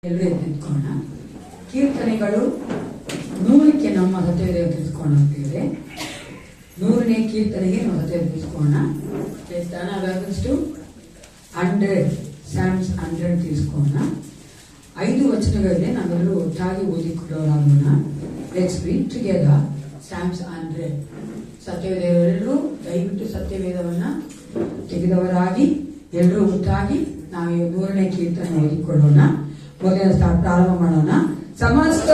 ಎಲ್ಲರೂ ನಿಂತ್ಕೋಣ. ಕೀರ್ತನೆಗಳು 100ಕ್ಕೆ ನಮ್ಮ ಸತ್ಯವೇದ ತಿಳಿಸ್ಕೋಣ ಅಂತೇಳಿ 100ನೇ ಕೀರ್ತನೆಗೆ ನಾವು ಸತ್ಯವೇದ ತಿಳಿಸ್ಕೋಣ. 100 Psalms 100 ತಿಳಿಸ್ಕೋಣ. 5 ವಚನಗಳಿದೆ, ನಾವೆಲ್ಲರೂ ಒಟ್ಟಾಗಿ ಓದಿಕೊಳ್ಳೋರಾಗೋಣ. Let's read together Psalms 100. ಸತ್ಯವೇದರೆಲ್ಲರೂ ದಯವಿಟ್ಟು ಸತ್ಯವೇದವನ್ನ ತೆಗೆದವರಾಗಿ ಎಲ್ಲರೂ ಒಟ್ಟಾಗಿ ನಾವು 100ನೇ ಕೀರ್ತನೆ ಓದಿಕೊಳ್ಳೋಣ. ಮೊದಲನೇ ಪ್ರಾರಂಭ ಮಾಡೋಣ. ಸಮಸ್ತ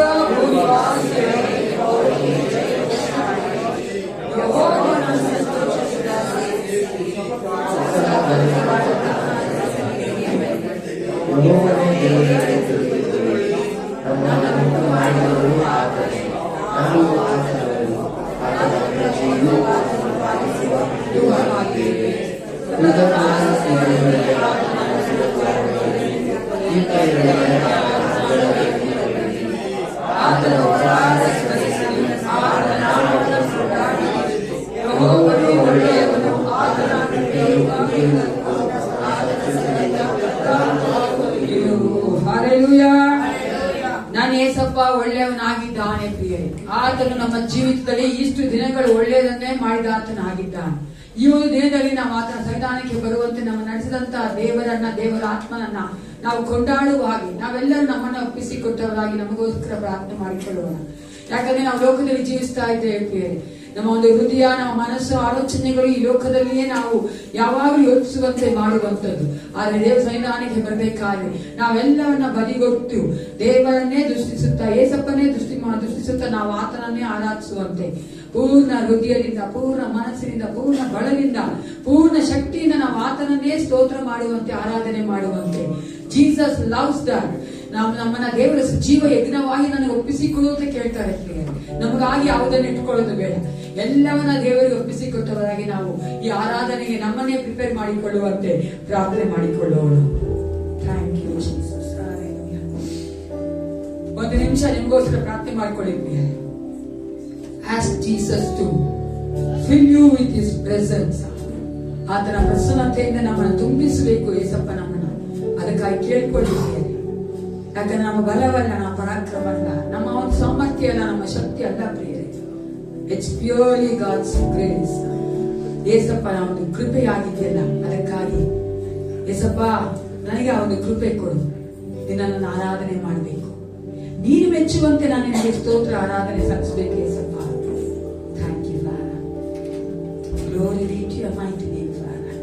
ನಾನು ಏಸಪ್ಪ ಒಳ್ಳೆಯವನಾಗಿದ್ದಾನೆ ಪ್ರಿಯರೇ. ಆತನು ನಮ್ಮ ಜೀವಿತದಲ್ಲಿ ಇಷ್ಟು ದಿನಗಳು ಒಳ್ಳೆಯದನ್ನೇ ಮಾಡಿದ ಆತನಾಗಿದ್ದಾನೆ. ಈ ಒಂದು ದಿನದಲ್ಲಿ ನಾವು ಆತನ ಸನ್ನಿಧಾನಕ್ಕೆ ಬರುವಂತೆ ನಮ್ಮ ನಡೆಸಿದಂತ ದೇವರ ಆತ್ಮನನ್ನ ನಾವು ಕೊಂಡಾಡುವ ಹಾಗೆ ನಾವೆಲ್ಲರೂ ನಮ್ಮನ್ನು ಒಪ್ಪಿಸಿಕೊಟ್ಟವರಾಗಿ ನಮಗೋಸ್ಕರ ಪ್ರಾರ್ಥನೆ ಮಾಡಿಕೊಳ್ಳೋಣ. ಯಾಕಂದ್ರೆ ನಾವು ಲೋಕದಲ್ಲಿ ಜೀವಿಸ್ತಾ ಇದ್ದೇವೆ ಪ್ರಿಯರೇ. ನಮ್ಮ ಒಂದು ಹೃದಯ, ನಮ್ಮ ಮನಸ್ಸು, ಆಲೋಚನೆಗಳು ಈ ಲೋಕದಲ್ಲಿಯೇ ನಾವು ಯಾವಾಗಲೂ ಯೋಚಿಸುವಂತೆ ಮಾಡುವಂಥದ್ದು. ಆದ್ರೆ ದೇವ ಸನ್ನಿಧಾನಕ್ಕೆ ಬರಬೇಕಾದ್ರೆ ನಾವೆಲ್ಲವನ್ನ ಬದಿಗೊಟ್ಟು ದೇವರನ್ನೇ ದೃಷ್ಟಿಸುತ್ತಾ, ಏಸಪ್ಪನ್ನೇ ದೃಷ್ಟಿಸುತ್ತಾ ನಾವು ಆತನನ್ನೇ ಆರಾಧಿಸುವಂತೆ ಪೂರ್ಣ ಹೃದಯದಿಂದ, ಪೂರ್ಣ ಮನಸ್ಸಿನಿಂದ, ಪೂರ್ಣ ಬಲದಿಂದ, ಪೂರ್ಣ ಶಕ್ತಿಯಿಂದ ನಾವು ಆತನನ್ನೇ ಸ್ತೋತ್ರ ಮಾಡುವಂತೆ, ಆರಾಧನೆ ಮಾಡುವಂತೆ. Jesus loves that. ನಾವು ನಮ್ಮನ್ನ ದೇವರ ಜೀವ ಯಜ್ಞವಾಗಿ ನನಗೆ ಒಪ್ಪಿಸಿಕೊಡುವಂತ ಕೇಳ್ತಾರೆ. ನಮಗಾಗಿ ಯಾವುದನ್ನು ಇಟ್ಕೊಳ್ಳೋದು ಬೇಡ, ಎಲ್ಲವನ್ನ ದೇವರಿಗೆ ಒಪ್ಪಿಸಿಕೊಟ್ಟವರಾಗಿ ನಾವು ಈ ಆರಾಧನೆಗೆ ನಮ್ಮನ್ನೇ ಪ್ರಿಪೇರ್ ಮಾಡಿಕೊಳ್ಳುವಂತೆ ಪ್ರಾರ್ಥನೆ ಮಾಡಿಕೊಳ್ಳೋಣ. Thank you Jesus. ಒಂದು ನಿಮಿಷ ನಿಮಗೋಸ್ಕರ ಪ್ರಾರ್ಥನೆ ಮಾಡಿಕೊಳ್ಳಿದ್ವಿ. Ask Jesus to fill you with His presence. ಆತನ ಪ್ರಸನ್ನತೆಯಿಂದ ನಮ್ಮನ್ನು ತುಂಬಿಸಬೇಕು ಏಸಪ್ಪ ನಮ್ಮನ್ನ. ಅದಕ್ಕಾಗಿ ಕೇಳ್ಕೊಳ್ಳಿದ್ದೇವೆ. ಯಾಕಂದ್ರೆ ನಮ್ಮ ಬಲವಲ್ಲ, ನಮ್ಮ ಪರಾಕ್ರಮ ಅಲ್ಲ, ನಮ್ಮ ಒಂದು ಸಾಮರ್ಥ್ಯ ಅಲ್ಲ, ನಮ್ಮ ಶಕ್ತಿ ಅಲ್ಲ ಪ್ರಿಯರೇ. It's purely God's grace. ಏಸಪ್ಪ ನಾ ಒಂದು ಕೃಪೆಯಾಗಿದೆಯಲ್ಲ, ಅದಕ್ಕಾಗಿ ಏಸಪ್ಪ ನನಗೆ ಆ ಒಂದು ಕೃಪೆ ಕೊಡು. ನಿನ್ನನ್ನು ಆರಾಧನೆ ಮಾಡಬೇಕು, ನೀನು ಮೆಚ್ಚುವಂತೆ ನಾನು ನಿನಗೆ ಸ್ತೋತ್ರ ಆರಾಧನೆ ಸಲ್ಲಿಸಬೇಕು ಏಸಪ್ಪ. Thank you father. Glory be to your mighty name father.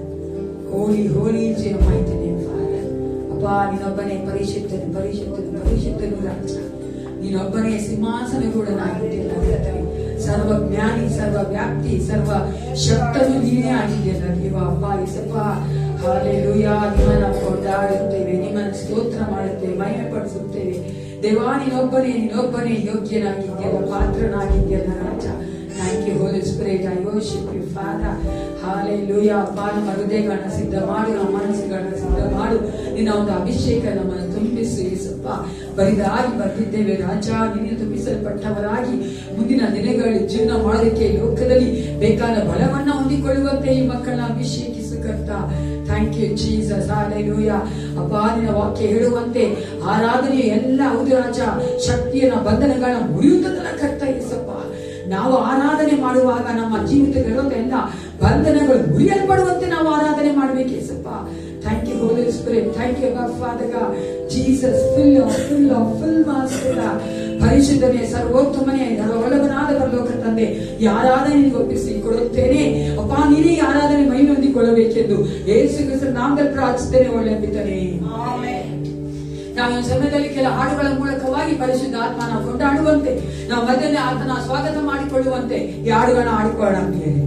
Holy holy is your mighty name father. ಅಪ್ಪ ನೀನೊಬ್ಬನೇ ಪರಿಶುದ್ಧನು, ಪರಿಶುದ್ಧನು, ಪರಿಶುದ್ಧನು ರಾಜ. ನೀನೊಬ್ಬನೇ ಸಿಂಹಾಸನಗೂಡನಾಗಿದ್ದೀಯಲ್ಲ, ಸರ್ವಜ್ಞಾನಿ, ಸರ್ವ ವ್ಯಾಪ್ತಿ, ಸರ್ವ ಶಕ್ತನು ನೀನೇ ಆಗಿದೆಯಲ್ಲ ದೇವ. ಅಪ್ಪ ಏಸಪ್ಪ ಹಲ್ಲೆಲೂಯಾ. ನಿಮ್ಮನ್ನು ಕೊಂಡಾಡುತ್ತೇವೆ, ನಿಮ್ಮನ್ನು ಸ್ತೋತ್ರ ಮಾಡುತ್ತೇವೆ, ಮಹಿಮೆ ಪಡಿಸುತ್ತೇವೆ ದೇವಾ. ನೀನೊಬ್ಬನೇ ಯೋಗ್ಯನಾಗಿದ್ಯಲ್ಲ, ಪಾತ್ರನಾಗಿದ್ಯಲ್ಲ ರಾಜ. Thank you Holy Spirit. I worship you Father. Hallelujah. ಅಪ್ಪ ನಮ್ಮ ಹೃದಯಗಳನ್ನ ಸಿದ್ಧ ಮಾಡು, ನಮ್ಮ ಮನಸ್ಸುಗಳನ್ನ ಸಿದ್ಧ ಮಾಡು. ನಿನ್ನ ಒಂದು ಅಭಿಷೇಕ ನಮ್ಮನ್ನು ತುಂಬಿಸು ಏಸಪ್ಪ. ಬರಿದಾಗಿ ಬಂದಿದ್ದೇವೆ ರಾಜ, ನಿನ್ನ ತುಂಬಿಸಲ್ಪಟ್ಟವರಾಗಿ ಮುಂದಿನ ದಿನಗಳಲ್ಲಿ ಜೀವನ ಮಾಡೋದಕ್ಕೆ ಲೋಕದಲ್ಲಿ ಬೇಕಾದ ಬಲವನ್ನ ಹೊಂದಿಕೊಳ್ಳುವಂತೆ ಈ ಮಕ್ಕಳನ್ನ ಅಭಿಷೇಕಿಸು ಕರ್ತ. Thank you Jesus. ಹಲ್ಲೆಲೂಯಾ. ಅಪ್ಪ ನಿನ್ನ ವಾಕ್ಯ ಹೇಳುವಂತೆ ಆರಾಧನೆಯ ಎಲ್ಲ ಹೌದು ರಾಜ, ಶಕ್ತಿಯನ್ನ ಬಂಧನಗಳನ್ನ ಮುರಿಯುವುದನ್ನ ಕರ್ತ ಏಸಪ್ಪ. ನಾವು ಆರಾಧನೆ ಮಾಡುವಾಗ ನಮ್ಮ ಜೀವಿತಗಳಿರುವಂತ ಎಲ್ಲ ಬಂಧನಗಳು ಮುರಿಯಲ್ಪಡುವಂತೆ ನಾವು ಆರಾಧನೆ ಮಾಡಬೇಕು ಏಸಪ್ಪ. Thank you holy spirit. Thank you father God. Jesus full master. ಪರಿಶುದ್ಧನೇ, ಸರ್ವೋತ್ತಮನೇ, ಒಳಗನಾದ ಪರಲೋಕ ತಂದೆ, ಈ ಆರಾಧನೆ ಒಪ್ಪಿಸಿ ಕೊಡುತ್ತೇನೆ ಅಪ್ಪ. ನೀನೇ ಈ ಆರಾಧನೆ ಮಹಿಮೆ ಹೊಂದಿಕೊಳ್ಳಬೇಕೆಂದು ಯೇಸು ಕ್ರಿಸ್ತನ ನಾಮದಲ್ಲಿ ಪ್ರಾರ್ಥಿಸುತ್ತೇನೆ. ಒಳ್ಳೆಯ ಪಿತನೇ, ನಾವು ಈ ಸಮಯದಲ್ಲಿ ಕೆಲ ಹಾಡುಗಳ ಮೂಲಕವಾಗಿ ಪರಿಶುದ್ಧ ಆತ್ಮ ನಾವು ಕೊಂಡಾಡುವಂತೆ, ನಾವು ಮಧ್ಯದಲ್ಲಿ ಆತನ ಸ್ವಾಗತ ಮಾಡಿಕೊಳ್ಳುವಂತೆ ಈ ಹಾಡುಗಳನ್ನ ಆಡಿಕೊಳ್ಳೋಣ ಪ್ರಿಯರೇ.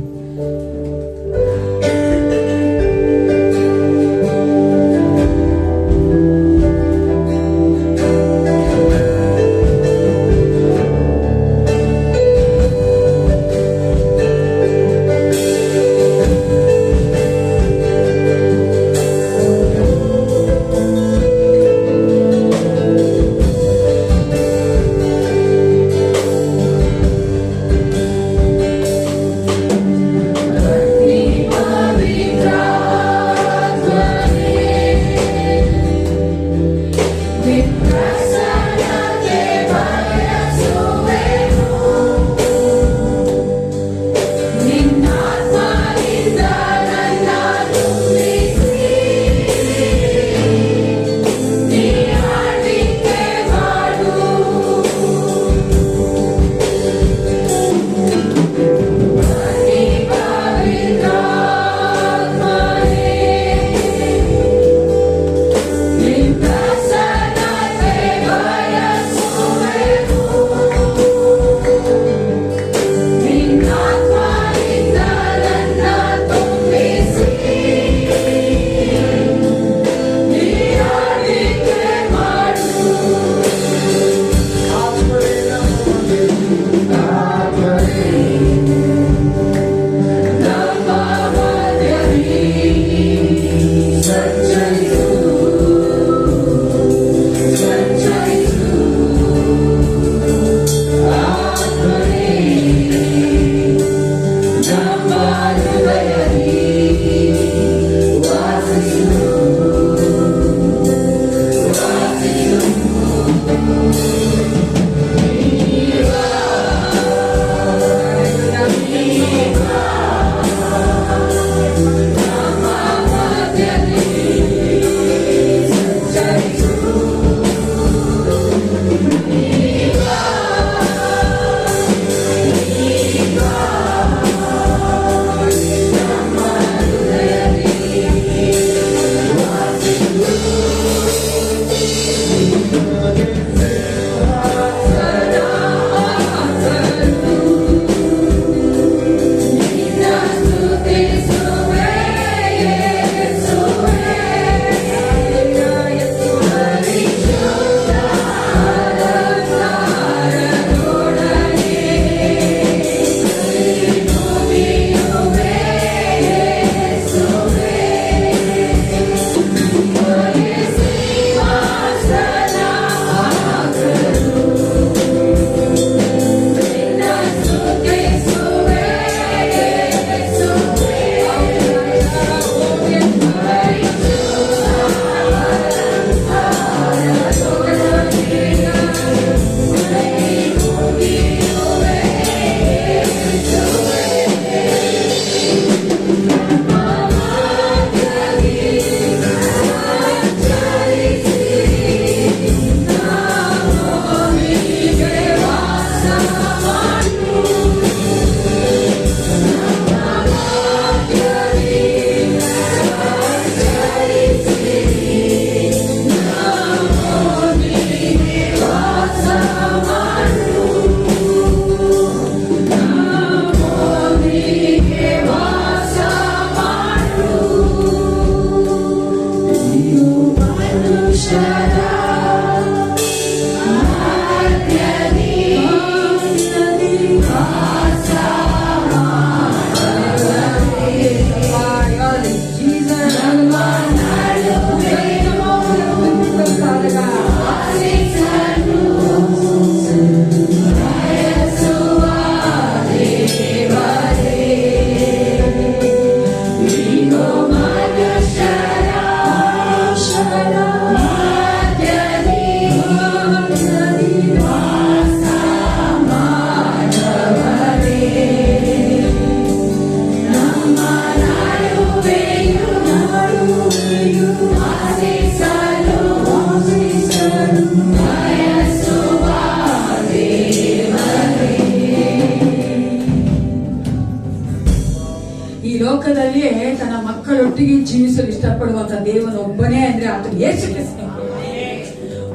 ಲೋಕದಲ್ಲಿಯೇ ತನ್ನ ಮಕ್ಕಳೊಟ್ಟಿಗೆ ಜೀವಿಸಲು ಇಷ್ಟಪಡುವಂತ ದೇವನು ಒಬ್ಬನೇ ಅಂದ್ರೆ ಆತ Yesu Krista.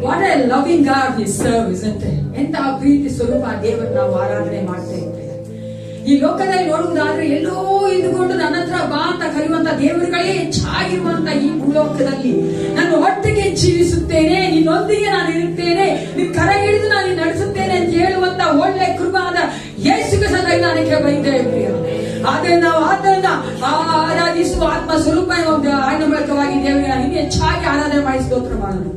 What A loving god V serve, isn't it? ಎಂತಹ ಪ್ರೀತಿ ಸ್ವರೂಪ ದೇವರು ನಾವು ಆರಾಧನೆ ಮಾಡ್ತಾ ಇದ್ದೇವೆ. ಈ ಲೋಕದಲ್ಲಿ ನೋಡುವುದಾದ್ರೆ ಎಲ್ಲೋ ಇದ್ದುಕೊಂಡು ನನ್ನ ಹತ್ರ ಬಾ ಅಂತ ಕರೆಯುವಂತ ದೇವರುಗಳೇ ಹೆಚ್ಚಾಗಿರುವಂತ ಈ ಭೂಲೋಕದಲ್ಲಿ ನಾನು ಒಟ್ಟಿಗೆ ಜೀವಿಸುತ್ತೇನೆ, ನಿನ್ನೊಂದಿಗೆ ನಾನು ಇರುತ್ತೇನೆ, ನಿನ್ ಕರ ಹಿಡಿದು ನಾನು ನಡೆಸುತ್ತೇನೆ ಅಂತ ಹೇಳುವಂತ ಒಳ್ಳೆ ಕೃಪಾದ ಯೇಸು ಕ್ರಿಸ್ತನ ದೈವಾನಿಕೆ ಬೈದ್ದೇವೆ. ಆದ್ರೆ ನಾವು ಆತನ ಆರಾಧಿಸುವ ಆತ್ಮ ಸ್ವರೂಪ ಆಯ್ನ ಮೂಲಕವಾಗಿ ದೇವರಿಗೆ ಇನ್ನೂ ಹೆಚ್ಚಾಗಿ ಆರಾಧನೆ ಮಾಡಿ ಸ್ತೋತ್ರ ಮಾಡೋಣ.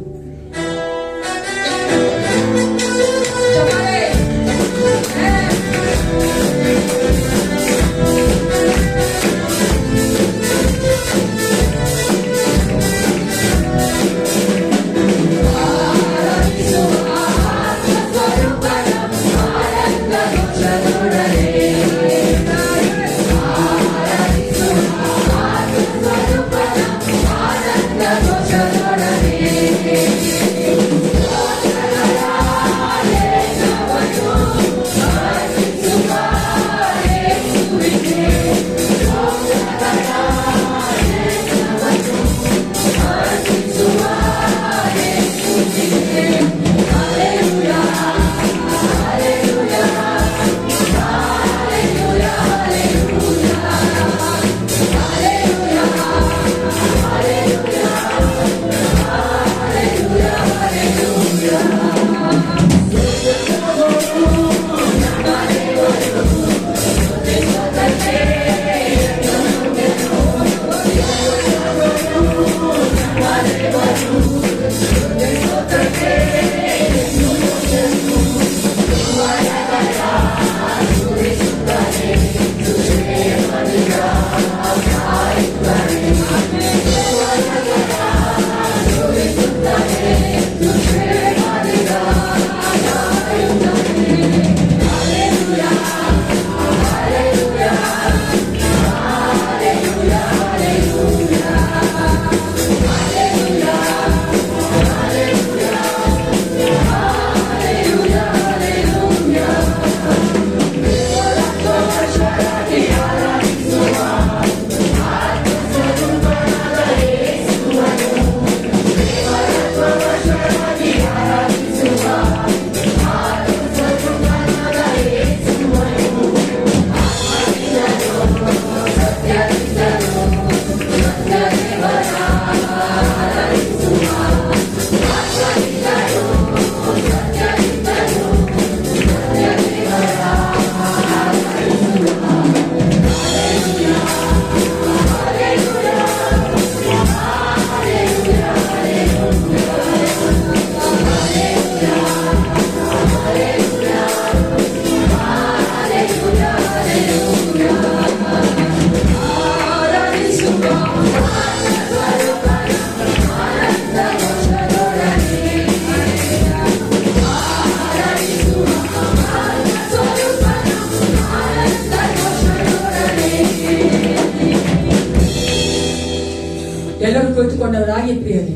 ಎಲ್ಲರೂ ಕುಳಿತುಕೊಂಡವರಾಗಿ ಪ್ರಿಯರೇ,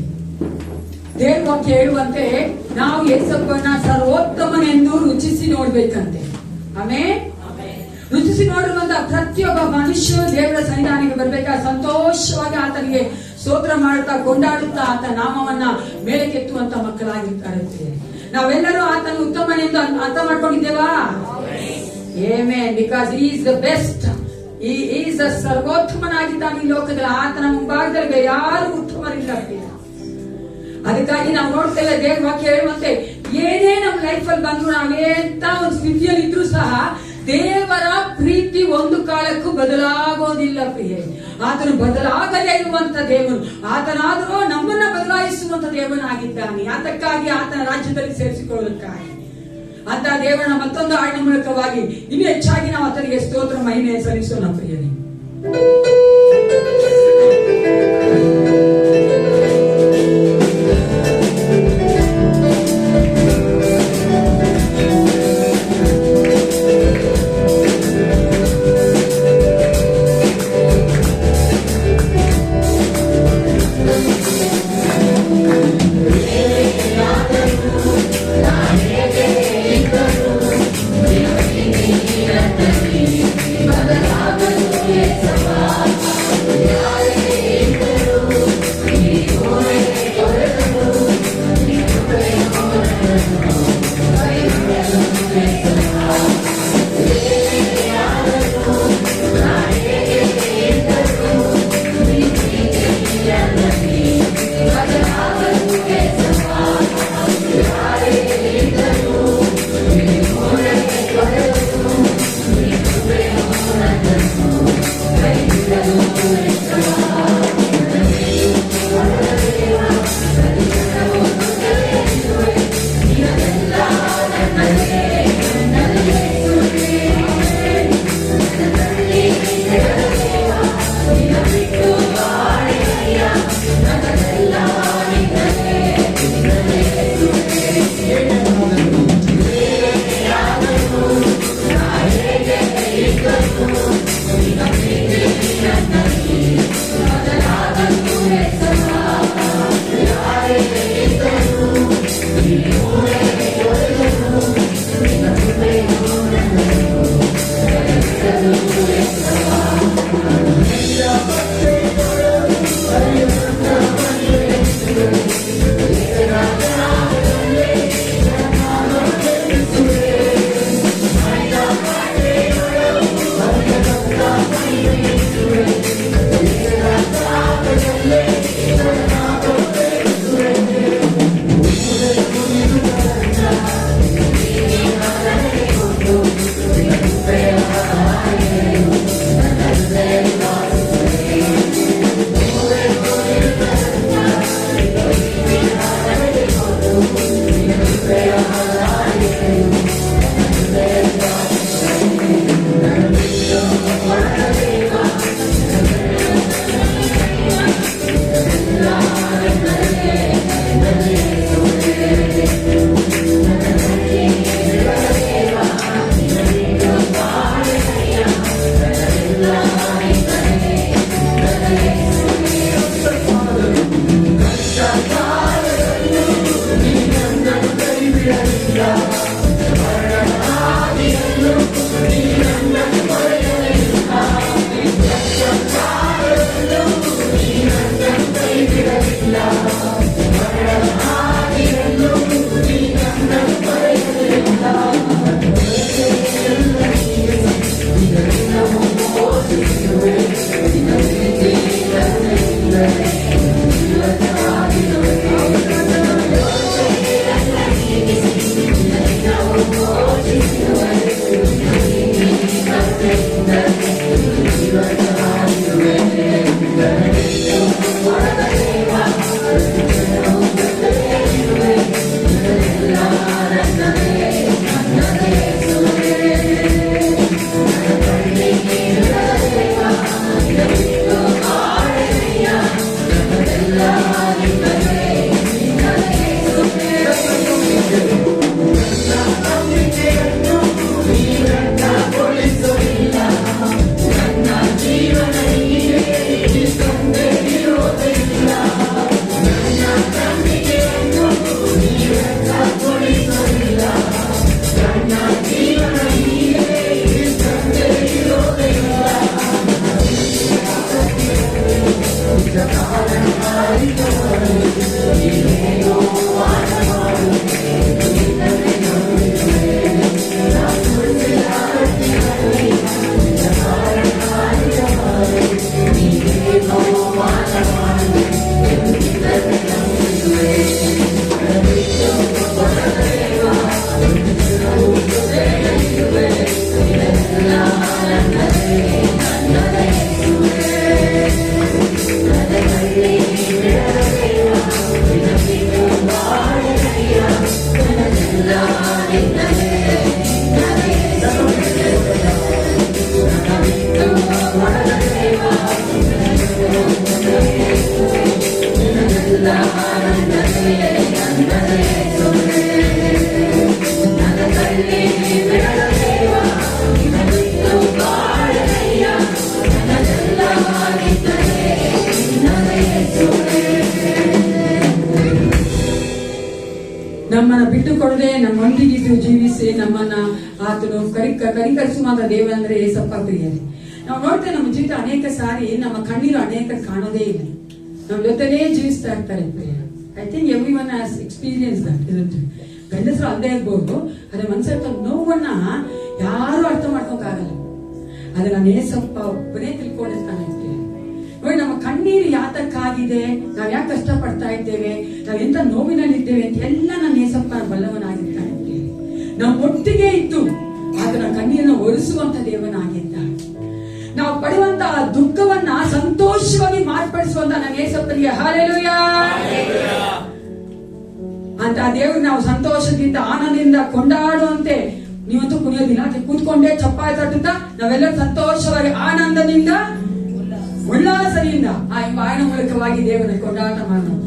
ದೇವ್ರ ವಾಕ್ಯ ಹೇಳುವಂತೆ ನಾವು ಯೇಸಪ್ಪನ ಸರ್ವೋತ್ತಮನೆಂದು ರುಚಿಸಿ ನೋಡ್ಬೇಕಂತೆ. ಆಮೇಲೆ ರುಚಿಸಿ ನೋಡುವಂತ ಪ್ರತಿಯೊಬ್ಬ ಮನುಷ್ಯರು ದೇವರ ಸನ್ನಿಧಾನಕ್ಕೆ ಬರ್ಬೇಕಾದ್ರೆ ಸಂತೋಷವಾಗಿ ಆತನಿಗೆ ಸ್ತೋತ್ರ ಮಾಡುತ್ತಾ ಕೊಂಡಾಡುತ್ತಾ ಆತ ನಾಮವನ್ನ ಮೇಲಕ್ಕೆತ್ತುವಂತ ಮಕ್ಕಳಾಗಿರ್ತಾರೆ. ನಾವೆಲ್ಲರೂ ಆತನ ಉತ್ತಮನೆಂದು ಅರ್ಥ ಮಾಡ್ಕೊಂಡಿದ್ದೇವಾ? Amen. Because he is the best. He is ಸರ್ವೋತ್ತಮನಾಗಿದ್ದಾನೆ ಈ ಲೋಕದಲ್ಲಿ. ಆತನ ಮುಂಭಾಗದಲ್ಲಿ ಯಾರು ಉತ್ತಮರಿಲ್ಲ. ಅದಕ್ಕಾಗಿ ನಾವು ನೋಡ್ತೇವೆ ದೇವ್ರ ವಾಕ್ಯ ಹೇಳುವಂತೆ ಏನೇ ನಮ್ಮ ಲೈಫ್ ಅಲ್ಲಿ ಬಂದ್ರು, ನಾವೇಂತ ಒಂದು ಸ್ಥಿತಿಯಲ್ಲಿ ಇದ್ರು ಸಹ ದೇವರ ಪ್ರೀತಿ ಒಂದು ಕಾಲಕ್ಕೂ ಬದಲಾಗೋದಿಲ್ಲ ಪ್ರಿಯೆ. ಆತನು ಬದಲಾಗದೇ ಇರುವಂತ ದೇವರು. ಆತನಾದರೂ ನಮ್ಮನ್ನ ಬದಲಾಯಿಸುವಂತ ದೇವನಾಗಿದ್ದಾನೆ. ಅದಕ್ಕಾಗಿ ಆತನ ರಾಜ್ಯದಲ್ಲಿ ಸೇರಿಸಿಕೊಳ್ಳುವುದಕ್ಕಾಗಿ ಅಂತ ದೇವರ ಮತ್ತೊಂದು ಹಾಡಿನ ಮೂಲಕವಾಗಿ ಇನ್ನು ಹೆಚ್ಚಾಗಿ ನಾವು ಆತನಿಗೆ ಸ್ತೋತ್ರ ಮಹಿಮೆ ಸಲ್ಲಿಸೋಣ ಪ್ರಿಯರೇ. ನಮ್ಮನ್ನ ಬಿಟ್ಟುಕೊಡದೆ ನಮ್ಮೊಂದಿಗಿದ್ದು ಜೀವಿಸಿ ನಮ್ಮನ್ನ ಆತನು ಕರಿಕರಿಸುವಂತ ದೇವರಂದ್ರೆ ಏಸಪ್ಪ ಪ್ರಿಯರೇ. ನಾವು ನೋಡ್ತೇವೆ ನಮ್ಮ ಜೀವಿತ ಅನೇಕ ಸಾರಿ ನಮ್ಮ ಕಣ್ಣೀರು ಅನೇಕ ಕಾಣೋದೇ ಇಲ್ಲ, ನಮ್ಮ ಜೊತೆಲೇ ಜೀವಿಸ್ತಾ ಇರ್ತಾರೆ ಪ್ರಿಯ. I think everyone has experience that. ಗಂಡಸರು ಅಲ್ಲದೆ ಇರ್ಬೋದು, ಅದ್ರ ಮನಸ್ಸಲ್ಲಿ ನೋವನ್ನ ಯಾರು ಅರ್ಥ ಮಾಡ್ಕೊಕ್ಕಾಗಲ್ಲ. ಅದ್ರ ನಾನು ಏಸಪ್ಪ ಒಬ್ಬನೇ ತಿಳ್ಕೊಂಡಿರ್ತಾನೆ ಪ್ರಿಯ. ನೋಡಿ, ನಮ್ಮ ಕಣ್ಣೀರು ಯಾತಕ್ಕಾಗಿದೆ, ನಾವ್ ಯಾಕೆ ಕಷ್ಟ ಪಡ್ತಾ ಇದ್ದೇವೆ, ನಾವ್ ಎಂತ ನೋವಿನಲ್ಲಿದ್ದೇವೆ ಅಂತ ಎಲ್ಲ ನನ್ನ ಏಸಪ್ಪ ಬಲ್ಲವನಾಗಿರ್ತಾನೆ ಪ್ರಿಯ. ನಾವು ಒಟ್ಟಿಗೆ ಇದ್ದು ಆತನ ಕಣ್ಣೀರನ್ನು ಒರೆಸುವಂತ ದೇವನಾಗಿದ್ದಾನೆ. ನಾವು ಪಡುವಂತಹ ದುಃಖವನ್ನ ಸಂತೋಷವಾಗಿ ಮಾರ್ಪಡಿಸುವಂತ ನನ್ನ ಏಸಪ್ಪನಿಗೆ ಹಲ್ಲೆಲೂಯಾ ಅಂತ ದೇವರು ನಾವು ಸಂತೋಷದಿಂದ ಆನಂದದಿಂದ ಕೊಂಡಾಡುವಂತೆ. ನೀವಂತೂ ಕುಣಿಯೋದಿಲ್ಲ, ಕೂತ್ಕೊಂಡೇ ಚಪ್ಪಾಳೆ ತಟ್ಟುತ್ತಾ ನಾವೆಲ್ಲ ಸಂತೋಷವಾಗಿ ಆನಂದದಿಂದ ಉಲ್ಲಾಸದಿಂದ ಆ ಬಾಯಿನ ಮೂಲಕವಾಗಿ ದೇವರ ಕೊಂಡಾಟ ಮಾಡುತ್ತೇವೆ.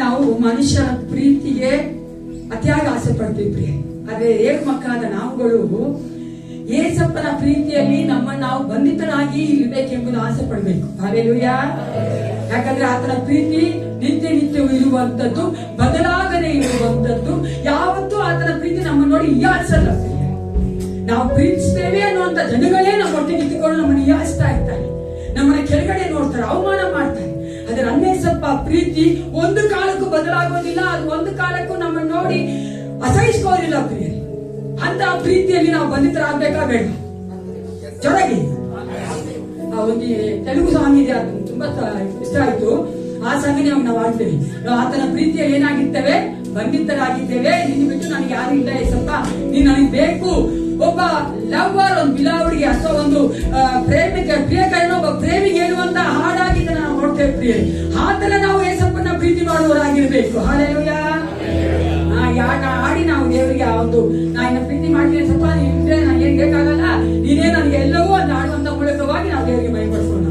ನಾವು ಮನುಷ್ಯರ ಪ್ರೀತಿಗೆ ಅತಿಯಾಗಿ ಆಸೆ ಪಡ್ತೀವಿ ಪ್ರಿಯ. ಆದ್ರೆ ಏಳು ಮಕ್ಕಳಾದ ನಾವುಗಳು ಏಸಪ್ಪನ ಪ್ರೀತಿಯಲ್ಲಿ ನಮ್ಮನ್ನು ನಾವು ಬಂಧಿತರಾಗಿ ಇರಬೇಕೆಂಬುದು ಆಸೆ ಪಡಬೇಕು. ಹಲ್ಲೆಲೂಯಾ. ಯಾಕಂದ್ರೆ ಆತನ ಪ್ರೀತಿ ನಿತ್ಯ ನಿತ್ಯವೂ ಇರುವಂತದ್ದು, ಬದಲಾಗದೆ ಇರುವಂತದ್ದು. ಯಾವತ್ತೂ ಆತನ ಪ್ರೀತಿ ನಮ್ಮನ್ನು ನೋಡಿ ಹೀಯಾಳಿಸಲ್ಲ. ನಾವು ಪ್ರೀತಿಸ್ತೇವೆ ಅನ್ನುವಂತ ಜನಗಳೇ ನಮ್ಮೊಟ್ಟಿಗೆ ನಿಂತುಕೊಂಡು ನಮ್ಮನ್ನು ಹೀಯಾಳಿಸ್ತಾ ಇರ್ತಾರೆ, ನಮ್ಮನ್ನ ಕೆಳಗಡೆ ನೋಡ್ತಾರೆ, ಅವಮಾನ ಮಾಡ್ತಾರೆ. ಅದರ ಅನ್ನೇಸಪ್ಪ ಪ್ರೀತಿ ಒಂದು ಕಾಲಕ್ಕೂ ಬದಲಾಗೋದಿಲ್ಲ. ಅದು ಒಂದು ಕಾಲಕ್ಕೂ ನಮ್ಮನ್ನು ನೋಡಿ ಅಸಹಿಸ್ಕೋದಿಲ್ಲ ಪ್ರಿಯರೇ. ಅಂತ ಪ್ರೀತಿಯಲ್ಲಿ ನಾವು ಬಂಧಿತರಾಗಬೇಕಾ ಬೇಡ? ಜೊತೆಗೆ ಒಂದು ತೆಲುಗು ಸಾಂಗ್ ಇದೆ, ಅದು ತುಂಬಾ ಇಷ್ಟ ಆಯ್ತು. ಆ ಸಾಂಗನೇ ನಾವು ಆಡ್ತೇವೆ. ನಾವು ಆತನ ಪ್ರೀತಿಯಲ್ಲಿ ಏನಾಗಿರ್ತೇವೆ? ಬಂಧಿತರಾಗಿದ್ದೇವೆ. ನಿನ್ನ ಬಿಟ್ಟು ನನಗೆ ಯಾರು ಇಲ್ಲ ಏಸಪ್ಪ, ನೀನ್ ನನಗೆ ಬೇಕು. ಓ ಒಬ್ಬ ಲವರ್ ಒಂದು ಬಿಲಾವಡಿಗೆ ಅಥವಾ ಒಂದು ಪ್ರಿಯಕರನ ಒಬ್ಬ ಪ್ರೇಮಿಗೆ ಹೇಳುವಂತ ಹಾಡಾಗಿ ನಾವು ನೋಡ್ತೇವೆ ಪ್ರಿಯ. ಆತರ ನಾವು ಏಸಪ್ಪನ ಪ್ರೀತಿ ಮಾಡುವವರಾಗಿರ್ಬೇಕು. ಹಾಲೆಲೂಯ. ಹಾಡಿ ನಾವು ದೇವರಿಗೆ ಆ ಒಂದು ನಾ ಇನ್ನ ಪ್ರೀತಿ ಮಾಡ್ತೀನಿ ಸ್ವಲ್ಪ ನೀನಿದ್ರೆ ನಾನು ಏನ್ ಬೇಕಾಗಲ್ಲ, ನೀನೇ ನನಗೆ ಎಲ್ಲವೂ ಅಂತ ಆಡುವಂತ ಮೂಲಕವಾಗಿ ನಾವು ದೇವರಿಗೆ ಭಯಪಡಿಸೋಣ.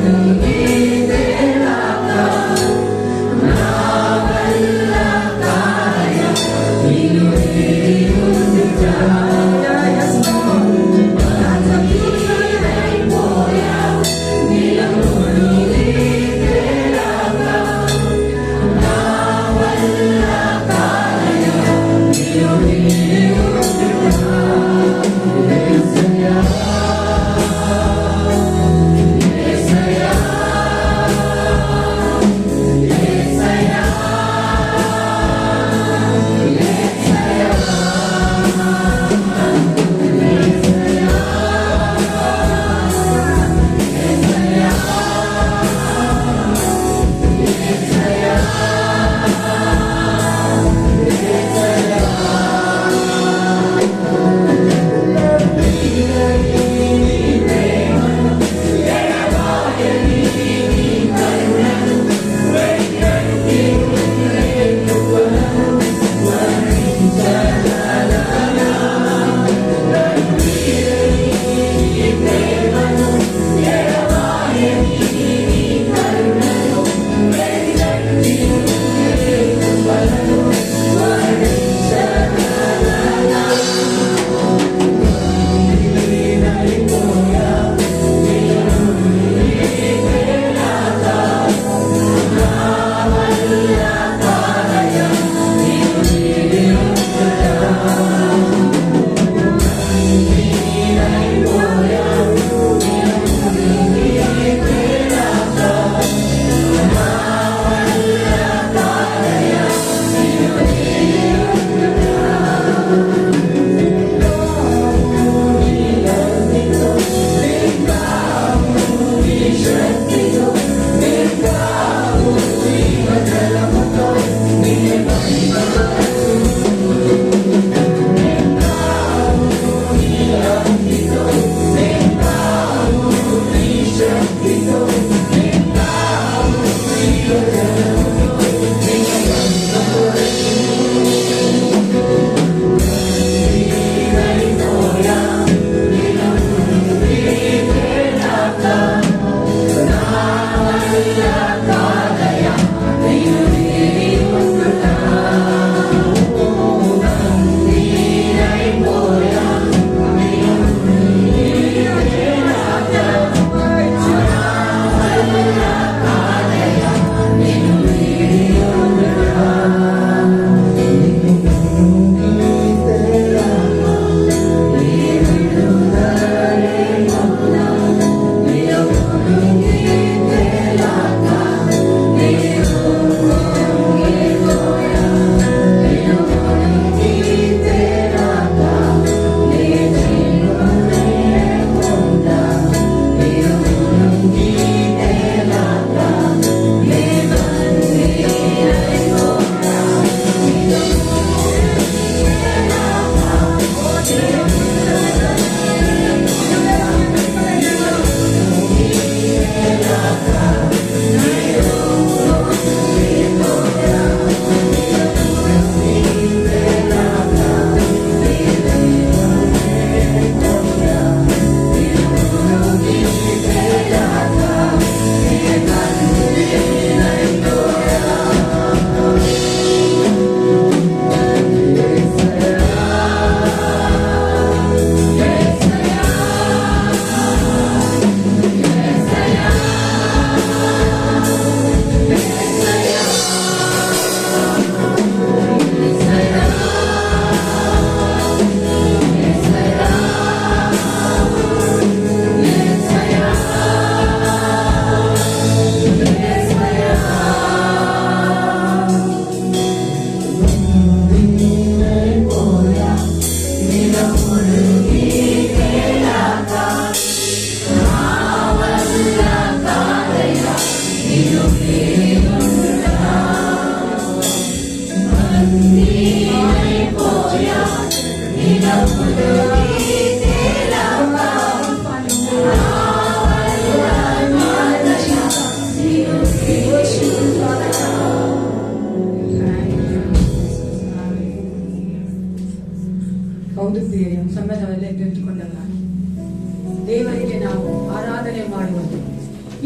Hallelujah.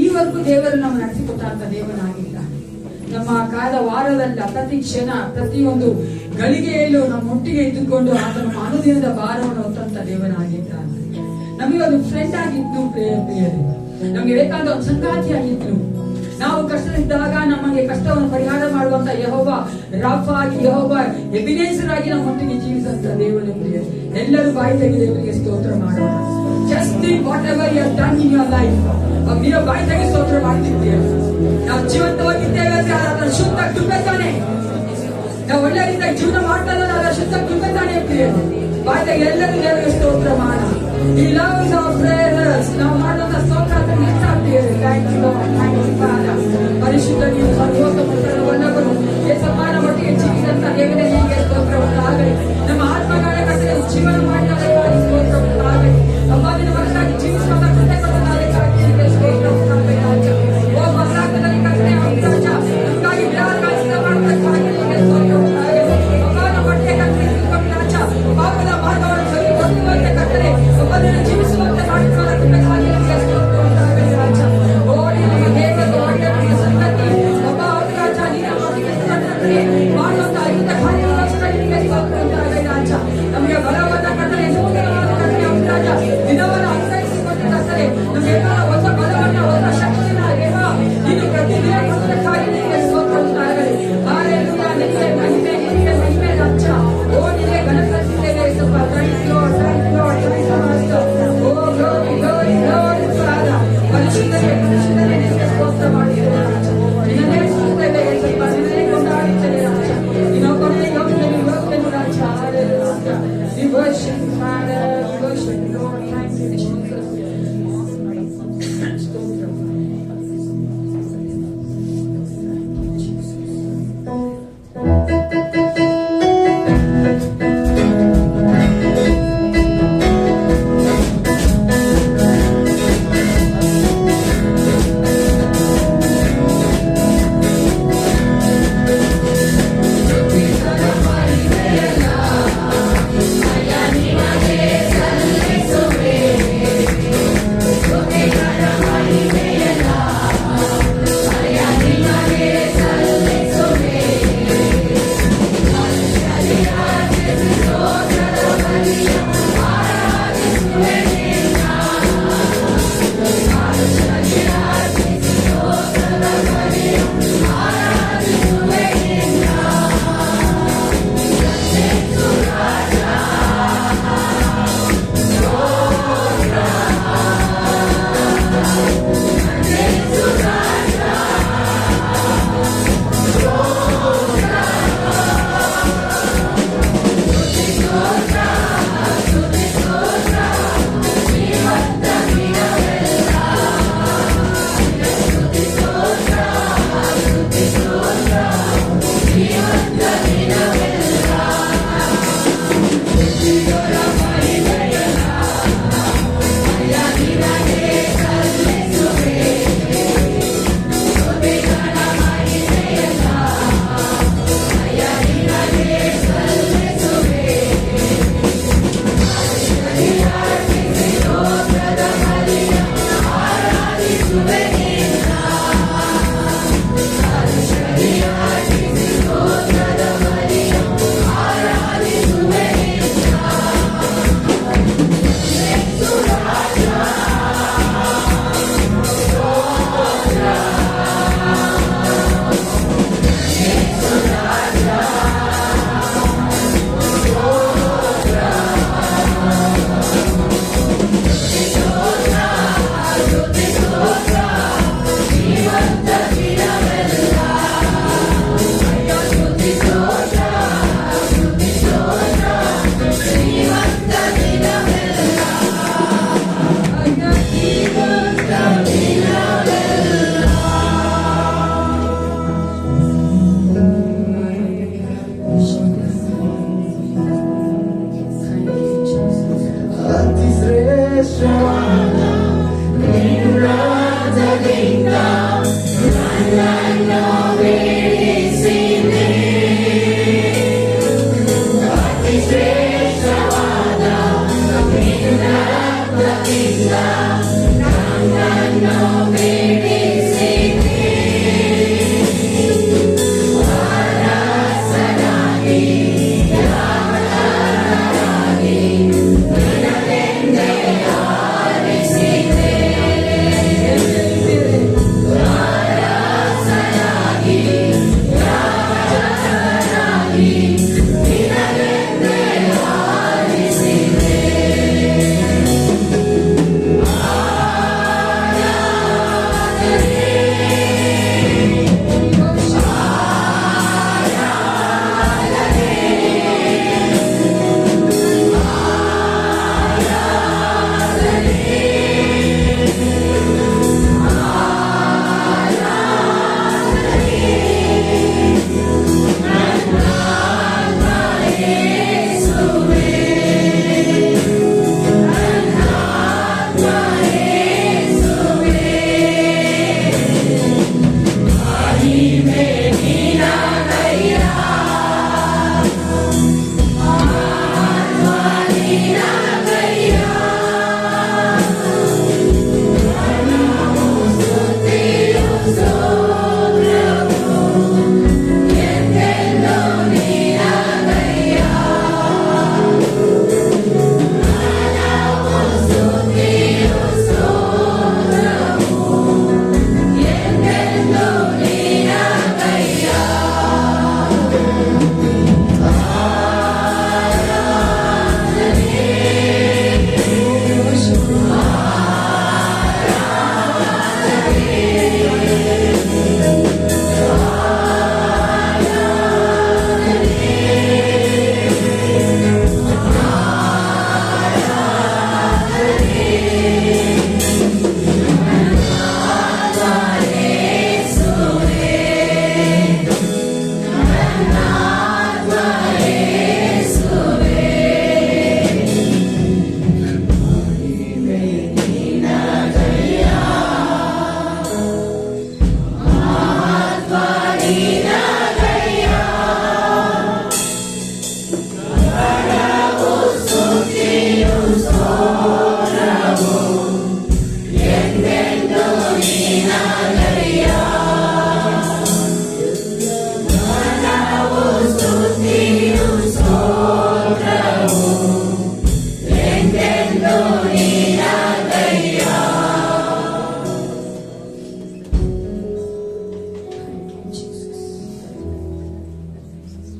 ಈವರೆಗೂ ದೇವರು ನಮ್ಮ ನಡೆಸಿಕೊಟ್ಟಂತ ದೇವನಾಗಿಲ್ಲ. ನಮ್ಮ ಕಾಲ ವಾರದಲ್ಲ, ಪ್ರತಿ ಕ್ಷಣ ಪ್ರತಿಯೊಂದು ಗಳಿಗೆಯಲ್ಲೂ ನಮ್ಮ ಒಟ್ಟಿಗೆ ಇದ್ದುಕೊಂಡು ಆತನ ಅನುದಿನದ ಭಾರವನ್ನು ಹೊತ್ತಂತ ದೇವನಾಗಿದ್ದಾನೆ. ನಮಗೆ ಒಂದು ಫ್ರೆಂಡ್ ಆಗಿದ್ದು ಪ್ರಿಯರೇ, ನಮಗೆ ಬೇಕಾದ ಒಂದು ಸಂಗಾತಿಯಾಗಿದ್ದು, ನಾವು ಕಷ್ಟದಿದ್ದಾಗ ನಮಗೆ ಕಷ್ಟವನ್ನು ಪರಿಹಾರ ಮಾಡುವಂತ ಯೆಹೋವ ರಾಫ ಆಗಿ, ಯೆಹೋವ ಎಬಿನೇಜರ್ ಆಗಿ ನಮ್ಮೊಟ್ಟಿಗೆ ಜೀವಿಸಂತ ದೇವರು ಪ್ರಿಯರೇ. ಎಲ್ಲರೂ ಬಾಯಿ ತೆಗೆದು ದೇವರಿಗೆ ಸ್ತೋತ್ರ ಮಾಡೋಣ. Just think whatever you have done in your life. ನೀವು ಬಾಯಿ ತೆಗೆದು ಸ್ತೋತ್ರ ಮಾಡ್ತಿದ್ದೀರ. ನಾವು ಜೀವಂತವಾಗಿದ್ದೇವೆ ಅಂದ್ರೆ ಅದರ ಶುದ್ಧ ಕೃಪೆತಾನೆ. ನಾವು ಒಳ್ಳೆ ರೀತಿಯಾಗಿ ಜೀವನ ಮಾಡ್ತಾ ಇರೋದು ಅದರ ಶುದ್ಧ ಕೃಪೆತಾನೆ ಪ್ರಿಯರೇ. ಬಾಯಿ ತೆಗೆದು ಎಲ್ಲರೂ ದೇವರಿಗೆ ಸ್ತೋತ್ರ ಮಾಡೋಣ. He loves our prayers. ನಾವು ಮಾಡುವಂತ ಸ್ತೋತ್ರ ಅದನ್ನು ಹೆಚ್ಚಾಗ್ತೀವಿ. Thank you Lord. Thank you Father. ಪರಿಶುದ್ಧ ನೀವು ಸರ್ವೋತ್ತಮನವನ್ನವರು ಯೇಸಪ್ಪನ ಒಟ್ಟಿಗೆ ಜೀವಿಸಿದಂತ ದೇವರೇ ನಿಮಗೆ ಸ್ತೋತ್ರವಾಗಲಿ. ನಮ್ಮ ಆತ್ಮಗಳ ಕಟ್ಟಲೆ ಜೀವನ ಮಾಡಿದವರಿಗಾಗಿ ಸ್ತೋತ್ರವಾಗಲಿ. ಅಬ್ಬಾದಿನ ಹೊರತಾಗಿ ಜೀವಿಸುವಂತ ಕೃಪೆ ಕೊಟ್ಟದಕ್ಕಾಗಿ ನಿಮಗೆ ಸ್ತೋತ್ರವಾಗಲಿ ರಾಜ. ಓ ಮಸಾಕದಲ್ಲಿ ಕಟ್ಟಲೆ ರಾಜ ನಮಗಾಗಿ ವಿರಾಜಮಾನ ಮಾಡುವುದಕ್ಕಾಗಿ ನಿಮಗೆ ಸ್ತೋತ್ರವಾಗಲಿ. ಅಬ್ಬಾನ ಹೊಟ್ಟೆ ಕಟ್ಟಲೆ ತಿಳ್ಕೊಂಡು ರಾಜ ಪಾಪದ ಮಾರ್ಗವನ್ನು ಸರಿ ಹೊಂದುವಂತೆ ಕಟ್ಟಲೆ ಒಬ್ಬರನ್ನು ಜೀವಿಸುವಂತೆ ಮಾಡಿಕೊಳ್ಳುವ ಕೃಪೆಗಾಗಿ ನಿಮಗೆ ಸ್ತೋತ್ರವಾಗಲಿ.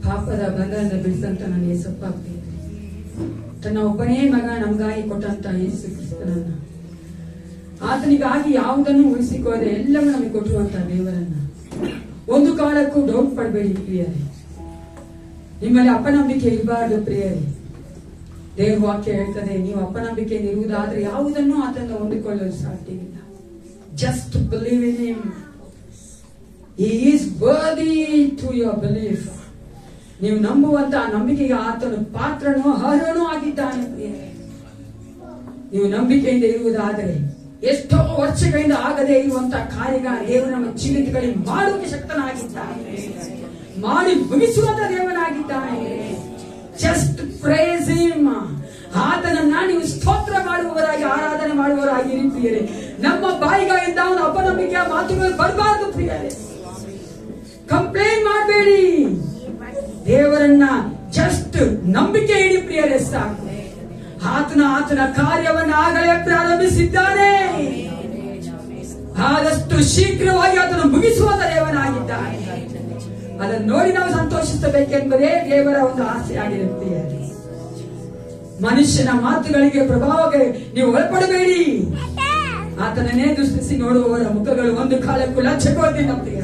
ಪಾಪದ ಬಂಧನದಿಂದ ಬಿಡಿಸಂತ ನಾನು ಯೇಸಪ್ಪ ತನ್ನ ಒಬ್ಬನೇ ಮಗ ನಮಗಾಗಿ ಕೊಟ್ಟಂತ ಯೇಸು ಕ್ರಿಸ್ತನನ್ನ, ಆತನಿಗಾಗಿ ಯಾವುದನ್ನು ಉಳಿಸಿಕೋದೆ ಎಲ್ಲವೂ ನಮಗೆ ಕೊಟ್ಟಿರುವಂತ ದೇವರನ್ನ ಒಂದು ಕಾಲಕ್ಕೂ ಡೌಟ್ ಪಡಬೇಡಿ ಪ್ರಿಯರೇ. ನಿಮ್ಮಲ್ಲಿ ಅಪನಂಬಿಕೆ ಇರಬಾರ್ದು ಪ್ರಿಯರೇ. ದೇವ್ರ ವಾಕ್ಯ ಹೇಳ್ತದೆ, ನೀವು ಅಪನಂಬಿಕೆಯಿಂದ ಇರುವುದಾದ್ರೆ ಯಾವುದನ್ನು ಆತನ ಹೊಂದಿಕೊಳ್ಳಲು ಸಾಧ್ಯವಿಲ್ಲ. Just believe in him. He is worthy to your belief. ನೀವು ನಂಬುವಂತಹ ನಂಬಿಕೆಗೆ ಆತನು ಪಾತ್ರನೂ ಅರ್ಹನೂ ಆಗಿದ್ದಾನೆ ಪ್ರಿಯರೇ. ನೀವು ನಂಬಿಕೆಯಿಂದ ಇರುವುದಾದರೆ ಎಷ್ಟೋ ವರ್ಷಗಳಿಂದ ಆಗದೇ ಇರುವಂತಹ ಕಾರ್ಯಗಳ ದೇವರು ನಮ್ಮ ಜೀವಿತಗಳಿಗೆ ಮಾಡುವ ಶಕ್ತನಾಗಿದ್ದಾನೆ, ಮಾಡಿ ಮುಗಿಸುವಂತ ದೇವನಾಗಿದ್ದಾನೆ. Just praise him. ಆತನನ್ನ ನೀವು ಸ್ತೋತ್ರ ಮಾಡುವವರಾಗಿ, ಆರಾಧನೆ ಮಾಡುವವರಾಗಿ ಪ್ರಿಯರೇ. ನಮ್ಮ ಬಾಯಿಗಳಿಂದ ಅವನ ಅಪನಂಬಿಕೆಯ ಮಾತುಗಳು ಬರಬಾರದು ಪ್ರಿಯರೇ. ಕಂಪ್ಲೇಂಟ್ ಮಾಡಬೇಡಿ. ದೇವರನ್ನ ಜಸ್ಟ್ ನಂಬಿಕೆ ಇಡಿ ಪ್ರಿಯರೇ, ಸಾಕು. ಆತನ ಕಾರ್ಯವನ್ನು ಆಗಲೇ ಪ್ರಾರಂಭಿಸಿದ್ದಾನೆ. ಆದಷ್ಟು ಶೀಘ್ರವಾಗಿ ಆತನು ಮುಗಿಸುವ ದೇವನಾಗಿದ್ದಾನೆ. ಅದನ್ನು ನೋಡಿ ನಾವು ಸಂತೋಷಿಸಬೇಕೆಂಬುದೇ ದೇವರ ಒಂದು ಆಸೆ ಆಗಿರುತ್ತೆ. ಮನುಷ್ಯನ ಮಾತುಗಳಿಗೆ ಪ್ರಭಾವಕ್ಕೆ ನೀವು ಒಳಪಡಬೇಡಿ. ಆತನನ್ನೇ ದೃಷ್ಟಿಸಿ ನೋಡುವವರ ಮುಖಗಳು ಒಂದು ಕಾಲಕ್ಕೂ ಲಜ್ಜೆಗೋದಿಲ್ಲ ಪ್ರಿಯ.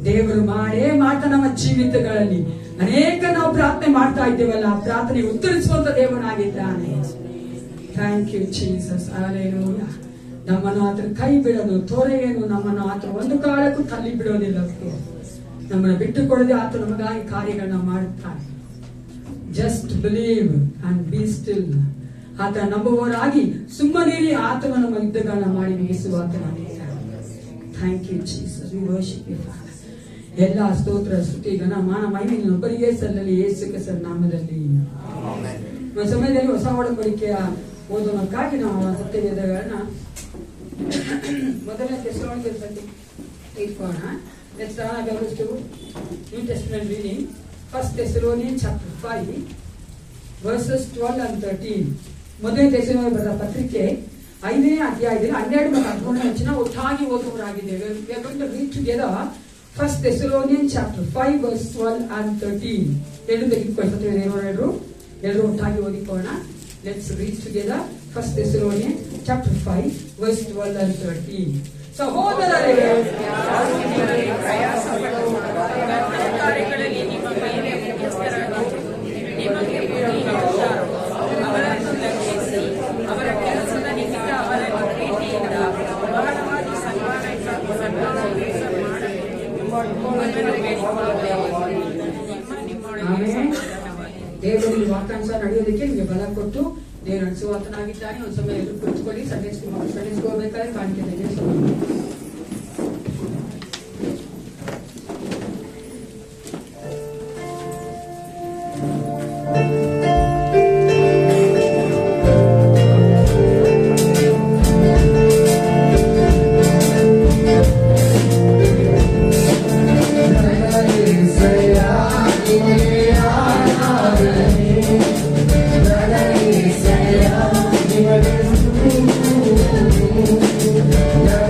ದೇವರು ಮಾಡೇ ಮಾತ ನಮ್ಮ ಜೀವಿತಗಳಲ್ಲಿ ಅನೇಕ ನಾವು ಪ್ರಾರ್ಥನೆ ಮಾಡ್ತಾ ಇದ್ದೇವಲ್ಲ, ಆ ಪ್ರಾರ್ಥನೆ ಉತ್ತರಿಸುವಂತ ದೇವನಾಗಿದ್ದಾನೆ. Thank you Jesus. ಹಲ್ಲೆಲೂಯಾ. ನಮ್ಮನ್ನು ಆತನ ಕೈ ಬಿಡೋದು ತೋರೆಯನ್ನು ನಮ್ಮನ್ನು ಆತ ಒಂದು ಕಾಲಕ್ಕೂ ತಳ್ಳಿ ಬಿಡೋದಿಲ್ಲ. ನಮ್ಮನ್ನು ಬಿಟ್ಟು ಕೊಡದೆ ಆತ ನಮಗಾಗಿ ಕಾರ್ಯಗಳನ್ನ ಮಾಡುತ್ತಾನೆ. Just believe and be still. ಆತ ನಂಬುವವರಾಗಿ ಸುಮ್ಮನಿರಿ. ಆತನ ನಮ್ಮ ಯುದ್ಧಗಳನ್ನ ಮಾಡಿ ಮುಗಿಸುವ ಆತನಾಗಿದ್ದಾನೆ. Thank you Jesus. We worship you father. ಎಲ್ಲ ಸ್ತೋತ್ರ ಸ್ತುತಿ ಘನ ಮಾನ ಮಹಿಮೆ ಒಬ್ಬರಿಗೆ ಸಲ್ಲಲಿ, ಯೇಸು ಕ್ರಿಸ್ತನ ನಾಮದಲ್ಲಿ. ಈ ಸಮಯದಲ್ಲಿ ಹೊಸ ಒಡಂಬಡಿಕೆಯ ಓದುವುದಕ್ಕಾಗಿ ನಾವು ಸತ್ಯವೇದಗಳನ್ನ ಮೊದಲನೇ ಥೆಸಲೋನಿಕೇಯರಲ್ಲಿ ಇಟ್ಕೋಣ. Let's turn our Bibles to New Testament reading. 1 Thessalonians chapter 5 verses 12 and 13. ಮೊದಲನೇ ಥೆಸಲೋನಿಕೇಯರಿಗೆ ಬರೆದ ಪತ್ರಿಕೆ 5ನೇ ಅಧ್ಯಾಯದಲ್ಲಿ 12 ಮತ್ತು 13ನೇ ವಚನ ಒಟ್ಟಾಗಿ ಓದುವರಾಗಿದ್ದೇವೆ. We are going to read together 1 Thessalonians chapter 5 verse 12 and 13. ಎಲ್ಲರೂ ಒಟ್ಟಾಗಿ ಓದಿಕೊಳ್ಳೋಣ. Let's read together 1 Thessalonians chapter 5 verse 12 and 13. ಸಹೋದರರೇ, ಕಾರ್ಯಗಳಲ್ಲಿ ನಿಮ್ಮ ಮೇಲೆ ಮುಖ್ಯಸ್ಥರಾಗಿ ನಿಮಗೆ ಅವರನ್ನು ಲಕ್ಷಿಸಿ ಅವರ ಕೆಲಸದ ನಿಮಿತ್ತ ಅವರನ್ನು ಪ್ರೀತಿಯಿಂದ ಬಹಳವಾಗಿ ದೇವರಲ್ಲಿ ವಾಕ್ಯಾನುಸಾರ ನಡೆಯೋದಕ್ಕೆ ನಿಮಗೆ ಬಲ ಕೊಟ್ಟು ದೇವರು ನಡೆಸುವಾತನಾಗಿದ್ದಾನೆ. ಒಂದು ಸಮಯ ಎದುರು ಕುಳಿತುಕೊಳ್ಳಿ. ಸಲ್ಲಿಸ್ಕೋಬೇಕಾದ್ರೆ ಕಾಣಿಕೆ Yeah.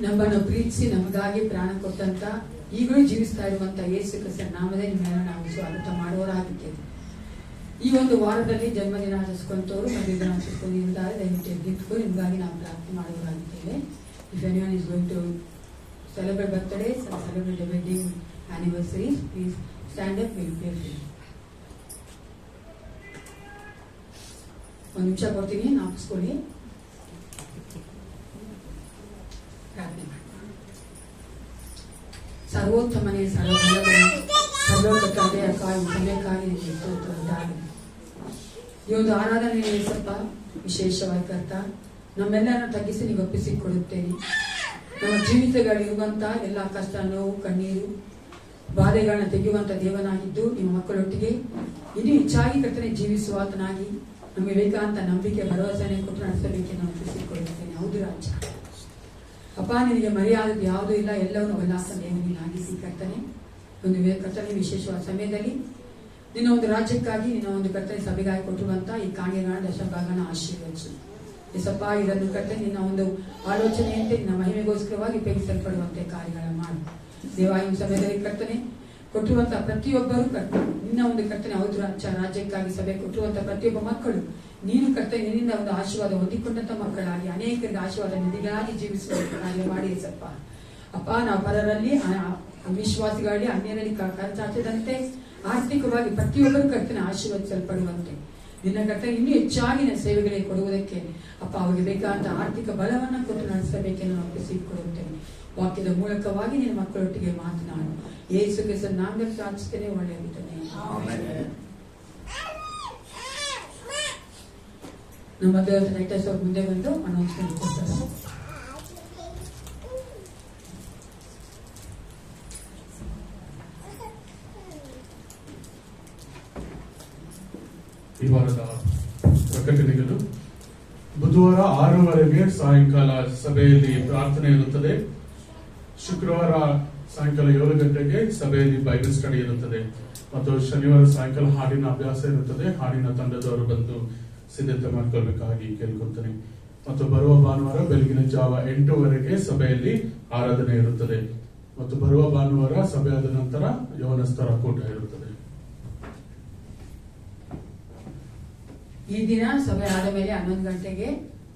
ನಮ್ಮನ್ನು ಪ್ರೀತಿಸಿ ನಮಗಾಗಿ ಪ್ರಾಣ ಕೊಟ್ಟಂತ ಈಗಲೂ ಜೀವಿಸ್ತಾ ಇರುವಂತ ಯೇಸು ಕ್ರಿಸ್ತನ ನಾಮದಲ್ಲಿ ನಿಮ್ಮೆಲ್ಲ ನಾವು ಸ್ವಾಗತ ಮಾಡುವವರಾಗಿದ್ದೇವೆ. ಈ ಒಂದು ವಾರದಲ್ಲಿ ಜನ್ಮದಿನ ಆಚರಿಸಿಕೊಂಡವರು ಮದುವೆ ಆಚರಿಸಿಕೊಂಡಿದ್ದಾರೆ. ದಯವಿಟ್ಟು ಎದ್ದಿಟ್ಟು ನಿಮಗಾಗಿ ನಾವು ಪ್ರಾರ್ಥನೆ ಮಾಡುವವರಾಗಿದ್ದೇವೆ. If anyone is going to celebrate birthdays or celebrate a wedding anniversaries, please stand up, we will pray for you. ಒಂದು ನಿಮಿಷ ಕೊಡ್ತೀನಿ, ನಾಪಿಸ್ಕೊಳ್ಳಿ. ಪ್ರಾರ್ಥನೆ ಮಾಡಿ. ಸರ್ವೋತ್ತಮನೇ ಸರ್ವೋತ್ತ ತಂದೆಯ ಕಾಯಿ ಸಮಯಕ್ಕಾಗಿ ಸ್ತೋತ್ರವುಂಟಾಗಲಿ. ಈ ಒಂದು ಆರಾಧನೆ ಸ್ವಲ್ಪ ವಿಶೇಷವಾಗಿ ಕರ್ತ ನಮ್ಮೆಲ್ಲರನ್ನು ತಗ್ಗಿಸಿ ನೀವು ಒಪ್ಪಿಸಿ ಕೊಡುತ್ತೇನೆ. ನಮ್ಮ ಜೀವಿತಗಳಿರುವಂತ ಎಲ್ಲ ಕಷ್ಟ, ನೋವು, ಕಣ್ಣೀರು, ಬಾಧೆಗಳನ್ನ ತೆಗೆಯುವಂತ ದೇವನಾಗಿದ್ದು ನಿಮ್ಮ ಮಕ್ಕಳೊಟ್ಟಿಗೆ ಇನ್ನೂ ಹೆಚ್ಚಾಗಿ ಕರ್ತನೆ ಜೀವಿಸುವಾತನಾಗಿ ನಮಗೆ ಬೇಕಾದಂತ ನಂಬಿಕೆ ಭರವಸೆಯನ್ನು ಕೊಟ್ಟು ನಡೆಸಬೇಕೆ ನಾವು ಒಪ್ಪಿಸಿಕೊಳ್ಳುತ್ತೇನೆ. ಹೌದು ರಾಜ, ಅಪ್ಪ ನಿನಗೆ ಮರೆಯಾದದ್ದು ಯಾವುದೂ ಇಲ್ಲ, ಎಲ್ಲವನ್ನು ಉಲ್ಲಾಸ ದೇವನಿಗಾಗಿಸಿ ಕರ್ತನೆ. ಒಂದು ಕರ್ತನೆ ವಿಶೇಷವಾದ ಸಮಯದಲ್ಲಿ ನಿನ್ನ ಒಂದು ರಾಜ್ಯಕ್ಕಾಗಿ ನಿನ್ನ ಒಂದು ಕರ್ತನೆ ಸಭೆಗಾಗಿ ಕೊಟ್ಟಿರುವಂತ ಈ ಕಾಣಿಕೆಗಳ ದಶಭಾಗನ ಆಶೀರ್ವದಿಸು ಎಸಪ್ಪ. ಇದನ್ನು ಕರ್ತನೆ ನಿನ್ನ ಒಂದು ಆಲೋಚನೆಯಂತೆ ನಿನ್ನ ಮಹಿಮೆಗೋಸ್ಕರವಾಗಿ ಉಪಯೋಗಿಸಲ್ಪಡುವಂತೆ ಕಾರ್ಯಗಳನ್ನು ಮಾಡು ದೇವ. ಈ ಸಮಯದಲ್ಲಿ ಕರ್ತನೆ ಕೊಟ್ಟಿರುವಂತಹ ಪ್ರತಿಯೊಬ್ಬರು ನಿನ್ನ ಒಂದು ಕರ್ತನೆ ಹೌದು ರಾಜ್ಯಕ್ಕಾಗಿ ಸಭೆ ಕೊಟ್ಟಿರುವಂತಹ ಪ್ರತಿಯೊಬ್ಬ ಮಕ್ಕಳು ನೀನು ಕರ್ತನೆ ನಿನ್ನಿಂದ ಒಂದು ಆಶೀರ್ವಾದ ಹೊಂದಿಕೊಂಡಂತ ಮಕ್ಕಳಾಗಿ ಅನೇಕರಿಗೆ ಆಶೀರ್ವಾದ ನಿಧಿಗಾಗಿ ಜೀವಿಸುವ ಕಾರ್ಯ ಮಾಡಿ ಎಸಪ್ಪ. ಅಪ್ಪ ನಾವು ಪರರಲ್ಲಿ ವಿಶ್ವಾಸಿಗಳಲ್ಲಿ ಅನ್ಯರಲ್ಲಿ ಖರ್ಚಾಚದಂತೆ ಆರ್ಥಿಕವಾಗಿ ಪ್ರತಿಯೊಬ್ಬರು ಕರ್ತನೆ ಆಶೀರ್ವದಿಸಲ್ಪಡುವಂತೆ ನಿನ್ನ ಕರ್ತನೆ ಇನ್ನೂ ಹೆಚ್ಚಾಗಿನ ಸೇವೆಗಳಿಗೆ ಕೊಡುವುದಕ್ಕೆ ಅಪ್ಪ ಅವರಿಗೆ ಬೇಕಾದ ಆರ್ಥಿಕ ಬಲವನ್ನ ಕೊಟ್ಟು ನಡೆಸಬೇಕೆಂದು ನಾವು ಒಪ್ಪಿಸಿಕೊಡುತ್ತೇವೆ. ವಾಕ್ಯದ ಮೂಲಕವಾಗಿ ನಿನ್ನ ಮಕ್ಕಳೊಟ್ಟಿಗೆ ಮಾತನಾಡು ಯೇಸು ಕ್ರಿಸ್ತನ ನಾಮದಲ್ಲಿ ಪ್ರಾರ್ಥಿಸುತ್ತೇನೆ. ಒಳ್ಳೆಯದಿದ್ದಾನೆ. ನಮ್ಮ ದೇವರ ರೈಟರ್ಸ್ ಅವ್ರ ಮುಂದೆ ಬಂದು ಅನೌನ್ಸ್ಮೆಂಟ್ ಕೊಡ್ತಾರೆ. ಈ ವಾರದ ಪ್ರಕಟಣೆಗಳು ಬುಧವಾರ 6:30ಗೆ ಸಾಯಂಕಾಲ ಸಭೆಯಲ್ಲಿ ಪ್ರಾರ್ಥನೆ ಇರುತ್ತದೆ. ಶುಕ್ರವಾರ ಸಾಯಂಕಾಲ 7 ಗಂಟೆಗೆ ಸಭೆಯಲ್ಲಿ ಬೈಬಲ್ ಸ್ಟಡಿ ಇರುತ್ತದೆ ಮತ್ತು ಶನಿವಾರ ಸಾಯಂಕಾಲ ಹಾಡಿನ ಅಭ್ಯಾಸ ಇರುತ್ತದೆ. ಹಾಡಿನ ತಂಡದವರು ಬಂದು ಸಿದ್ಧತೆ ಮಾಡಿಕೊಳ್ಬೇಕಾಗಿ ಕೇಳ್ಕೊಳ್ತೇನೆ. ಮತ್ತು ಬರುವ ಭಾನುವಾರ ಬೆಳಗಿನ ಜಾವ 8:00 ಸಭೆಯಲ್ಲಿ ಆರಾಧನೆ ಇರುತ್ತದೆ ಮತ್ತು ಬರುವ ಭಾನುವಾರ ಸಭೆಯಾದ ನಂತರ ಯೌವನಸ್ಥರ ಕೂಟ ಇರುತ್ತದೆ. ಈ ದಿನ ಸಭೆ ಆದ ಮೇಲೆ 11 ಗಂಟೆಗೆ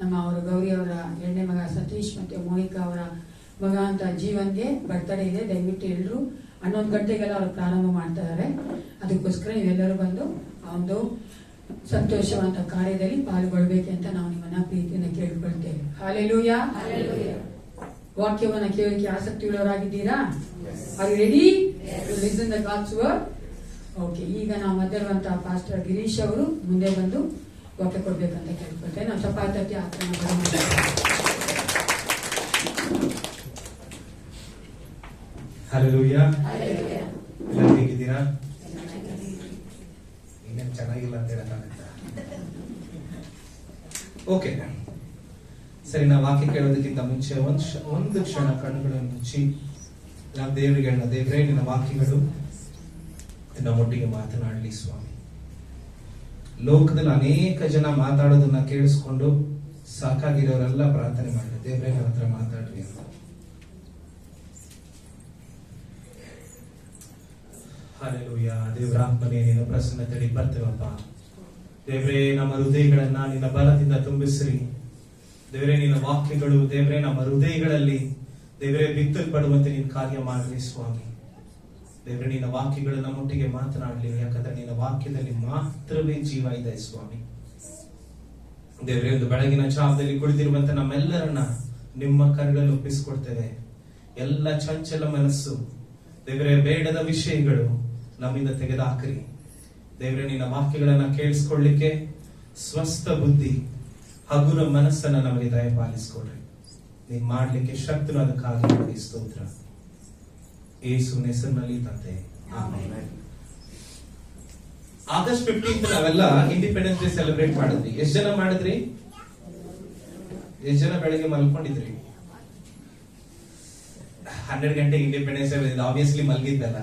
ನಮ್ಮ ಅವರು ಗೌರಿ ಅವರ 2ನೇ ಮಗ ಸತೀಶ್ ಮತ್ತೆ ಮೋನಿಕಾ ಅವರ ಮಗ ಅಂತ ಜೀವನ್ಗೆ ಬರ್ತಡೇ ಇದೆ. ದಯವಿಟ್ಟು ಎಲ್ಲರೂ 11 ಗಂಟೆಗೆಲ್ಲ ಅವರು ಪ್ರಾರಂಭ ಮಾಡ್ತಾ ಇದ್ದಾರೆ. ಅದಕ್ಕೋಸ್ಕರ ನೀವೆಲ್ಲರೂ ಬಂದು ಆ ಒಂದು ಸಂತೋಷವಂತ ಕಾರ್ಯದಲ್ಲಿ ಪಾಲ್ಗೊಳ್ಬೇಕಂತ ನಾವು ನಿಮ್ಮನ್ನ ಪ್ರೀತಿಯಿಂದ ಕೇಳ್ಕೊಳ್ತೇವೆ. ಹಾಲೆಲೂಯಾ. ವಾಕ್ಯವನ್ನ ಕೇಳಲಿಕ್ಕೆ ಆಸಕ್ತಿ ಉಳ್ಳವರಾಗಿದ್ದೀರಾ? Are you ready to listen the God's word? Okay, ಈಗ ನಾವು ಮಧ್ಯರುವಂತಹ ಪಾಸ್ಟರ್ ಗಿರೀಶ್ ಅವರು ಮುಂದೆ ಬಂದು ವಾಕ್ಯ ಕೊಡ್ಬೇಕಂತ ಕೇಳ್ಕೊಳ್ತೇವೆ. ನಾವು ಚಪಾತಿ ಆಕ್ರಮಣ ಹಲ್ಲೆಲೂಯಾ. ಎಲ್ಲರೂ ಹೇಗಿದ್ದೀರಾ? ಇನ್ನೇನು ಚೆನ್ನಾಗಿಲ್ಲ ಅಂತ ಹೇಳಕ್ಕಾಗತ್ತಾ? ಓಕೆ ಸರಿ, ನಾವು ವಾಕ್ಯ ಕೇಳೋದಕ್ಕಿಂತ ಮುಂಚೆ ಒಂದು ಕ್ಷಣ ಕಣ್ಣುಗಳನ್ನು ಮುಚ್ಚಿ ನಾವು ದೇವರಿಗೆ ಹೇಳೋಣ, ದೇವರೇ ನಿನ್ನ ವಾಕ್ಯಗಳು ನಮ್ಮೊಟ್ಟಿಗೆ ಮಾತನಾಡಲಿ ಸ್ವಾಮಿ. ಲೋಕದಲ್ಲಿ ಅನೇಕ ಜನ ಮಾತಾಡೋದನ್ನ ಕೇಳಿಸ್ಕೊಂಡು ಸಾಕಾಗಿರೋರೆಲ್ಲ ಪ್ರಾರ್ಥನೆ ಮಾಡಿ, ದೇವರೇ ನನ್ನ ಹತ್ರ ಮಾತಾಡ್ರಿ ಅಂತ. ಹಲ್ಲೆಲೂಯಾ. ದೇವರಾತ್ಮನೇ ನಿನ್ನ ಪ್ರಸನ್ನತೆಯಲ್ಲಿ ಬರ್ತೇವಪ್ಪ. ದೇವರೇ ನಮ್ಮ ಹೃದಯಗಳನ್ನ ನಿನ್ನ ಬಲದಿಂದ ತುಂಬಿಸ್ರಿ. ದೇವರೇ ನಿನ್ನ ವಾಕ್ಯಗಳು ದೇವರೇ ನಮ್ಮ ಹೃದಯಗಳಲ್ಲಿ ದೇವರೇ ಬಿತ್ತಲ್ಪಡುವಂತೆ ನಿನ್ನ ಕಾರ್ಯ ಮಾಡಲಿ ಸ್ವಾಮಿ. ದೇವರೇ ನಿನ್ನ ವಾಕ್ಯಗಳು ನಮ್ಮೊಟ್ಟಿಗೆ ಮಾತನಾಡಲಿ, ಯಾಕಂದ್ರೆ ನಿನ್ನ ವಾಕ್ಯದಲ್ಲಿ ಮಾತ್ರವೇ ಜೀವ ಇದೆ ಸ್ವಾಮಿ. ದೇವರೇ ಒಂದು ಬೆಳಗಿನ ಜಾವದಲ್ಲಿ ಕುಳಿತಿರುವಂತ ನಮ್ಮೆಲ್ಲರನ್ನ ನಿಮ್ಮ ಕರಗಳಲ್ಲಿ ಒಪ್ಪಿಸಿಕೊಡ್ತೇವೆ. ಎಲ್ಲ ಚಂಚಲ ಮನಸ್ಸು ದೇವರೇ ಬೇಡದ ವಿಷಯಗಳು ನಮ್ಮಿಂದ ತೆಗೆದುಹಾಕ್ರಿ. ದೇವರೇ ನಿನ್ನ ವಾಕ್ಯಗಳನ್ನ ಕೇಳಿಸ್ಕೊಳ್ಳಿಕ್ಕೆ ಸ್ವಸ್ಥ ಬುದ್ಧಿ ಹಗುರ ಮನಸ್ಸನ್ನ ನಮಗೆ ದಯಪಾಲಿಸ್ಕೊಡ್ರಿ. ನೀನ್ ಮಾಡ್ಲಿಕ್ಕೆ ಶಕ್ತನು ಅದಕ್ಕಾಗಿ ನಮಗೆ ಸ್ತೋತ್ರ. ಯೇಸುವಿನ ಹೆಸರಿನಲ್ಲಿ ತಂದೆ, ಆಮೆನ್. ಆಗಸ್ಟ್ 15 ನಾವೆಲ್ಲ ಇಂಡಿಪೆಂಡೆನ್ಸ್ ಡೇ ಸೆಲೆಬ್ರೇಟ್ ಮಾಡಿದ್ರಿ. ಎಷ್ಟು ಜನ ಮಾಡಿದ್ರಿ? ಎಷ್ಟು ಜನ ಬೆಳಗ್ಗೆ ಮಲ್ಕೊಂಡಿದ್ರಿ? 12 ಗಂಟೆಗೆ ಇಂಡಿಪೆಂಡೆನ್ಸ್ ಡೇ, ಆಬ್ವಿಯಸ್ಲಿ ಮಲ್ಗಿದ್ದಲ್ಲ.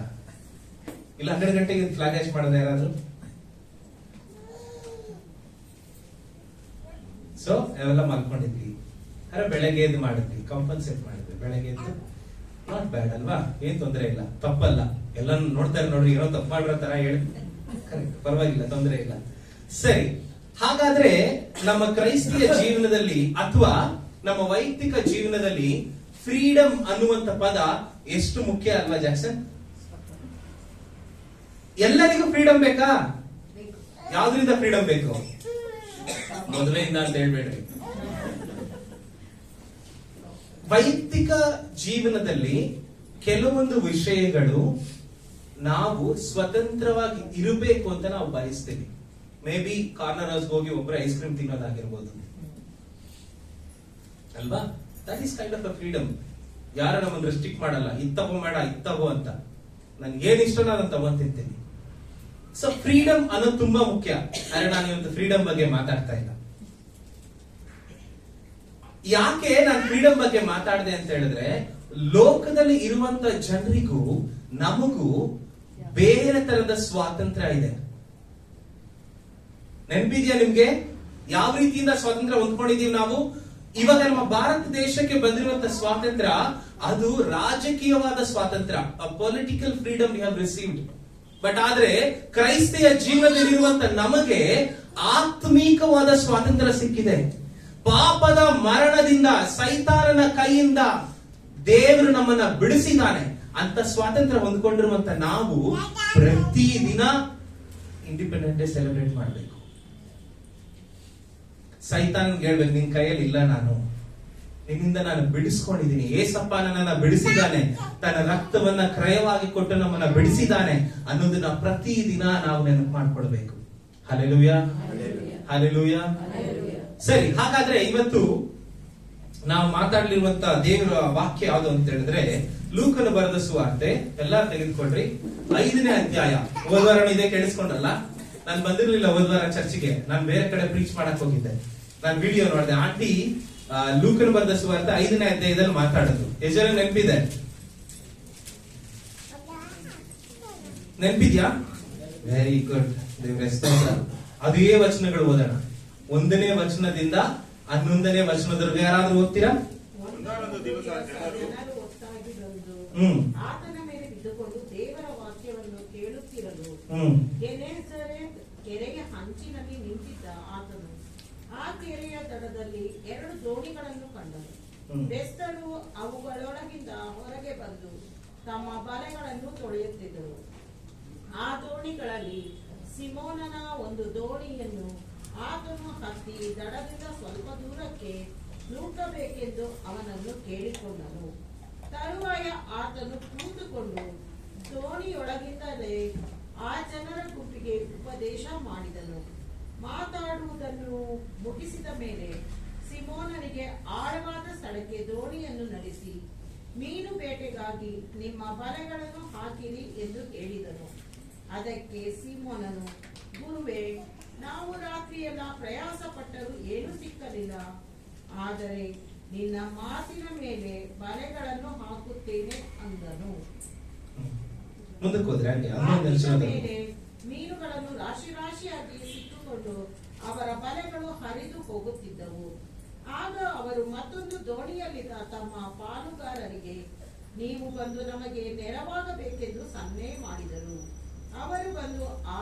ಇಲ್ಲ 12 ಗಂಟೆಗೆ ಫ್ಲಾಗ್ ಹಾಸ್ಟ್ ಮಾಡಿದ್ರೆ ಯಾರಾದ್ರೂ? ಸೊ ನಾವೆಲ್ಲ ಮಲ್ಕೊಂಡಿದ್ವಿ. ಬೆಳಗ್ಗೆ ಎದ್ದು ಮಾಡಿದ್ವಿ, ಕಂಪನ್ಸೇಟ್ ಮಾಡಿದ್ವಿ. ಬೆಳಗ್ಗೆ ಎದ್ದು ನಾಟ್ ಬ್ಯಾಡ್ ಅಲ್ವಾ, ಏನ್ ತೊಂದರೆ ಇಲ್ಲ, ತಪ್ಪಲ್ಲ. ಎಲ್ಲ ನೋಡ್ತಾರೆ ನೋಡ್ರಿ, ಏನೋ ತಪ್ಪು ಮಾಡಿರೋ ತರ ಹೇಳಿ, ಕರೆಕ್ಟ್, ಪರವಾಗಿಲ್ಲ, ತೊಂದರೆ ಇಲ್ಲ. ಸರಿ, ಹಾಗಾದ್ರೆ ನಮ್ಮ ಕ್ರೈಸ್ತಿಯ ಜೀವನದಲ್ಲಿ ಅಥವಾ ನಮ್ಮ ವೈಯಕ್ತಿಕ ಜೀವನದಲ್ಲಿ ಫ್ರೀಡಮ್ ಅನ್ನುವಂತ ಪದ ಎಷ್ಟು ಮುಖ್ಯ ಅಲ್ವಾ ಜಾಕ್ಸನ್? ಎಲ್ಲರಿಗೂ ಫ್ರೀಡಮ್ ಬೇಕಾ? ಯಾವ್ದ್ರಿಂದ ಫ್ರೀಡಮ್ ಬೇಕು? ಮೊದಲಿಂದ ಅಂತ ಹೇಳ್ಬೇಡ್ರಿ. ವೈಯಕ್ತಿಕ ಜೀವನದಲ್ಲಿ ಕೆಲವೊಂದು ವಿಷಯಗಳು ನಾವು ಸ್ವತಂತ್ರವಾಗಿ ಇರಬೇಕು ಅಂತ ನಾವು ಬಯಸ್ತೀವಿ. ಮೇ ಬಿ ಕಾರ್ನರ್ ಹೌಸ್ ಹೋಗಿ ಒಬ್ಬರು ಐಸ್ ಕ್ರೀಮ್ ತಿನ್ನೋದಾಗಿರ್ಬೋದು ಅಲ್ವಾ? That is kind of a freedom. ಯಾರು ನಮ್ಮನ್ನು ರೆಸ್ಟ್ರಿಕ್ಟ್ ಮಾಡಲ್ಲ, ಇತ್ತಗೋ ಬೇಡ ಇತ್ತಗೋ ಅಂತ. ನನ್ಗೆ ಏನ್ ಇಷ್ಟ ನಾನು ತಗೊಂತಿರ್ತೀನಿ. ಸೊ ಫ್ರೀಡಮ್ ಅನ್ನೋದು ತುಂಬಾ ಮುಖ್ಯ. ಆದ್ರೆ ನಾನು ಇವತ್ತು ಫ್ರೀಡಮ್ ಬಗ್ಗೆ ಮಾತಾಡ್ತಾ ಇಲ್ಲ. ಯಾಕೆ ನಾನು ಫ್ರೀಡಮ್ ಬಗ್ಗೆ ಮಾತಾಡಿದೆ ಅಂತ ಹೇಳಿದ್ರೆ, ಲೋಕದಲ್ಲಿ ಇರುವಂತ ಜನರಿಗೂ ನಮಗೂ ಬೇರೆ ತರದ ಸ್ವಾತಂತ್ರ್ಯ ಇದೆ. ನೆನಪಿದ್ಯಾ ನಿಮ್ಗೆ? ಯಾವ ರೀತಿಯಿಂದ ಸ್ವಾತಂತ್ರ್ಯ ಹೊಂದ್ಕೊಂಡಿದೀವಿ ನಾವು? ಇವಾಗ ನಮ್ಮ ಭಾರತ ದೇಶಕ್ಕೆ ಬಂದಿರುವಂತ ಸ್ವಾತಂತ್ರ್ಯ ಅದು ರಾಜಕೀಯವಾದ ಸ್ವಾತಂತ್ರ್ಯ, political freedom we have received. But ಆದ್ರೆ ಕ್ರೈಸ್ತಿಯ ಜೀವನದಲ್ಲಿರುವಂತ ನಮಗೆ ಆತ್ಮೀಕವಾದ ಸ್ವಾತಂತ್ರ್ಯ ಸಿಕ್ಕಿದೆ. ಪಾಪದ ಮರಣದಿಂದ, ಸೈತಾನನ ಕೈಯಿಂದ ದೇವರು ನಮ್ಮನ್ನ ಬಿಡಿಸಿದ್ದಾನೆ ಅಂತ ಸ್ವಾತಂತ್ರ್ಯ ಹೊಂದ್ಕೊಂಡಿರುವಂತ ನಾವು ಪ್ರತಿದಿನ ಇಂಡಿಪೆಂಡೆಂಟ್ ಡೇ ಸೆಲೆಬ್ರೇಟ್ ಮಾಡಬೇಕು. ಸೈತಾನ್ ಹೇಳ್ಬೇಕು, ನಿನ್ ಕೈಯಲ್ಲಿ ಇಲ್ಲ, ನಾನು ನಿನ್ನಿಂದ ನಾನು ಬಿಡಿಸ್ಕೊಂಡಿದ್ದೀನಿ. ಏಸಪ್ಪ ನನ್ನನ್ನ ಬಿಡಿಸಿದ್ದಾನೆ, ತನ್ನ ರಕ್ತವನ್ನ ಕ್ರಯವಾಗಿ ಕೊಟ್ಟು ನಮ್ಮನ್ನ ಬಿಡಿಸಿದ್ದಾನೆ ಅನ್ನೋದನ್ನ ಪ್ರತಿದಿನ ನಾವು ನೆನಪು ಮಾಡ್ಕೊಳ್ಬೇಕು. Hallelujah, hallelujah. ಸರಿ, ಹಾಗಾದ್ರೆ ಇವತ್ತು ನಾವು ಮಾತಾಡ್ಲಿರುವಂತ ದೇವರ ವಾಕ್ಯ ಯಾವುದು ಅಂತ ಹೇಳಿದ್ರೆ, ಲೂಕನು ಬರೆದ ಸುವಾರ್ತೆ, ಎಲ್ಲಾ ತೆಗೆದುಕೊಳ್ರಿ, 5ನೇ ಅಧ್ಯಾಯ. ಹೋದ್ವಾರ ಇದೇ ಕೇಳಿಸ್ಕೊಂಡ್ರಲ್ಲ, ನಾನು ಬಂದಿರ್ಲಿಲ್ಲ ಹೋದ್ವಾರ ಚರ್ಚಿಗೆ, ನಾನು ಬೇರೆ ಕಡೆ ಪ್ರೀಚ್ ಮಾಡಕ್ ಹೋಗಿದ್ದೆ. ನಾನು ವಿಡಿಯೋ ನೋಡಿದೆ. ಆಂಟಿ ಲೂಕನು ಬರೆದ ಸುವಾರ್ತೆ 5ನೇ ಅಧ್ಯಾಯದಲ್ಲಿ ಮಾತಾಡೋದು ಎಷ್ಟು ಜನ ನೆನಪಿದೆ? ನೆನಪಿದ್ಯಾ? ವೆರಿ ಗುಡ್, ಅದೇ ವಚನಗಳು ಓದೋಣ. 1ನೇ ವಚನದಿಂದ 11ನೇ ವಚನದವರೆಗೆ ಯಾರಾದ್ರೂ ಓದ್ತೀರಾ? ಆತನ ಮೇಲೆ ಬಿದ್ದುಕೊಂಡು ದೇವರ ವಾಕ್ಯವನ್ನು ಕೇಳುತ್ತಿರಲು ಕೆರೆಯ ಹಂಚಿನಲ್ಲಿ ನಿಂತಿದ್ದ ಆತನು ಆ ಕೆರೆಯ ದಡದಲ್ಲಿ 2 ದೋಣಿಗಳನ್ನು ಕಂಡನು. ಬೆಸ್ತರು ಅವುಗಳೊಳಗಿಂದ ಹೊರಗೆ ಬಂದು ತಮ್ಮ ಬಲೆಗಳನ್ನು ತೊಳೆಯುತ್ತಿದ್ದರು. ಆ ದೋಣಿಗಳಲ್ಲಿ ಸಿಮೋನನ ಒಂದು ದೋಣಿಯನ್ನು ಆತನು ಹತ್ತಿ ದಡದಿಂದ ಸ್ವಲ್ಪ ದೂರಕ್ಕೆ ನೂಕಬೇಕೆಂದು ಅವನನ್ನು ಕೇಳಿಕೊಂಡನು. ತರುವಾಯ ಆತನು ಕೂತುಕೊಂಡು ದೋಣಿಯೊಳಗಿಂದಲೇ ಆ ಜನರ ಗುಂಪಿಗೆ ಉಪದೇಶ ಮಾಡಿದನು. ಮಾತಾಡುವುದನ್ನು ಮುಗಿಸಿದ ಮೇಲೆ ಸಿಮೋನನಿಗೆ ಆಳವಾದ ಸ್ಥಳಕ್ಕೆ ದೋಣಿಯನ್ನು ನಡೆಸಿ ಮೀನು ಬೇಟೆಗಾಗಿ ನಿಮ್ಮ ಬಲೆಗಳನ್ನು ಹಾಕಿರಿ ಎಂದು ಹೇಳಿದನು. ಅದಕ್ಕೆ ಸಿಮೋನನು, ಗುರುವೇ, ನಾವು ರಾತ್ರಿಯೆಲ್ಲ ಪ್ರಯಾಸ ಪಟ್ಟರೂ ಏನೂ ಸಿಕ್ಕಲಿಲ್ಲ. ಆದರೆ ನಿನ್ನ ಮಾತಿನ ಮೇಲೆ ಬಲೆಗಳನ್ನು ಹಾಕುತ್ತೇನೆ ಅಂದನು. ಮೇಲೆ ಮೀನುಗಳನ್ನು ರಾಶಿ ರಾಶಿಯಾಗಿ ಸಿಕ್ಕುಕೊಂಡು ಅವರ ಬಲೆಗಳು ಹರಿದು ಹೋಗುತ್ತಿದ್ದವು. ಆಗ ಅವರು ಮತ್ತೊಂದು ದೋಣಿಯಲ್ಲಿದ್ದ ತಮ್ಮ ಪಾಲುಗಾರರಿಗೆ, ನೀವು ಬಂದು ನಮಗೆ ನೆರವಾಗಬೇಕೆಂದು ಸನ್ನೆ ಮಾಡಿದರು. ಅವರು ಬಂದು ಆ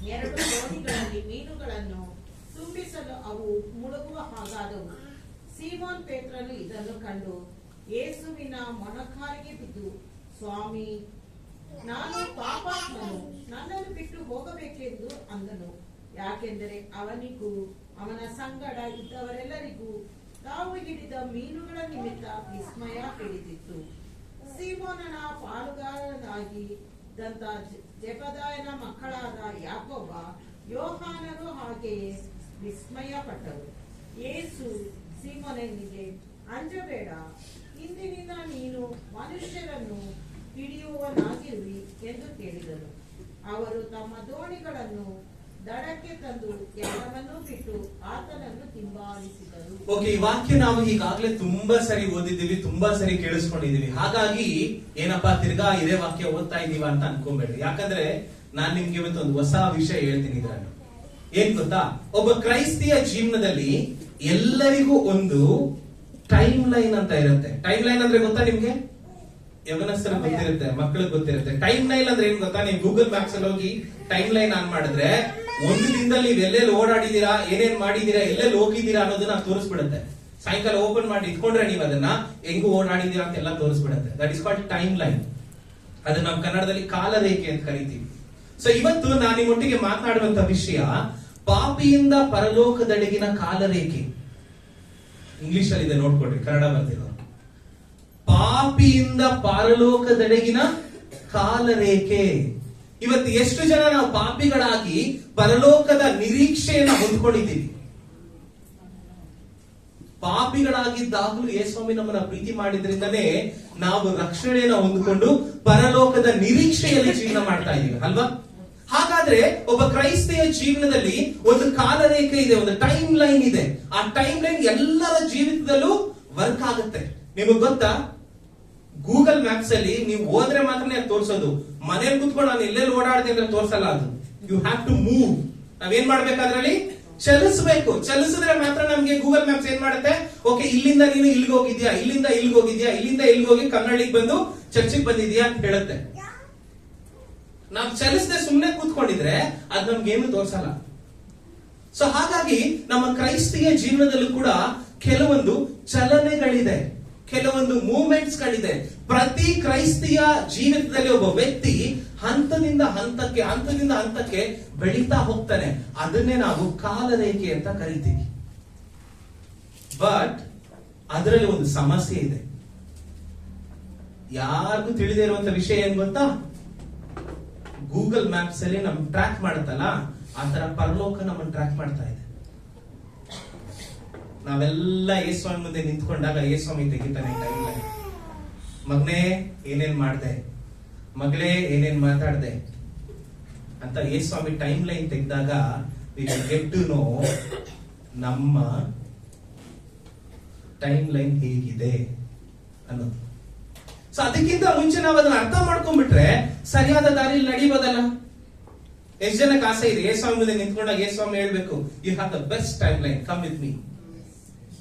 2 ದೋಣಿಗಳಲ್ಲಿ ಮೀನುಗಳನ್ನು ತುಂಬಿಸಲು ಅವು ಮುಳುಗುವ ಹಾಗಾದವು. ಸೀಮೋನ್ ಪೇತ್ರನು ಇದನ್ನು ಕಂಡು ಯೇಸುವಿನ ಮೊಣಕಾಲಿಗೆ ಬಿದ್ದು, ಸ್ವಾಮಿ, ನಾನು ಪಾಪಾತ್ಮನು, ನನ್ನನ್ನು ಬಿಟ್ಟು ಹೋಗಬೇಕೆಂದು ಅಂದನು. ಯಾಕೆಂದರೆ ಅವನಿಗೂ ಅವನ ಸಂಗಡ ಇದ್ದವರೆಲ್ಲರಿಗೂ ತಾವು ಹಿಡಿದ ಮೀನುಗಳ ನಿಮಿತ್ತ ವಿಸ್ಮಯ ಹಿಡಿದಿತ್ತು. ಸೀಮೋನನ ಪಾಲುಗಾರನಾಗಿದ್ದಂತ ಜೆಬೆದಾಯನ ಮಕ್ಕಳಾದ ಯಾಕೋಬ, ಯೋಹಾನರು ಹಾಗೆಯೇ ವಿಸ್ಮಯ ಪಟ್ಟರು. ಯೇಸು ಸೀಮೋನನಿಗೆ, ಅಂಜಬೇಡ, ಇಂದಿನಿಂದ ನೀನು ಮನುಷ್ಯರನ್ನು ಹಿಡಿಯುವನಾಗಿರುವಿ ಎಂದು ಹೇಳಿದರು. ಅವರು ತಮ್ಮ ದೋಣಿಗಳನ್ನು ದಡಕ್ಕೆ ತಂದು ಎಲ್ಲವನ್ನೂ ಬಿಟ್ಟು ಆತನನ್ನು ಹಿಂಬಾಲಿಸಿದರು. ಓಕೆ, ಈ ವಾಕ್ಯ ನಾವು ಈಗಾಗಲೇ ತುಂಬಾ ಸರಿ ಓದಿದ್ದೀವಿ, ತುಂಬಾ ಸರಿ ಕೇಳಿಸ್ಕೊಂಡಿದೀವಿ. ಹಾಗಾಗಿ ಏನಪ್ಪಾ ತಿರ್ಗಾ ಇದೇ ವಾಕ್ಯ ಓದ್ತಾ ಇದೀವ ಅಂತ ಅನ್ಕೊಂಬೇಡ್ರಿ. ಯಾಕಂದ್ರೆ ನಾನ್ ನಿಮ್ಗೆ ಇವತ್ತು ಒಂದು ಹೊಸ ವಿಷಯ ಹೇಳ್ತೀನಿ. ಇದ್ರಲ್ಲಿ ಏನ್ ಗೊತ್ತಾ, ಒಬ್ಬ ಕ್ರೈಸ್ತಿಯ ಜೀವನದಲ್ಲಿ ಎಲ್ಲರಿಗೂ ಒಂದು ಟೈಮ್ ಲೈನ್ ಅಂತ ಇರುತ್ತೆ. ಟೈಮ್ ಲೈನ್ ಅಂದ್ರೆ ಗೊತ್ತಾ ನಿಮ್ಗೆ? ಯವನಸ್ಥರ ಗೊತ್ತಿರುತ್ತೆ, ಮಕ್ಕಳಿಗೆ ಗೊತ್ತಿರುತ್ತೆ. ಟೈಮ್ ಲೈನ್ ಅಂದ್ರೆ ಏನ್ ಗೊತ್ತಾ? ನೀವು ಗೂಗಲ್ ಮ್ಯಾಪ್ಸ್ ಅಲ್ಲಿ ಹೋಗಿ ಟೈಮ್ ಲೈನ್ ಆನ್ ಮಾಡಿದ್ರೆ ಒಂದು ದಿನದಲ್ಲಿ ನೀವು ಎಲ್ಲೆಲ್ಲಿ ಓಡಾಡಿದೀರಾ, ಏನೇನ್ ಮಾಡಿದೀರಾ, ಎಲ್ಲೆಲ್ಲಿ ಹೋಗಿದ್ದೀರಾ ಅನ್ನೋದನ್ನ ತೋರಿಸ್ಬಿಡುತ್ತೆ. ಸಾಯಂಕಾಲ ಓಪನ್ ಮಾಡಿ ಇಟ್ಕೊಂಡ್ರೆ ನೀವು ಅದನ್ನ ಹೆಂಗು ಓಡಾಡಿದೀರಾ ಅಂತ ಎಲ್ಲ ತೋರಿಸ್ಬಿಡುತ್ತೆ. That is called timeline. ಅದನ್ನ ನಾವು ಕನ್ನಡದಲ್ಲಿ ಕಾಲರೇಖೆ ಅಂತ ಕರಿತೀವಿ. ಸೊ ಇವತ್ತು ನಾನು ನಿಮ್ಮೊಟ್ಟಿಗೆ ಮಾತನಾಡುವಂತ ವಿಷಯ ಪಾಪಿಯಿಂದ ಪರಲೋಕದೆಡೆಗಿನ ಕಾಲರೇಖೆ. ಇಂಗ್ಲಿಷ್ ಅಲ್ಲಿ ಇದೆ, ನೋಡ್ಕೊಡ್ರಿ, ಕನ್ನಡ ಬರ್ತಿರೋ. ಪಾಪಿಯಿಂದ ಪರಲೋಕದೆಡೆಗಿನ ಕಾಲರೇಖೆ. ಇವತ್ತು ಎಷ್ಟು ಜನ ನಾವು ಪಾಪಿಗಳಾಗಿ ಪರಲೋಕದ ನಿರೀಕ್ಷೆಯನ್ನು ಹೊಂದ್ಕೊಂಡಿದ್ದೀವಿ? ಪಾಪಿಗಳಾಗಿದ್ದಾಗಲೂ ಯೇಸುಸ್ವಾಮಿ ನಮ್ಮನ್ನ ಪ್ರೀತಿ ಮಾಡಿದ್ರಿಂದನೇ ನಾವು ರಕ್ಷಣೆಯನ್ನು ಹೊಂದಿಕೊಂಡು ಪರಲೋಕದ ನಿರೀಕ್ಷೆಯಲ್ಲಿ ಜೀವನ ಮಾಡ್ತಾ ಇದೀವಿ ಅಲ್ವಾ? ಹಾಗಾದ್ರೆ ಒಬ್ಬ ಕ್ರೈಸ್ತೆಯ ಜೀವನದಲ್ಲಿ ಒಂದು ಕಾಲರೇಖೆ ಇದೆ, ಒಂದು ಟೈಮ್ ಲೈನ್ ಇದೆ. ಆ ಟೈಮ್ ಲೈನ್ ಎಲ್ಲರ ಜೀವಿತದಲ್ಲೂ ವರ್ಕ್ ಆಗುತ್ತೆ. ನಿಮಗೆ ಗೊತ್ತಾ, ಗೂಗಲ್ ಮ್ಯಾಪ್ಸ್ ಅಲ್ಲಿ ನೀವು ಹೋದ್ರೆ ಮಾತ್ರ ತೋರಿಸೋದು. ಮನೇಲಿ ಕುತ್ಕೊಂಡು ನಾನು ಎಲ್ಲೆಲ್ಲಿ ಓಡಾಡ್ತೀನಿ ಅಂದ್ರೆ ತೋರಿಸಲ್ಲ ಅದು. You have to move. ನಾವೇನ್ ಮಾಡ್ಬೇಕಾದ್ರಲ್ಲಿ ಚಲಿಸಬೇಕು. ಚಲಿಸಿದ್ರೆ ಮಾತ್ರ ನಮ್ಗೆ ಗೂಗಲ್ ಮ್ಯಾಪ್ಸ್ ಏನ್ ಮಾಡುತ್ತೆ, ಓಕೆ ಇಲ್ಲಿಂದ ನೀನು ಇಲ್ಲಿಗೆ ಹೋಗಿದ್ಯಾ, ಇಲ್ಲಿಂದ ಇಲ್ಲಿಗೆ ಹೋಗಿದ್ಯಾ, ಇಲ್ಲಿಂದ ಇಲ್ಲಿಗೆ ಹೋಗಿ ಕನ್ನಡಿಗೆ ಬಂದು ಚರ್ಚಿಗೆ ಬಂದಿದ್ಯಾ ಅಂತ ಹೇಳುತ್ತೆ. ನಾವು ಚಲಿಸದೆ ಸುಮ್ಮನೆ ಕೂತ್ಕೊಂಡಿದ್ರೆ ಅದ್ ನಮ್ಗೇನು ತೋರಿಸಲ್ಲ. ಸೊ ಹಾಗಾಗಿ ನಮ್ಮ ಕ್ರೈಸ್ತಿಯ ಜೀವನದಲ್ಲೂ ಕೂಡ ಕೆಲವೊಂದು ಚಲನೆಗಳಿದೆ, ಕೆಲವೊಂದು ಮೂವ್ಮೆಂಟ್ಸ್ ಗಳಿದೆ. ಪ್ರತಿ ಕ್ರೈಸ್ತಿಯ ಜೀವಿತದಲ್ಲಿ ಒಬ್ಬ ವ್ಯಕ್ತಿ ಹಂತದಿಂದ ಹಂತಕ್ಕೆ ಬೆಳೀತಾ ಹೋಗ್ತಾನೆ. ಅದನ್ನೇ ನಾವು ಕಾಲರೇಖೆ ಅಂತ ಕರಿತೀವಿ. ಬಟ್ ಅದರಲ್ಲಿ ಒಂದು ಸಮಸ್ಯೆ ಇದೆ. ಯಾರಿಗೂ ತಿಳಿದೇ ಇರುವಂತ ವಿಷಯ ಏನ್ ಗೊತ್ತಾ? ಗೂಗಲ್ ಮ್ಯಾಪ್ಸ್ ಅಲ್ಲಿ ನಮ್ ಟ್ರ್ಯಾಕ್ ಮಾಡುತ್ತಲ್ಲ, ಆ ತರ ಪರಲೋಕ ನಮ್ಮನ್ನು ಟ್ರ್ಯಾಕ್ ಮಾಡ್ತಾ ಇದೆ. ನಾವೆಲ್ಲ ಯೇಸುಸ್ವಾಮಿ ಮುಂದೆ ನಿಂತ್ಕೊಂಡಾಗ ಯೇಸುಸ್ವಾಮಿ ತೆಗಿತಾನೆ ಟೈಮ್ ಲೈನ್. ಮಗನೇ ಏನೇನ್ ಮಾಡ್ದೆ, ಮಗಳೇ ಏನೇನ್ ಮಾತಾಡ್ದೆ ಅಂತ ಯೇಸುಸ್ವಾಮಿ ಟೈಮ್ ಲೈನ್ ತೆಗೆದಾಗ we will get to know ನಮ್ಮ ಟೈಮ್ ಲೈನ್ ಹೇಗಿದೆ ಅನ್ನೋದು. ಸೊ ಅದಕ್ಕಿಂತ ಮುಂಚೆ ನಾವು ಅದನ್ನ ಅರ್ಥ ಮಾಡ್ಕೊಂಡ್ಬಿಟ್ರೆ ಸರಿಯಾದ ದಾರಿಯಲ್ಲಿ ನಡೀಬೋದಲ್ಲ. ಎಷ್ಟು ಜನಕ್ಕೆ ಆಸೆ ಇದೆ ಯೇಸುಸ್ವಾಮಿ ಮುಂದೆ ನಿಂತ್ಕೊಂಡಾಗ ಯೇಸುಸ್ವಾಮಿ ಹೇಳ್ಬೇಕು, you have the best time line, come with me.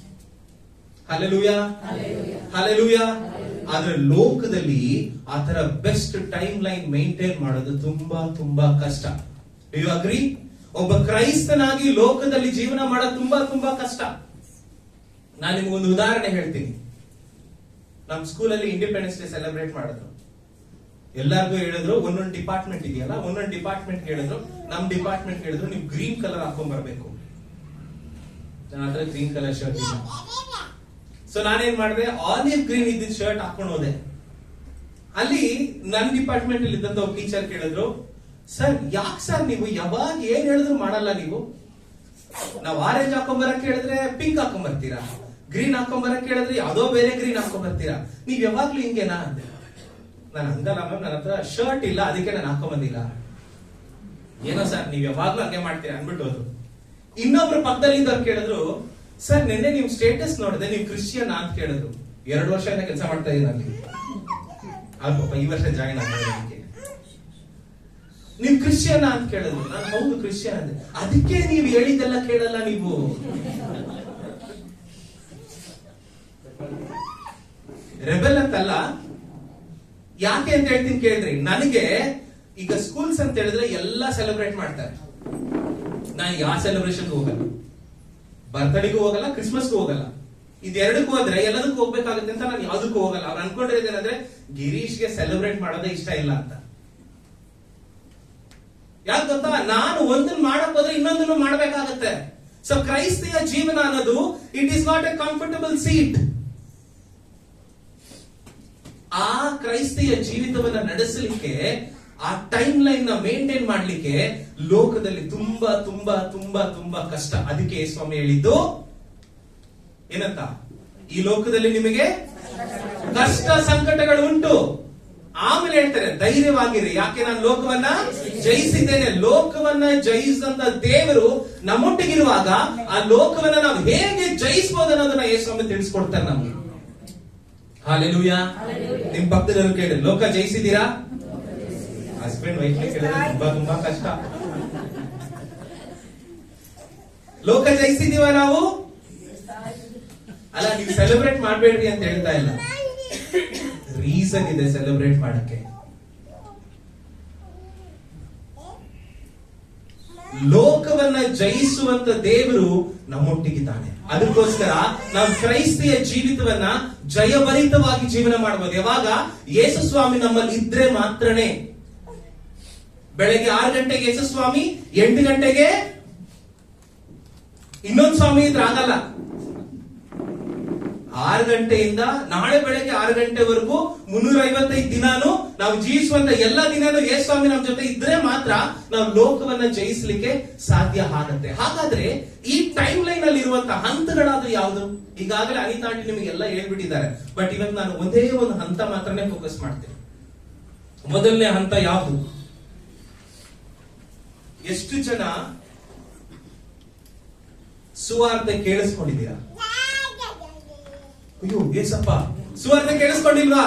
Hallelujah, hallelujah. ಆದ್ರೆ ಲೋಕದಲ್ಲಿ ಆ ತರ ಬೆಸ್ಟ್ ಟೈಮ್ ಲೈನ್ ಮೇಂಟೈನ್ ಮಾಡೋದು ತುಂಬಾ ತುಂಬಾ ಕಷ್ಟ. Do you agree? ಒಬ್ಬ ಕ್ರೈಸ್ತನಾಗಿ ಲೋಕದಲ್ಲಿ ಜೀವನ ಮಾಡೋದು ತುಂಬಾ ತುಂಬಾ ಕಷ್ಟ. ನಾನು ನಿಮ್ಗೊಂದು ಉದಾಹರಣೆ ಹೇಳ್ತೀನಿ. ನಮ್ ಸ್ಕೂಲಲ್ಲಿ ಇಂಡಿಪೆಂಡೆನ್ಸ್ ಡೇ ಸೆಲೆಬ್ರೇಟ್ ಮಾಡಿದ್ರು. ಎಲ್ಲರಿಗೂ ಹೇಳಿದ್ರು ಒಂದೊಂದು ಡಿಪಾರ್ಟ್ಮೆಂಟ್ ಇದೆಯಲ್ಲ, ಒಂದೊಂದು ಡಿಪಾರ್ಟ್ಮೆಂಟ್ ಹೇಳಿದ್ರು. ನಮ್ ಡಿಪಾರ್ಟ್ಮೆಂಟ್ ಹೇಳಿದ್ರು ನೀವು ಗ್ರೀನ್ ಕಲರ್ ಹಾಕೊಂಡ್ ಬರ್ಬೇಕು. ನನ್ನ ಹತ್ರ ಗ್ರೀನ್ ಕಲರ್ ಶರ್ಟ್ ಇಲ್ಲ. ಸೊ ನಾನೇನ್ ಮಾಡಿದೆ, ಆಲಿವ್ ಗ್ರೀನ್ ಇದ್ದಿದ್ದ ಶರ್ಟ್ ಹಾಕೊಂಡು ಹೋದೆ. ಅಲ್ಲಿ ನನ್ನ ಡಿಪಾರ್ಟ್ಮೆಂಟ್ ಅಲ್ಲಿ ಇದ್ದಂತ ಒಬ್ಬ ಟೀಚರ್ ಕೇಳಿದ್ರು, ಸರ್ ಯಾಕೆ ಸರ್ ನೀವು ಯಾವಾಗ ಏನ್ ಹೇಳಿದ್ರು ಮಾಡಲ್ಲ ನೀವು? ನಾವು ಆರೆಂಜ್ ಹಾಕೊಂಡ್ಬರಕ್ ಹೇಳಿದ್ರೆ ಪಿಂಕ್ ಹಾಕೊಂಡ್ಬರ್ತೀರಾ, ಗ್ರೀನ್ ಹಾಕೊಂಡ್ಬರಕ್ ಹೇಳಿದ್ರೆ ಯಾವ್ದೋ ಬೇರೆ ಗ್ರೀನ್ ಹಾಕೊಂಡ್ಬರ್ತೀರಾ, ನೀವ್ ಯಾವಾಗ್ಲೂ ಹಿಂಗೇನಾ ಅಂದೆ. ನಾನು ಹಂಗಲ್ಲ ಮ್ಯಾಮ್, ನನ್ನ ಹತ್ರ ಶರ್ಟ್ ಇಲ್ಲ ಅದಕ್ಕೆ ನಾನು ಹಾಕೊಂಡ್ಬಂದಿಲ್ಲ. ಏನೋ ಸರ್ ನೀವ್ ಯಾವಾಗ್ಲೂ ಹಂಗೆ ಮಾಡ್ತೀರಾ ಅನ್ಬಿಟ್ಟು ಹೋದ್ರು. ಇನ್ನೊಬ್ರು ಪಕ್ಕದಲ್ಲಿದ್ದವ್ರು ಕೇಳಿದ್ರು, ಸರ್ ನಿನ್ನೆ ನಿಮ್ ಸ್ಟೇಟಸ್ ನೋಡಿದೆ, ನೀವು ಕ್ರಿಶ್ಚಿಯನ್ ಅಂತ ಕೇಳಿದ್ರು. 2 ವರ್ಷದಿಂದ ಕೆಲಸ ಮಾಡ್ತಾ ಇದ್ದೀನಿ ಅಲ್ಲಿ. ಪಾಪ ಈ ವರ್ಷ ಜಾಯಿನ್ ಆಗಿರೋದಕ್ಕೆ. ನೀವು ಕ್ರಿಶ್ಚಿಯನ್ ಅಂತ ಕೇಳಿದ್ರು. ನಾನು ಹೌದು ಕ್ರಿಶ್ಚಿಯನ್ ಅಂದೆ. ಅದಕ್ಕೆ ನೀವು ಹೇಳಿದ್ದೆಲ್ಲ ಕೇಳಲ್ಲ ನೀವು. ರೆಬೆಲ್ ಅಂತಲ್ಲ. ಯಾಕೆ ಅಂತ ಹೇಳ್ತೀನಿ ಕೇಳ್ರಿ. ನನಗೆ ಈಗ ಸ್ಕೂಲ್ಸ್ ಅಂತ ಹೇಳಿದ್ರೆ ಎಲ್ಲ ಸೆಲೆಬ್ರೇಟ್ ಮಾಡ್ತಾರೆ. ನಾನು ಯಾವ ಸೆಲೆಬ್ರೇಷನ್ ಹೋಗಲ್ಲ, ಬರ್ತ್ಡೇಗೂ ಹೋಗಲ್ಲ, ಕ್ರಿಸ್ಮಸ್ಗೂ ಹೋಗಲ್ಲ. ಇದೆರಡಕ್ಕೂ ಹೋದ್ರೆ ಎಲ್ಲದಕ್ಕೂ ಹೋಗ್ಬೇಕಾಗುತ್ತೆ ಅಂತ ನಾನು ಯಾವ್ದಕ್ಕೂ ಹೋಗಲ್ಲ. ಅವ್ರು ಅನ್ಕೊಂಡಿರೋದೇನಂದ್ರೆ ಗಿರೀಶ್ಗೆ ಸೆಲೆಬ್ರೇಟ್ ಮಾಡೋದೇ ಇಷ್ಟ ಇಲ್ಲ ಅಂತ. ಯಾಕೆ ಗೊತ್ತಾ, ನಾನು ಒಂದನ್ನು ಮಾಡಕ್ ಹೋದ್ರೆ ಇನ್ನೊಂದನ್ನು ಮಾಡ್ಬೇಕಾಗತ್ತೆ. ಸೊ ಕ್ರೈಸ್ತಿಯ ಜೀವನ ಅನ್ನೋದು it is not A comfortable seat. ಆ ಕ್ರೈಸ್ತಿಯ ಜೀವಿತವನ್ನ ನಡೆಸಲಿಕ್ಕೆ, ಆ ಟೈಮ್ ಲೈನ್ ನ ಮೇಂಟೈನ್ ಮಾಡ್ಲಿಕ್ಕೆ ಲೋಕದಲ್ಲಿ ತುಂಬಾ ತುಂಬಾ ತುಂಬಾ ತುಂಬಾ ಕಷ್ಟ. ಅದಕ್ಕೆ ಸ್ವಾಮಿ ಹೇಳಿದ್ದು ಏನಂತ, ಈ ಲೋಕದಲ್ಲಿ ನಿಮಗೆ ಕಷ್ಟ ಸಂಕಟಗಳು ಉಂಟು. ಆಮೇಲೆ ಹೇಳ್ತಾರೆ ಧೈರ್ಯವಾಗಿರಿ, ಯಾಕೆ ನಾನು ಲೋಕವನ್ನ ಜಯಿಸಿದ್ದೇನೆ. ಲೋಕವನ್ನ ಜಯಿಸಿದಂತ ದೇವರು ನಮ್ಮೊಟ್ಟಿಗಿರುವಾಗ ಆ ಲೋಕವನ್ನ ನಾವು ಹೇಗೆ ಜಯಿಸಬಹುದು ಅನ್ನೋದನ್ನ ಯೇಸುಸ್ವಾಮಿ ತಿಳಿಸ್ಕೊಡ್ತಾರೆ ನಮ್ಗೆ. ಹಲ್ಲೆಲೂಯಾ. ನಿಮ್ ಪಕ್ಕದವರು ಕೇಳಿ, ಲೋಕ ಜಯಿಸಿದೀರಾ? ಹಸ್ಬೆಂಡ್ ವೈಫ್ ಕೇಳಿದ್ರೆ ತುಂಬಾ ತುಂಬಾ ಕಷ್ಟ. ಲೋಕ ಜಯಿಸಿದೀವ ನಾವು? ಅಲ್ಲ, ನೀವು ಸೆಲೆಬ್ರೇಟ್ ಮಾಡ್ಬೇಡ್ರಿ ಅಂತ ಹೇಳ್ತಾ ಇಲ್ಲ, ರೀಸನ್ ಇದೆ ಸೆಲೆಬ್ರೇಟ್ ಮಾಡಕ್ಕೆ. ಲೋಕವನ್ನ ಜಯಿಸುವಂತ ದೇವರು ನಮ್ಮೊಟ್ಟಿಗಿದ್ದಾನೆ. ಅದಕ್ಕೋಸ್ಕರ ನಾವು ಕ್ರೈಸ್ತಿಯ ಜೀವಿತವನ್ನ ಜಯಭರಿತವಾಗಿ ಜೀವನ ಮಾಡಬಹುದು. ಯಾವಾಗ ಯೇಸು ಸ್ವಾಮಿ ನಮ್ಮಲ್ಲಿ ಇದ್ರೆ ಮಾತ್ರನೇ. ಬೆಳಗ್ಗೆ 6 ಗಂಟೆಗೆ ಯೇಸು ಸ್ವಾಮಿ, 8 ಗಂಟೆಗೆ ಇನ್ನೊಂದು ಸ್ವಾಮಿ ಇದ್ರೆ ಆಗಲ್ಲ. 6 ಗಂಟೆಯಿಂದ ನಾಳೆ ಬೆಳಗ್ಗೆ 6 ಗಂಟೆವರೆಗೂ 355 ದಿನಾನು ನಾವು ಜೀವಿಸುವಂತ ಎಲ್ಲ ದಿನಾನು ಯೇಸು ಸ್ವಾಮಿ ನಮ್ಮ ಜೊತೆ ಇದ್ರೆ ಮಾತ್ರ ನಾವು ಲೋಕವನ್ನ ಜಯಿಸಲಿಕ್ಕೆ ಸಾಧ್ಯ ಆಗುತ್ತೆ. ಹಾಗಾದ್ರೆ ಈ ಟೈಮ್ ಲೈನ್ ಅಲ್ಲಿ ಇರುವಂತಹ ಹಂತಗಳಾದ್ರೂ ಯಾವುದು? ಈಗಾಗಲೇ ಅನಿತಾ ಆಂಟಿ ನಿಮಗೆಲ್ಲ ಹೇಳ್ಬಿಟ್ಟಿದ್ದಾರೆ. ಬಟ್ ಇವತ್ತು ನಾನು ಒಂದೇ ಒಂದು ಹಂತ ಮಾತ್ರನೇ ಫೋಕಸ್ ಮಾಡ್ತೇನೆ. ಮೊದಲನೇ ಹಂತ ಯಾವುದು? ಎಷ್ಟು ಜನ ಸುವಾರ್ತೆ ಕೇಳಿಸ್ಕೊಂಡಿದ್ದೀರಾ? ಅಯ್ಯೋ ಏಸಪ್ಪ, ಸುವಾರ್ತೆ ಕೇಳಿಸ್ಕೊಂಡಿಲ್ವಾ?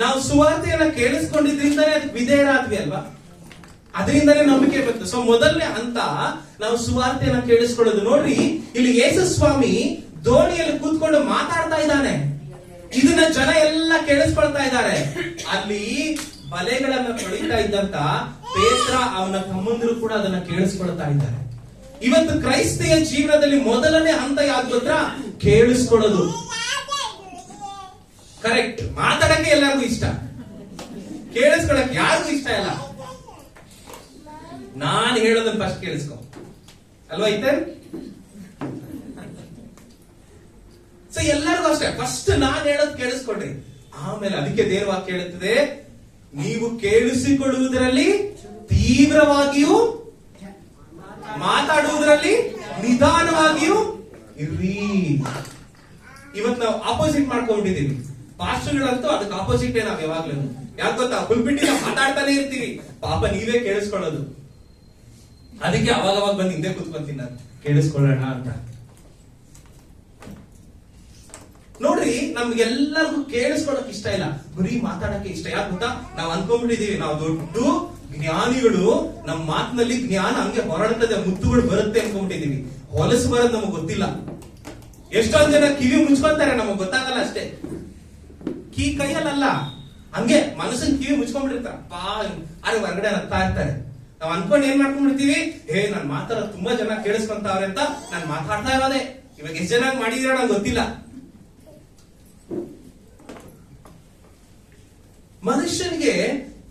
ನಾವು ಸುವಾರ್ತೆಯನ್ನ ಕೇಳಿಸ್ಕೊಂಡಿದ್ರಿಂದಾನೇ ಅದಕ್ಕೆ ವಿಧೇಯರಾದ್ವಿ ಅಲ್ವಾ? ಅದರಿಂದಾನೇ ನಂಬಿಕೆ ಬಂತು. ಸೊ ಮೊದಲನೇ ಹಂತ ನಾವು ಸುವಾರ್ತೆಯನ್ನ ಕೇಳಿಸ್ಕೊಳ್ಳೋದು. ನೋಡ್ರಿ, ಇಲ್ಲಿ ಯೇಸು ಸ್ವಾಮಿ ದೋಣಿಯಲ್ಲಿ ಕೂತ್ಕೊಂಡು ಮಾತಾಡ್ತಾ ಇದ್ದಾನೆ. ಇದನ್ನ ಜನ ಎಲ್ಲ ಕೇಳಿಸ್ಕೊಳ್ತಾ ಇದ್ದಾರೆ. ಅಲ್ಲಿ ಬಲೆಗಳನ್ನ ತೊಳಿತಾ ಇದ್ದಂತ ಪೇತ್ರ, ಅವನ ತಮ್ಮಂದಿರು ಕೂಡ ಅದನ್ನ ಕೇಳಿಸ್ಕೊಳ್ತಾ ಇದ್ದಾರೆ. ಇವತ್ತು ಕ್ರೈಸ್ತಿಯ ಜೀವನದಲ್ಲಿ ಮೊದಲನೇ ಹಂತ ಯಾವ್ದು ಗೊತ್ತಾ? ಕೇಳಿಸ್ಕೊಳ್ಳೋದು. ಕರೆಕ್ಟ್. ಮಾತಾಡಕ್ಕೆ ಎಲ್ಲರಿಗೂ ಇಷ್ಟ, ಕೇಳಿಸ್ಕೊಳಕ್ಕೆ ಯಾರಿಗೂ ಇಷ್ಟ ಇಲ್ಲ. ನಾನು ಹೇಳೋದನ್ನ ಫಸ್ಟ್ ಕೇಳಿಸ್ಕೊ ಅಲ್ವಾ ಐತೆ? ಸೊ ಎಲ್ಲರಿಗೂ ಅಷ್ಟೇ, ಫಸ್ಟ್ ನಾನು ಹೇಳೋದು ಕೇಳಿಸ್ಕೊಡ್ರಿ. ಆಮೇಲೆ ಅದಕ್ಕೆ ದೇವವಾಕ್ಯ ಹೇಳುತ್ತದೆ, ನೀವು ಕೇಳಿಸಿಕೊಳ್ಳುವುದರಲ್ಲಿ ತೀವ್ರವಾಗಿಯೂ ಮಾತಾಡುವುದರಲ್ಲಿ ನಿಧಾನವಾಗಿಯೂ ಇರ್ರಿ. ಇವತ್ತು ನಾವು ಆಪೋಸಿಟ್ ಮಾಡ್ಕೊಂಡಿದ್ದೀವಿ. ಪಾಸ್ಟರ್ಗಳಂತೂ ಅದಕ್ಕೆ ಆಪೋಸಿಟ್ ನಾವು ಯಾವಾಗ್ಲೂ. ಯಾಕೆ ಗೊತ್ತಾ? ಫುಲ್ಪಿಟ್ಟಿ ನಾವು ಮಾತಾಡ್ತಾನೆ ಇರ್ತೀವಿ, ಪಾಪ ನೀವೇ ಕೇಳಿಸ್ಕೊಳ್ಳೋದು. ಅದಕ್ಕೆ ಅವಾಗ ಬಂದು ಹಿಂದೆ ಕೂತ್ಕೊಂತೀನಿ ನಾನು, ಕೇಳಿಸ್ಕೊಳ್ಳೋಣ ಅಂತ. ನೋಡ್ರಿ, ನಮ್ಗೆಲ್ಲರಿಗೂ ಕೇಳಿಸ್ಕೊಳ್ಳೋಕೆ ಇಷ್ಟ ಇಲ್ಲ, ಬರೀ ಮಾತಾಡಕ್ಕೆ ಇಷ್ಟ. ಯಾಕೆ ಗೊತ್ತಾ? ನಾವು ಅನ್ಕೊಂಡ್ಬಿಟ್ಟಿದೀವಿ ನಾವು ದೊಡ್ಡ ಜ್ಞಾನಿಗಳು, ನಮ್ಮ ಮಾತಿನಲ್ಲಿ ಜ್ಞಾನ ಹಂಗೆ ಹೊರಡ್ತದೆ, ಮುತ್ತುಗಳು ಬರುತ್ತೆ ಅನ್ಕೊಂಡ್ಬಿಟ್ಟಿದೀವಿ. ಹೊಲಸು ಬರೋದು ನಮಗ್ ಗೊತ್ತಿಲ್ಲ. ಎಷ್ಟೊಂದ್ ಜನ ಕಿವಿ ಮುಚ್ಕೊಂತಾರೆ, ನಮಗ್ ಗೊತ್ತಾಗಲ್ಲ ಅಷ್ಟೇ. ಕೈಯಲ್ಲ, ಹಂಗೆ ಮನಸ್ಸಿನ ಕಿವಿ ಮುಚ್ಕೊಂಡ್ಬಿಟ್ಟಿರ್ತಾರ. ಅರೆ ಹೊರಗಡೆ ನಗ್ತಾ ಇರ್ತಾರೆ. ನಾವ್ ಅನ್ಕೊಂಡ್ ಏನ್ ಮಾಡ್ಕೊಂಡ್ಬಿಡ್ತೀವಿ, ನಾನ್ ಮಾತಾಡೋದು ತುಂಬಾ ಜನ ಕೇಳಿಸ್ಕೊಂತಾವ್ರೆ ಅಂತ ನಾನ್ ಮಾತಾಡ್ತಾ ಇರೋದೆ. ಇವಾಗ ಎಷ್ಟು ಜನ ಮಾಡಿದಿರ ನಂಗೆ ಗೊತ್ತಿಲ್ಲ. ಮನುಷ್ಯನಿಗೆ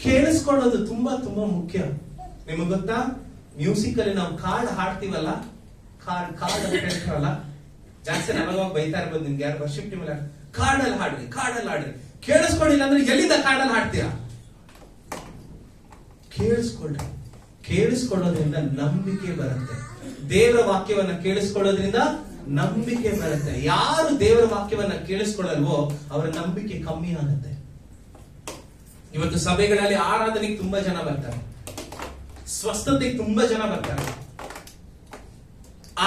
ಕೇಳಿಸ್ಕೊಳ್ಳೋದು ತುಂಬಾ ತುಂಬಾ ಮುಖ್ಯ. ನಿಮಗ್ ಗೊತ್ತಾ? ಮ್ಯೂಸಿಕ್ ಅಲ್ಲಿ ನಾವು ಕಾರ್ಡ್ ಹಾಡ್ತೀವಲ್ಲ, ಕಾರ್ಡ್ ಅಂತ ಹೇಳ್ತೀವಲ್ಲ, ಜಾಸ್ತಿ ನಮಗ ಬೈತಾ ಇರ್ಬೋದು ನಿಮ್ಗೆ. ಯಾರು ವರ್ಷಿಪ್ ಟೀಮ್ ಕಾರ್ಡಲ್ಲಿ ಹಾಡ್ರಿ. ಕೇಳಿಸ್ಕೊಂಡಿಲ್ಲ ಅಂದ್ರೆ ಎಲ್ಲಿಂದ ಕಾರ್ಡಲ್ಲಿ ಹಾಡ್ತೀರಾ? ಕೇಳಿಸ್ಕೊಳ್ರಿ. ಕೇಳಿಸ್ಕೊಳ್ಳೋದ್ರಿಂದ ನಂಬಿಕೆ ಬರುತ್ತೆ. ದೇವರ ವಾಕ್ಯವನ್ನ ಕೇಳಿಸ್ಕೊಳ್ಳೋದ್ರಿಂದ ನಂಬಿಕೆ ಬರುತ್ತೆ. ಯಾರು ದೇವರ ವಾಕ್ಯವನ್ನ ಕೇಳಿಸ್ಕೊಳ್ಳಲ್ವೋ ಅವರ ನಂಬಿಕೆ ಕಮ್ಮಿ ಆಗುತ್ತೆ. ಇವತ್ತು ಸಭೆಗಳಲ್ಲಿ ಆರಾಧನೆಗೆ ತುಂಬಾ ಜನ ಬರ್ತಾರೆ, ಸ್ವಸ್ಥತೆಗೆ ತುಂಬಾ ಜನ ಬರ್ತಾರೆ,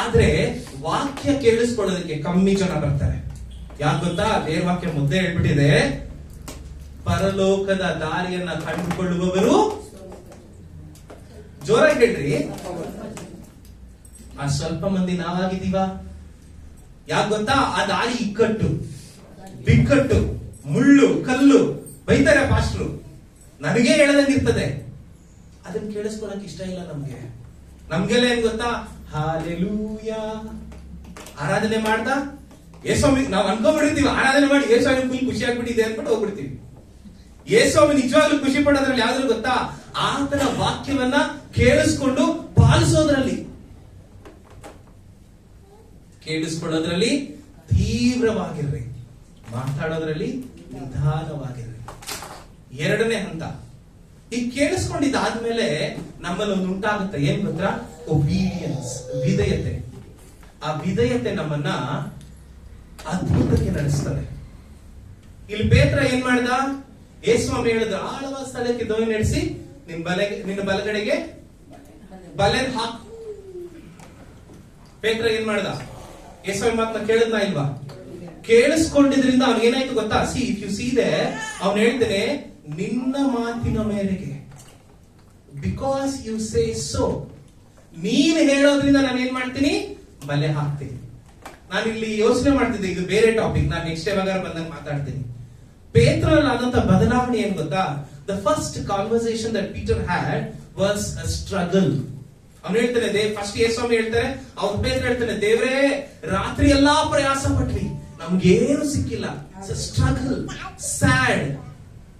ಆದ್ರೆ ವಾಕ್ಯ ಕೇಳಿಸ್ಕೊಳ್ಳೋದಕ್ಕೆ ಕಮ್ಮಿ ಜನ ಬರ್ತಾರೆ. ಯಾಕೆ ಗೊತ್ತಾ? ದೇವರ ವಾಕ್ಯ ಮುದ್ದೆ ಹೇಳ್ಬಿಟ್ಟಿದೆ, ಪರಲೋಕದ ದಾರಿಯನ್ನ ಕಂಡುಕೊಳ್ಳುವವರು, ಜೋರಾಗಿ ಹೇಳ್ರಿ, ಆ ಸ್ವಲ್ಪ ಮಂದಿ ನಾವಾಗಿದ್ದೀವ. ಯಾಕೆ ಗೊತ್ತಾ? ಆ ದಾರಿ ಇಕ್ಕಟ್ಟು, ಬಿಕ್ಕಟ್ಟು, ಮುಳ್ಳು, ಕಲ್ಲು, ಬೈತಾರೆ ಪಾಸ್ಟ್ರು, ನನಗೆ ಹೇಳದಂಗಿರ್ತದೆ. ಅದನ್ನ ಕೇಳಿಸ್ಕೊಳಕ್ ಇಷ್ಟ ಇಲ್ಲ ನಮ್ಗೆ. ನಮ್ಗೆಲ್ಲ ಏನ್ ಗೊತ್ತಾ? ಹಾಲೆಲೂಯಾ ಆರಾಧನೆ ಮಾಡ್ತಾ ಯೇಸ್ವಾಮಿ ನಾವು ಅನ್ಕೊಂಡ್ಬಿಡ್ತೀವಿ, ಆರಾಧನೆ ಮಾಡಿ ಯೇಸ್ವಾಮಿ ಫುಲ್ ಖುಷಿ ಆಗ್ಬಿಟ್ಟಿದೆ ಅನ್ಬಿಟ್ಟು ಹೋಗ್ಬಿಡ್ತೀವಿ. ಯೇಸ್ವಾಮಿ ನಿಜವಾಗ್ಲೂ ಖುಷಿ ಪಡೋದ್ರಲ್ಲಿ ಯಾವ್ದು ಗೊತ್ತಾ? ಆತನ ವಾಕ್ಯವನ್ನ ಕೇಳಿಸ್ಕೊಂಡು ಪಾಲಿಸೋದ್ರಲ್ಲಿ, ಕೇಳಿಸ್ಕೊಳ್ಳೋದ್ರಲ್ಲಿ ತೀವ್ರವಾಗಿರ್ರಿ, ಮಾತಾಡೋದ್ರಲ್ಲಿ ನಿಧಾನವಾಗಿರ್ರಿ. ಎರಡನೇ ಹಂತ, ಈ ಕೇಳಿಸ್ಕೊಂಡಿದ್ದಾದ್ಮೇಲೆ ನಮ್ಮಲ್ಲಿ ಒಂದು ಉಂಟಾಗುತ್ತೆ, ಏನ್ ಗೊತ್ತಾ? ಒಬೀಡಿಯನ್ಸ್, ವಿಧೇಯತೆ. ಆ ವಿಧೇಯತೆ ನಮ್ಮನ್ನ ಅದ್ಭುತಕ್ಕೆ ನಡೆಸ್ತದೆ. ಇಲ್ಲಿ ಪೇತ್ರ ಏನ್ ಮಾಡ್ದ? ಯೇಸ್ವಾಮಿ ಹೇಳಿದ, ಆಳವಾದ ಸ್ಥಳಕ್ಕೆ ದೋಣಿ ನಡೆಸಿ ನಿನ್ನ ಬಲಗಡೆಗೆ ಬಲೆ ಹಾಕು. ಪೇತ್ರ ಏನ್ ಮಾಡ್ದ? ಯೇಸ್ವಾಮಿ ಮಾತನ್ನ ಕೇಳಿದ್ನಾ ಇಲ್ವಾ? ಕೇಳಿಸ್ಕೊಂಡಿದ್ರಿಂದ ಅವ್ನು ಏನಾಯ್ತು ಗೊತ್ತಾ? ಇಫ್ ಯು ಸಿ ದೇರ್, ಅವ್ನು ಹೇಳ್ತಾನೆ, ನಿನ್ನ ಮಾತಿನ ಮೇರೆಗೆ, ಬಿಕಾಸ್ ಯು ಸೇ ಸೋ, ನೀನ್ ಹೇಳೋದ್ರಿಂದ ನಾನು ಏನ್ ಮಾಡ್ತೀನಿ? ಬಲೆ ಹಾಕ್ತೀನಿ. ನಾನು ಇಲ್ಲಿ ಯೋಚನೆ ಮಾಡ್ತಿದ್ದೆ, ಇದು ಬೇರೆ ಟಾಪಿಕ್, ನಾನು ನೆಕ್ಸ್ಟ್ ಯಾವಾಗ ಬಂದಾಗ ಮಾತಾಡ್ತೀನಿ. ಪೇತ್ರನಲ್ಲಿ ಆದಂತ ಬದಲಾವಣೆ ಏನ್ ಗೊತ್ತಾ? The first conversation that Peter had was a struggle. ಅವ್ನು ಹೇಳ್ತಾನೆ, ಫಸ್ಟ್ ಯೇಸುಸ್ವಾಮಿ ಹೇಳ್ತಾರೆ, ಅವ್ರ ಪೇತ್ರ ಹೇಳ್ತಾನೆ, ದೇವ್ರೇ ರಾತ್ರಿ ಎಲ್ಲಾ ಪ್ರಯಾಸ ಪಟ್ವಿ, ನಮ್ಗೇನು ಸಿಕ್ಕಿಲ್ಲ. ಸ್ಟ್ರಗಲ್, ಸ್ಯಾಡ್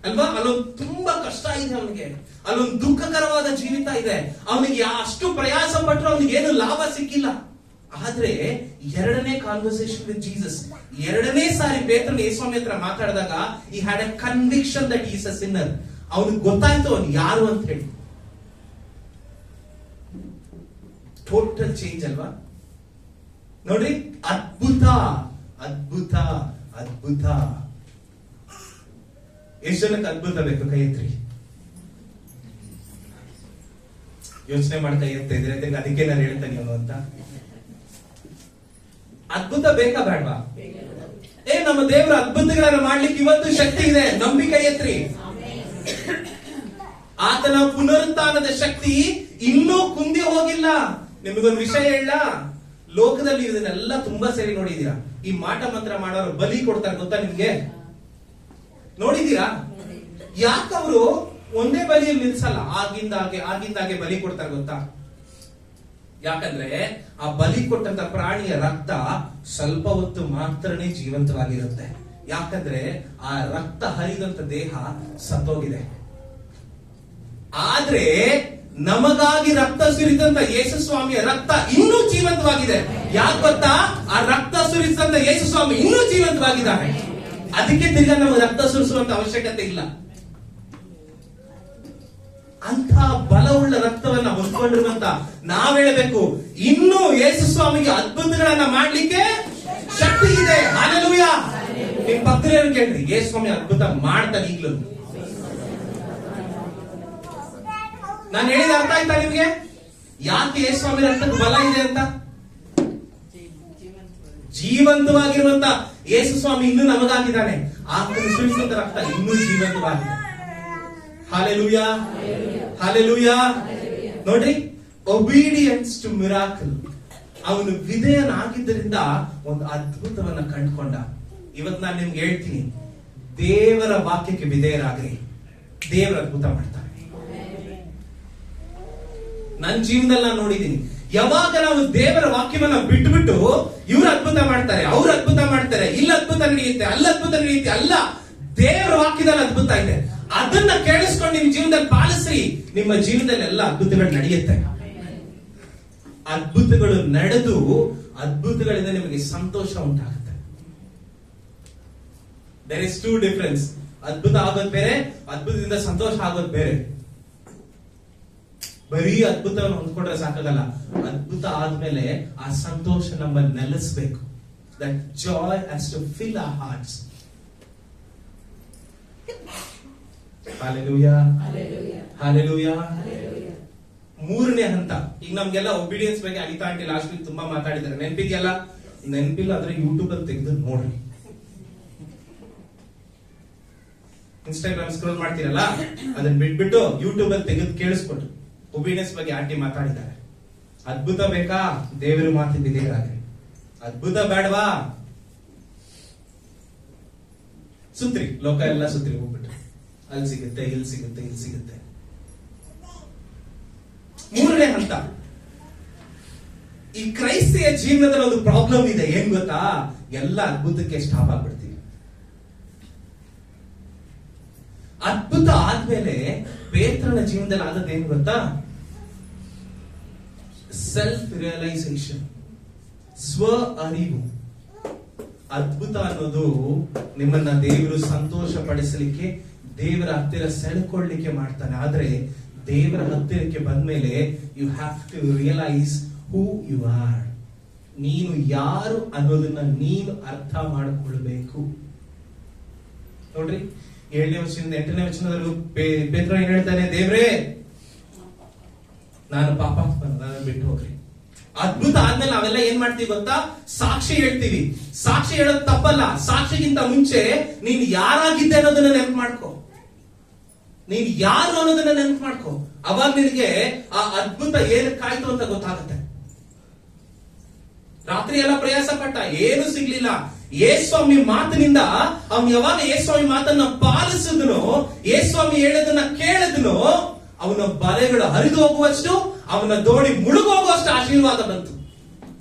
ಅಲ್ವಾ? ಅಲ್ಲೊಂದು ತುಂಬಾ ಕಷ್ಟ ಇದೆ ಅವನಿಗೆ, ಅಲ್ಲೊಂದು ದುಃಖಕರವಾದ ಜೀವಿತ ಇದೆ. ಅವನಿಗೆ ಅಷ್ಟು ಪ್ರಯಾಸ ಪಟ್ಟರು ಅವನಿಗೆ ಏನು ಲಾಭ ಸಿಕ್ಕಿಲ್ಲ. ಆದ್ರೆ ಎರಡನೇ ಕಾನ್ವರ್ಸೇಷನ್ ವಿತ್ ಜೀಸಸ್, ಎರಡನೇ ಸಾರಿ ಪೇತ್ರನ ಯೇಸುಸ್ವಾಮಿ ಹತ್ರ ಮಾತಾಡಿದಾಗ he had a conviction that is a Sinner. ಅವನಿಗೆ ಗೊತ್ತಾಯ್ತು ಅವನು ಯಾರು ಅಂತ ಹೇಳಿ. ಟೋಟಲ್ ಚೇಂಜ್ ಅಲ್ವಾ? ನೋಡ್ರಿ, ಅದ್ಭುತ ಅದ್ಭುತ ಅದ್ಭುತ. ಎಷ್ಟು ಜನಕ್ಕೆ ಅದ್ಭುತ ಬೇಕು? ಕೈ ಎತ್ರಿ. ಯೋಚನೆ ಮಾಡ್ತಾ ಇರ್ತಾ ಇದ್ರೆ ಅದಕ್ಕೆ ನಾನು ಹೇಳ್ತೇನೆ ಅವನು ಅಂತ. ಅದ್ಭುತ ಬೇಕಾ ಬೇಡವಾ? ನಮ್ಮ ದೇವರ ಅದ್ಭುತಗಳನ್ನ ಮಾಡ್ಲಿಕ್ಕೆ ಇವತ್ತು ಶಕ್ತಿ ಇದೆ. ನಂಬಿ ಕೈ ಎತ್ರಿ. ಆತನ ಪುನರುತ್ಥಾನದ ಶಕ್ತಿ ಇನ್ನೂ ಕುಂದಿ ಹೋಗಿಲ್ಲ. ನಿಮಗೊಂದು ವಿಷಯ ಹೇಳ, ಲೋಕದಲ್ಲಿ ಇದನ್ನೆಲ್ಲ ತುಂಬಾ ಸರಿ ನೋಡಿದೀರಾ. ಈ ಮಾಟ ಮಂತ್ರ ಮಾಡೋರು ಬಲಿ ಕೊಡ್ತಾರೆ, ಗೊತ್ತಾ ನಿಮ್ಗೆ? ನೋಡಿದೀರಾ? ಯಾಕವರು ಒಂದೇ ಬಲಿಯಲ್ಲಿ ನಿಲ್ಸಲ್ಲ, ಆಗಿಂದಾಗೆ ಬಲಿ ಕೊಡ್ತಾರೆ ಗೊತ್ತಾ? ಯಾಕಂದ್ರೆ ಆ ಬಲಿ ಕೊಟ್ಟಂತ ಪ್ರಾಣಿಯ ರಕ್ತ ಸ್ವಲ್ಪ ಹೊತ್ತು ಮಾತ್ರನೇ ಜೀವಂತವಾಗಿರುತ್ತೆ. ಯಾಕಂದ್ರೆ ಆ ರಕ್ತ ಹರಿದಂತ ದೇಹ ಸತ್ತೋಗಿದೆ. ಆದ್ರೆ ನಮಗಾಗಿ ರಕ್ತ ಸುರಿದಂತ ಯೇಸುಸ್ವಾಮಿಯ ರಕ್ತ ಇನ್ನೂ ಜೀವಂತವಾಗಿದೆ. ಯಾಕೆ ಗೊತ್ತಾ? ಆ ರಕ್ತ ಸುರಿಸಿದಂತ ಯೇಸುಸ್ವಾಮಿ ಇನ್ನೂ ಜೀವಂತವಾಗಿದ್ದಾರೆ. ಅದಕ್ಕೆ ತಿರ್ಗಾ ನಮಗೆ ರಕ್ತ ಸುರಿಸುವಂತ ಅವಶ್ಯಕತೆ ಇಲ್ಲ. ಅಂತ ಬಲವುಳ್ಳ ರಕ್ತವನ್ನ ಹೊಂದ್ಕೊಂಡಿರುವಂತ ನಾವ್ ಹೇಳಬೇಕು, ಇನ್ನೂ ಯೇಸುಸ್ವಾಮಿಗೆ ಅದ್ಭುತಗಳನ್ನ ಮಾಡ್ಲಿಕ್ಕೆ ಶಕ್ತಿ ಇದೆ. ಹಲ್ಲೆಲೂಯಾ. ನಿಮ್ ಪಕ್ಕದವ್ರು ಕೇಳ್ರಿ, ಯೇಸುಸ್ವಾಮಿ ಅದ್ಭುತ ಮಾಡ್ತಾರೆ ಈಗ್ಲೂ. ನಾನು ಹೇಳಿದ ಅರ್ಥ ಆಯ್ತಾ ನಿಮ್ಗೆ? ಯಾಕೆ ಯೇಸುಸ್ವಾಮಿ ರಕ್ತಕ್ಕೆ ಬಲ ಇದೆ ಅಂತ? ಜೀವಂತವಾಗಿರುವಂತ ಯೇಸುಸ್ವಾಮಿ ಇನ್ನೂ ನಮಗಾಗಿದ್ದಾನೆ. ಆತನು ಸುರಿಸಿದ ರಕ್ತ ಇನ್ನೂ ಜೀವಂತವಾಗಿದೆ. Hallelujah, hallelujah. ನೋಡ್ರಿ, ಒಬಿಡಿಯನ್ಸ್ ಟು ಮಿರಾಕಲ್. ಅವನು ವಿಧೇಯನಾಗಿದ್ದರಿಂದ ಒಂದು ಅದ್ಭುತವನ್ನ ಕಂಡುಕೊಂಡ. ಇವತ್ತು ನಾನು ನಿಮ್ಗೆ ಹೇಳ್ತೀನಿ, ದೇವರ ವಾಕ್ಯಕ್ಕೆ ವಿಧೇಯರಾಗ್ರಿ, ದೇವರ ಅದ್ಭುತ ಮಾಡ್ತಾರೆ. ನನ್ನ ಜೀವನದಲ್ಲಿ ನಾನು ನೋಡಿದ್ದೀನಿ, ಯಾವಾಗ ನಾವು ದೇವರ ವಾಕ್ಯವನ್ನ ಬಿಟ್ಟು ಇವ್ರು ಅದ್ಭುತ ಮಾಡ್ತಾರೆ, ಅವ್ರು ಅದ್ಭುತ ಮಾಡ್ತಾರೆ, ಇಲ್ಲಿ ಅದ್ಭುತ ನಡೆಯುತ್ತೆ, ಅಲ್ಲಿ ಅದ್ಭುತ ನಡೆಯುತ್ತೆ, ಅಲ್ಲ, ದೇವರ ವಾಕ್ಯದಲ್ಲಿ ಅದ್ಭುತ ಇದೆ. ಅದನ್ನ ಕೇಳಿಸ್ಕೊಂಡು ನಿಮ್ ಜೀವನದಲ್ಲಿ ಪಾಲಿಸ್ರಿ, ನಿಮ್ಮ ಜೀವನದಲ್ಲಿ ಎಲ್ಲ ಅದ್ಭುತಗಳು ನಡೆಯುತ್ತೆ. ಅದ್ಭುತಗಳು ನಡೆದು ಅದ್ಭುತಗಳಿಂದ ನಿಮಗೆ ಸಂತೋಷ ಉಂಟಾಗುತ್ತೆ. There is two difference. ಅದ್ಭುತ ಆಗೋದ್ ಬೇರೆ, ಅದ್ಭುತದಿಂದ ಸಂತೋಷ ಆಗೋದ್ ಬೇರೆ. ಬರೀ ಅದ್ಭುತವನ್ನು ಹೊಂದ್ಕೊಂಡ್ರೆ ಸಾಕಾಗಲ್ಲ. ಅದ್ಭುತ ಆದ್ಮೇಲೆ ಆ ಸಂತೋಷ ನಮ್ಮಲ್ಲಿ ನೆಲೆಸಬೇಕು. That joy has to fill our hearts. Hallelujah, hallelujah. ಮೂರನೇ ಹಂತ. ಈಗ ನಮ್ಗೆಲ್ಲ ಒಬಿಡಿಯನ್ಸ್ ಬಗ್ಗೆ ಅನಿತಾ ಆಂಟಿ ಲಾಸ್ಟ್ ವೀಕ್ ತುಂಬಾ ಮಾತಾಡಿದ್ದಾರೆ, ನೆನಪಿದೆಯಲ್ಲ? ನೆನಪಿಲ್ಲ ಅಂದ್ರೆ ಯೂಟ್ಯೂಬ್ ಅಲ್ಲಿ ತೆಗೆದು ನೋಡ್ರಿ. ಇನ್ಸ್ಟಾಗ್ರಾಮ್ ಸ್ಕ್ರೋಲ್ ಮಾಡ್ತೀರಲ್ಲ, ಅದನ್ನ ಬಿಟ್ಬಿಟ್ಟು ಯೂಟ್ಯೂಬ್ ಅಲ್ಲಿ ತೆಗೆದು ಕೇಳಿಸ್ಕೊಟ್ರು. ಒಬಿಡಿಯನ್ಸ್ ಬಗ್ಗೆ ಆಂಟಿ ಮಾತಾಡಿದ್ದಾರೆ. ಅದ್ಭುತ ಬೇಕಾ? ದೇವರ ಮಾತಿಗೆ ವಿಧೇಯರಾಗ್ರಿ. ಅದ್ಭುತ ಬೇಡವಾ? ಸುತ್ರಿ, ಲೋಕ ಎಲ್ಲ ಸುತ್ರಿ ಹೋಗ್ಬಿಟ್ರು. ಅಲ್ಲಿ ಸಿಗುತ್ತೆ, ಇಲ್ಲಿ ಸಿಗುತ್ತೆ, ಇಲ್ಲಿ ಸಿಗುತ್ತೆ. ಮೂರನೇ ಹಂತ. ಈ ಕ್ರೈಸ್ತಿಯ ಜೀವನದಲ್ಲಿ ಒಂದು ಪ್ರಾಬ್ಲಮ್ ಇದೆ. ಏನ್ ಗೊತ್ತಾ? ಎಲ್ಲ ಅದ್ಭುತಕ್ಕೆ ಸ್ಟಾಪ್ ಆಗ್ಬಿಡ್ತೀವಿ. ಅದ್ಭುತ ಆದ್ಮೇಲೆ ಪೇತ್ರನ ಜೀವನದಲ್ಲಿ ಆದದ್ದೇನು ಗೊತ್ತಾ? ಸೆಲ್ಫ್ ರಿಯಲೈಸೇಷನ್, ಸ್ವ ಅರಿವು. ಅದ್ಭುತ ಅನ್ನೋದು ನಿಮ್ಮನ್ನ ದೇವರು ಸಂತೋಷ ಪಡಿಸಲಿಕ್ಕೆ, ದೇವರ ಹತ್ತಿರ ಸೆಳೆಕೊಳ್ಳಿಕ್ಕೆ ಮಾಡ್ತಾನೆ. ಆದ್ರೆ ದೇವರ ಹತ್ತಿರಕ್ಕೆ ಬಂದ್ಮೇಲೆ you have to realise who you are. ನೀನು ಯಾರು ಅನ್ನೋದನ್ನ ನೀನು ಅರ್ಥ ಮಾಡಿಕೊಳ್ಬೇಕು. ನೋಡ್ರಿ, 7ನೇ ವಚನದಿಂದ 8ನೇ ವಚನದಲ್ಲೂ ಪೇತ್ರ ಏನ್ ಹೇಳ್ತಾನೆ? ದೇವ್ರೇ, ನಾನು ಪಾಪಾತ್ಮನು, ನನ್ನ ಬಿಟ್ಟು ಹೋಗ್ರಿ. ಅದ್ಭುತ ಆದ್ಮೇಲೆ ನಾವೆಲ್ಲ ಏನ್ ಮಾಡ್ತೀವಿ ಗೊತ್ತಾ? ಸಾಕ್ಷಿ ಹೇಳ್ತೀವಿ. ಸಾಕ್ಷಿ ಹೇಳೋದು ತಪ್ಪಲ್ಲ. ಸಾಕ್ಷಿಗಿಂತ ಮುಂಚೆ ನೀನ್ ಯಾರಾಗಿದ್ದೆ ಅನ್ನೋದನ್ನ ನೆನಪು ಮಾಡ್ಕೋ. ನೀನ್ ಯಾರು ಅನ್ನೋದನ್ನ ನೆನಪು ಮಾಡ್ಕೋ. ಅವಾಗ ನಿನಗೆ ಆ ಅದ್ಭುತ ಏನಕ್ಕಾಯ್ತು ಅಂತ ಗೊತ್ತಾಗುತ್ತೆ. ರಾತ್ರಿ ಎಲ್ಲ ಪ್ರಯಾಸ ಪಟ್ಟ, ಏನು ಸಿಗ್ಲಿಲ್ಲ. ಯೇಸ್ವಾಮಿ ಮಾತಿನಿಂದ ಅವನು ಯಾವಾಗ ಯೇಸ್ವಾಮಿ ಮಾತನ್ನ ಪಾಲಿಸಿದನು, ಯೇಸ್ವಾಮಿ ಹೇಳೋದನ್ನ ಕೇಳಿದನು, ಅವನ ಬಲೆಗಳು ಹರಿದು ಹೋಗುವಷ್ಟು, ಅವನ ದೋಣಿ ಮುಳುಗೋಗುವಷ್ಟು ಆಶೀರ್ವಾದ ಬಂತು.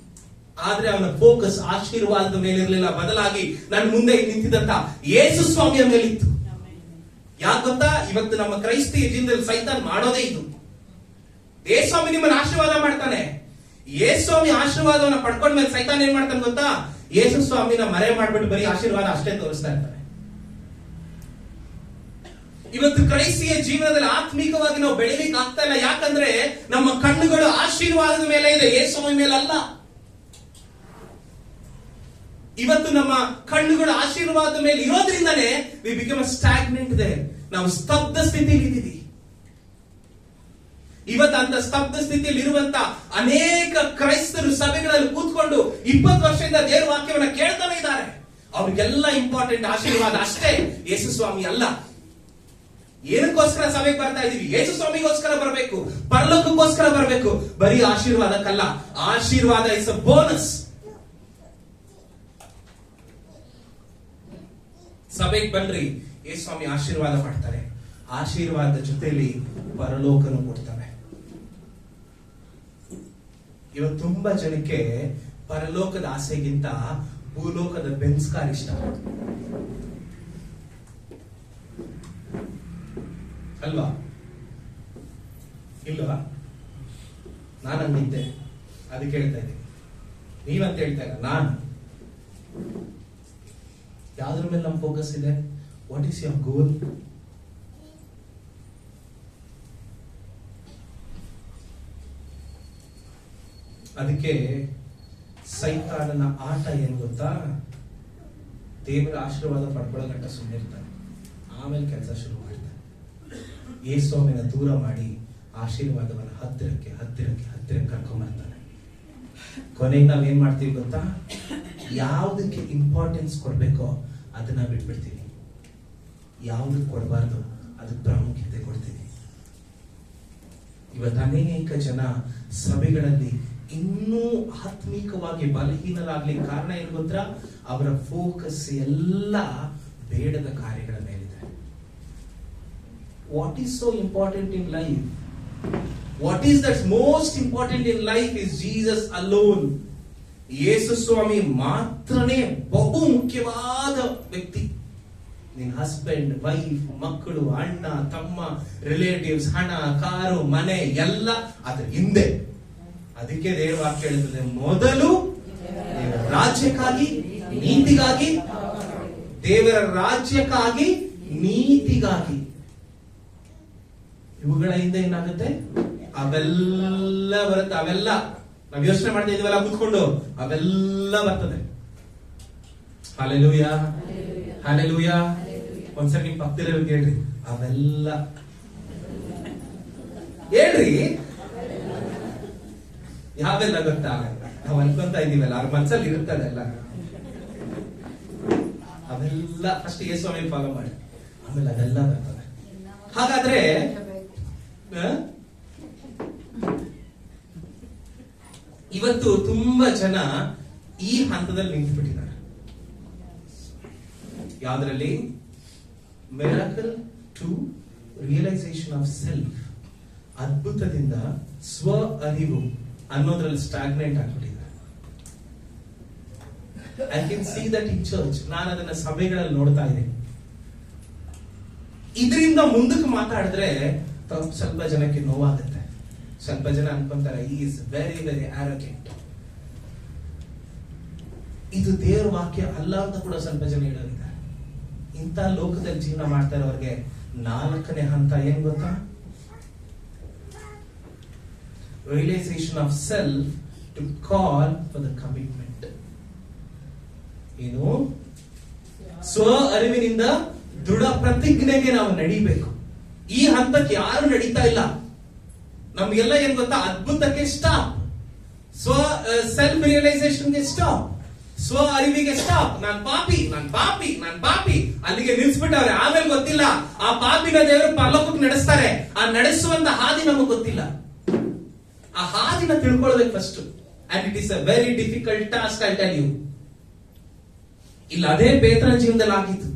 ಆದ್ರೆ ಅವನ ಫೋಕಸ್ ಆಶೀರ್ವಾದದ ಮೇಲಿರಲಿಲ್ಲ, ಬದಲಾಗಿ ನನ್ನ ಮುಂದೆ ನಿಂತಿದ್ದಂತ ಯೇಸು ಸ್ವಾಮಿಯ ಮೇಲಿತ್ತು. ಯಾಕೆ ಗೊತ್ತಾ? ಇವತ್ತು ನಮ್ಮ ಕ್ರೈಸ್ತಿಯ ಜೀವನದಲ್ಲಿ ಸೈತಾನ್ ಮಾಡೋದೇ ಇದು. ಯೇಸ್ವಾಮಿ ನಿಮ್ಮನ್ನ ಆಶೀರ್ವಾದ ಮಾಡ್ತಾನೆ. ಯೇಸ್ವಾಮಿ ಆಶೀರ್ವಾದವನ್ನ ಪಡ್ಕೊಂಡ್ಮೇಲೆ ಸೈತಾನ್ ಏನ್ ಮಾಡ್ತಾನೆ ಗೊತ್ತಾ? ಯೇಸು ಸ್ವಾಮಿನ ಮರೆ ಮಾಡ್ಬಿಟ್ಟು ಬರೀ ಆಶೀರ್ವಾದ ಅಷ್ಟೇ ತೋರಿಸ್ತಾ ಇರ್ತಾನೆ. ಇವತ್ತು ಕ್ರೈಸ್ತಿಯ ಜೀವನದಲ್ಲಿ ಆತ್ಮೀಕವಾಗಿ ನಾವು ಬೆಳಿಲಿಕ್ಕೆ ಆಗ್ತಾ ಇಲ್ಲ. ಯಾಕಂದ್ರೆ ನಮ್ಮ ಕಣ್ಣುಗಳು ಆಶೀರ್ವಾದದ ಮೇಲೆ ಇದೆ, ಯೇಸುವಿನ ಮೇಲೆ ಅಲ್ಲ. ಇವತ್ತು ನಮ್ಮ ಕಣ್ಣುಗಳು ಆಶೀರ್ವಾದದ ಮೇಲೆ ಇರೋದ್ರಿಂದನೇ ವಿ ಬಿಕಮ್ ಸ್ಟಾಗ್ನೆಂಟ್ ಇದೆ. ನಾವು ಸ್ತಬ್ಧ ಸ್ಥಿತಿಯಲ್ಲಿ ಇದ್ದೀವಿ. ಇವತ್ತು ಅಂತ ಸ್ತಬ್ಧ ಸ್ಥಿತಿಯಲ್ಲಿ ಇರುವಂತ ಅನೇಕ ಕ್ರೈಸ್ತರು ಸಭೆಗಳಲ್ಲಿ ಕೂತ್ಕೊಂಡು 20 ವರ್ಷದಿಂದ ದೇವರ ವಾಕ್ಯವನ್ನ ಕೇಳ್ತಾನೆ ಇದ್ದಾರೆ. ಅವ್ರಿಗೆಲ್ಲ ಇಂಪಾರ್ಟೆಂಟ್ ಆಶೀರ್ವಾದ ಅಷ್ಟೇ, ಯೇಸು ಸ್ವಾಮಿ ಅಲ್ಲ. ಏನಕ್ಕೋಸ್ಕರ ಸಭೆಗೆ ಬರ್ತಾ ಇದೀವಿ? ಯೇಸು ಸ್ವಾಮಿಗೋಸ್ಕರ ಬರಬೇಕು, ಪರಲೋಕಕ್ಕೋಸ್ಕರ ಬರಬೇಕು, ಬರೀ ಆಶೀರ್ವಾದಕ್ಕಲ್ಲ. ಆಶೀರ್ವಾದ ಇಸ್ ಅ ಬೋನಸ್. ಸಭೆಗೆ ಬನ್ರಿ, ಯೇಸು ಸ್ವಾಮಿ ಆಶೀರ್ವಾದ ಮಾಡ್ತಾರೆ. ಆಶೀರ್ವಾದದ ಜೊತೆಯಲ್ಲಿ ಪರಲೋಕನು ಕೊಡ್ತಾರೆ. ಇವತ್ತು ತುಂಬಾ ಜನಕ್ಕೆ ಪರಲೋಕದ ಆಸೆಗಿಂತ ಭೂಲೋಕದ ಬೆನ್ಸ್ ಕಾರ್ ಇಷ್ಟ ಅಲ್ವಾ? ಇಲ್ವಾ? ನಾನು ಅಂದಿದ್ದೆ, ಅದಕ್ಕೆ ಹೇಳ್ತಾ ಇದ್ದೀನಿ. ನೀವಂತ ಹೇಳ್ತಾ ಇಲ್ಲ, ನಾನು. ಯಾವ್ದ್ರ ಮೇಲೆ ನಮ್ಮ ಫೋಕಸ್ ಇದೆ? What is your goal? ಅದಕ್ಕೆ ಸೈತಾನನ ಆಟ ಏನು ಗೊತ್ತಾ? ದೇವರ ಆಶೀರ್ವಾದ ಪಡ್ಕೊಳ್ಳೋ ಗಂಟ ಸುಮ್ಮನೆ ಇರ್ತಾನೆ, ಆಮೇಲೆ ಕೆಲಸ ಶುರು ಮಾಡ್ತಾನೆ. ಯೇಸುವಿನ ದೂರ ಮಾಡಿ ಆಶೀರ್ವಾದವನ್ನು ಹತ್ತಿರಕ್ಕೆ ಹತ್ತಿರಕ್ಕೆ ಹತ್ತಿರಕ್ಕೆ ಕರ್ಕೊಂಡ್ಬರ್ತಾನೆ. ಕೊನೆಗೆ ನಾವೇನ್ ಮಾಡ್ತೀವಿ ಗೊತ್ತಾ? ಯಾವುದಕ್ಕೆ ಇಂಪಾರ್ಟೆನ್ಸ್ ಕೊಡ್ಬೇಕೋ ಅದನ್ನ ಬಿಟ್ಬಿಡ್ತೀವಿ, ಯಾವುದಕ್ಕೆ ಕೊಡಬಾರ್ದು ಅದಕ್ಕೆ ಪ್ರಾಮುಖ್ಯತೆ ಕೊಡ್ತೀವಿ. ಇವತ್ತು ಅನೇಕ ಜನ ಸಭೆಗಳಲ್ಲಿ ಇನ್ನೂ ಆತ್ಮೀಕವಾಗಿ ಬಲಹೀನರಾಗ್ಲಿ ಕಾರಣ ಏನು ಗೊತ್ತಾ? ಅವರ ಫೋಕಸ್ ಎಲ್ಲ ಬೇಡದ ಕಾರ್ಯಗಳ ಮೇಲಿದೆ. What is so important in life? What is that most important in life is Jesus alone. ಯೇಸು ಸ್ವಾಮಿ ಮಾತ್ರನೇ ಬಹು ಮುಖ್ಯವಾದ ವ್ಯಕ್ತಿ. ನಿನ್ ಹಸ್ಬೆಂಡ್, ವೈಫ್, ಮಕ್ಕಳು, ಅಣ್ಣ, ತಮ್ಮ, ರಿಲೇಟಿವ್ಸ್, ಹಣ, ಕಾರು, ಮನೆ ಎಲ್ಲ ಅದ್ರ ಹಿಂದೆ. ಅದಕ್ಕೆ ದೇವರ ವಾಕ್ಯ ಹೇಳುತ್ತದೆ, ಮೊದಲು ದೇವರ ರಾಜ್ಯಕ್ಕಾಗಿ ನೀತಿಗಾಗಿ, ದೇವರ ರಾಜ್ಯಕ್ಕಾಗಿ ನೀತಿಗಾಗಿ, ಇವುಗಳ ಹಿಂದೆ ಏನಾಗುತ್ತೆ? ಅವೆಲ್ಲ ಬರುತ್ತೆ. ಅವೆಲ್ಲ ನಾವ್ ಯೋಚನೆ ಮಾಡ್ತಾ ಇದೀವಲ್ಲ ಕೂತ್ಕೊಂಡು, ಅವೆಲ್ಲ ಬರ್ತದೆ. Hallelujah, hallelujah. ಒಂದ್ಸರಿ ನಿಮ್ ಪಕ್ಕದಲ್ಲಿ ಹೇಳ್ರಿ, ಅವೆಲ್ಲ ಹೇಳ್ರಿ. ಯಾವೆಲ್ಲ ಗೊತ್ತಾ? ನಾವ್ ಅನ್ಕೊಂತ ಇದೀವಲ್ಲ, ಅವ್ರ ಮನ್ಸಲ್ಲಿ ಇರುತ್ತದೆ ಎಲ್ಲ. ಅವೆಲ್ಲ ಫಸ್ಟ್ ಯೇಸುವಿನ ಫಾಲೋ ಮಾಡಿ, ಆಮೇಲೆ ಅದೆಲ್ಲ ಬರ್ತದೆ. ಹಾಗಾದ್ರೆ ಇವತ್ತು ತುಂಬಾ ಜನ ಈ ಹಂತದಲ್ಲಿ ನಿಂತು ಬಿಟ್ಟಿದ್ದಾರೆ. ಯಾವ್ದ್ರಲ್ಲಿ? Miracle to realisation of self, ಅದ್ಭುತದಿಂದ ಸ್ವ ಅರಿವು ಅನ್ನೋದ್ರಲ್ಲಿ ಸ್ಟಾಗ್ನೆಂಟ್ ಆಗ್ಬಿಟ್ಟಿದ್ದಾರೆ. I can see that in church. ನಾನು ಅದನ್ನ ಸಭೆಗಳಲ್ಲಿ ನೋಡ್ತಾ ಇದ್ದೀನಿ. ಇದರಿಂದ ಮುಂದಕ್ಕೆ ಮಾತಾಡಿದ್ರೆ ಸ್ವಲ್ಪ ಜನಕ್ಕೆ ನೋವಾಗುತ್ತೆ. ಸ್ವಲ್ಪ ಜನ ಅನ್ಕೊಂತಾರೆ, he is very very arrogant. ಇದು ದೇವರ ವಾಕ್ಯ ಅಲ್ಲ ಅಂತ ಕೂಡ ಸ್ವಲ್ಪ ಜನ ಹೇಳೋರಿದ್ದಾರೆ. ಇಂಥ ಲೋಕದಲ್ಲಿ ಜೀವನ ಮಾಡ್ತಾ ಇರೋರಿಗೆ 4ನೇ ಹಂತ ಏನ್ ಗೊತ್ತಾ? Realisation of self to call for the commitment. ಏನು? ಸ್ವ ಅರಿವಿನಿಂದ ದೃಢ ಪ್ರತಿಜ್ಞೆಗೆ ನಾವು ನಡಿಬೇಕು. ಈ ಹಂತಕ್ಕೆ ಯಾರು ನಡೀತಾ ಇಲ್ಲ. ನಮ್ಗೆಲ್ಲ ಏನ್ ಗೊತ್ತಾ? ಅದ್ಭುತಕ್ಕೆ ಸ್ಟಾಪ್, ಸ್ವ ಸೆಲ್ಫ್ ರಿಯಲೈಸೇಷನ್ಗೆ ಸ್ಟಾಪ್, ಸ್ವ ಅರಿವಿಗೆ ಸ್ಟಾಪ್. ನಾನ್ ಪಾಪಿ, ನಾನ್ ಪಾಪಿ, ನಾನ್ ಪಾಪಿ, ಅಲ್ಲಿಗೆ ನಿಲ್ಸ್ಬಿಟ್ಟವ್ರೆ. ಆಮೇಲೆ ಗೊತ್ತಿಲ್ಲ ಆ ಪಾಪಿನ ದೇವರು ಪರಲೋಕಕ್ಕೆ ನಡೆಸ್ತಾರೆ. ಆ ನಡೆಸುವಂತ ಹಾದಿ ನಮಗ್ ಗೊತ್ತಿಲ್ಲ. ಆ ಹಾದಿನ ತಿಳ್ಕೊಳ್ಬೇಕು first. and it is a very difficult task, I'll tell you. ಇಲ್ಲ ಅದೇ ಪೇತ್ರನ ಜೀವನದಲ್ಲಿ ಆಗಿತ್ತು.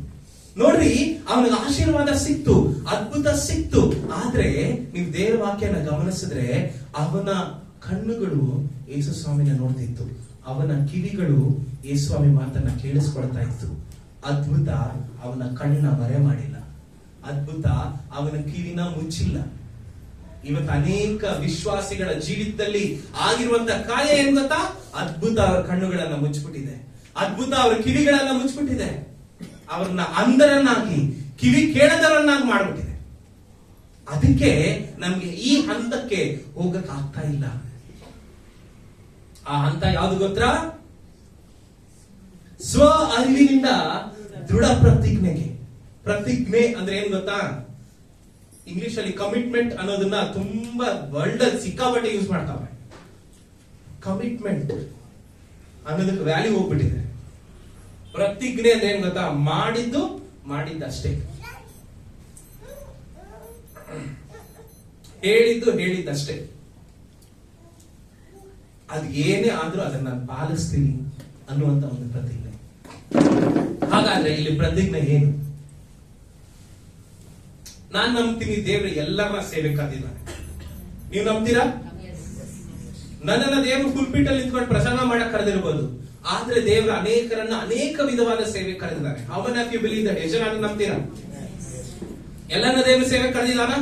ನೋಡ್ರಿ, ಅವನಿಗೆ ಆಶೀರ್ವಾದ ಸಿಕ್ತು, ಅದ್ಭುತ ಸಿಕ್ತು. ಆದ್ರೆ ನೀವು ದೇವರ ವಾಕ್ಯನ ಗಮನಿಸಿದ್ರೆ ಅವನ ಕಣ್ಣುಗಳು ಯೇಸು ಸ್ವಾಮಿನ ನೋಡ್ತಿತ್ತು, ಅವನ ಕಿವಿಗಳು ಯೇಸು ಸ್ವಾಮಿ ಮಾತನ್ನ ಕೇಳಿಸ್ಕೊಳ್ತಾ ಇತ್ತು. ಅದ್ಭುತ ಅವನ ಕಣ್ಣನ್ನ ಮರೆ ಮಾಡಿಲ್ಲ, ಅದ್ಭುತ ಅವನ ಕಿವಿನ ಮುಚ್ಚಿಲ್ಲ. ಇವತ್ತು ಅನೇಕ ವಿಶ್ವಾಸಿಗಳ ಜೀವಿತದಲ್ಲಿ ಆಗಿರುವಂತ ಕಾರ್ಯ ಏನ್ ಗೊತ್ತಾ? ಅದ್ಭುತ ಅವರ ಕಣ್ಣುಗಳನ್ನ ಮುಚ್ಚಿಬಿಟ್ಟಿದೆ, ಅದ್ಭುತ ಅವರ ಕಿವಿಗಳನ್ನ ಮುಚ್ಚಿಬಿಟ್ಟಿದೆ, ಅವ್ರನ್ನ ಅಂಧರನ್ನಾಗಿ ಕಿವಿ ಕೇಳದವರನ್ನಾಗಿ ಮಾಡ್ಬಿಟ್ಟಿದೆ. ಅದಕ್ಕೆ ನಮ್ಗೆ ಈ ಹಂತಕ್ಕೆ ಹೋಗಕ್ ಆಗ್ತಾ ಇಲ್ಲ. ಆ ಹಂತ ಯಾವ್ದು ಗೊತ್ತಾ? ಸ್ವ ಅರಿವಿನಿಂದ ದೃಢ ಪ್ರತಿಜ್ಞೆಗೆ. ಪ್ರತಿಜ್ಞೆ ಅಂದ್ರೆ ಏನ್ ಗೊತ್ತಾ? ಇಂಗ್ಲಿಷ್ ಅಲ್ಲಿ ಕಮಿಟ್ಮೆಂಟ್ ಅನ್ನೋದನ್ನ ತುಂಬಾ ವರ್ಲ್ಡ್ ಅಲ್ಲಿ ಸಿಕ್ಕಾಪಟ್ಟೆ ಯೂಸ್ ಮಾಡ್ತಾವೆ. ಕಮಿಟ್ಮೆಂಟ್ ಅನ್ನೋದಕ್ಕೆ ವ್ಯಾಲ್ಯೂ ಹೋಗ್ಬಿಟ್ಟಿದೆ. ಪ್ರತಿಜ್ಞೆ ಅಂದ್ರೆ ಏನ್ ಗೊತ್ತಾ? ಮಾಡಿದ್ದಷ್ಟೇ, ಹೇಳಿದ್ದಷ್ಟೇ. ಅದ್ ಏನೇ ಆದ್ರೂ ಅದನ್ನ ನಾನು ಪಾಲಿಸ್ತೀನಿ ಅನ್ನುವಂತ ಒಂದು ಪ್ರತಿಜ್ಞೆ. ಹಾಗಾದ್ರೆ ಇಲ್ಲಿ ಪ್ರತಿಜ್ಞೆ ಏನು? ನಾನ್ ನಂಬ್ತೀನಿ ದೇವ್ರು ಎಲ್ಲರನ್ನ ಸೇವೆ ಕರೆದಿದ್ದಾನೆ. ನೀವು ನಂಬ್ತೀರಾ? ನನ್ನನ್ನ ದೇವರು ಫುಲ್ಪಿಟ್ ಅಲ್ಲಿ ನಿಂತ್ಕೊಂಡು ಪ್ರಸಂಗ ಮಾಡಕ್ ಕರೆದಿರ್ಬೋದು, ಆದ್ರೆ ದೇವರು ಅನೇಕರನ್ನ ಅನೇಕ ವಿಧವಾದ ಸೇವೆ ಕರೆದಿದ್ದಾರೆ. How many of you believe that? ಎಷ್ಟು ಜನ ನಂಬ್ತೀರಾ? ಎಲ್ಲರನ್ನ ದೇವರು ಸೇವೆ ಕರೆದಿದ್ದಾನ?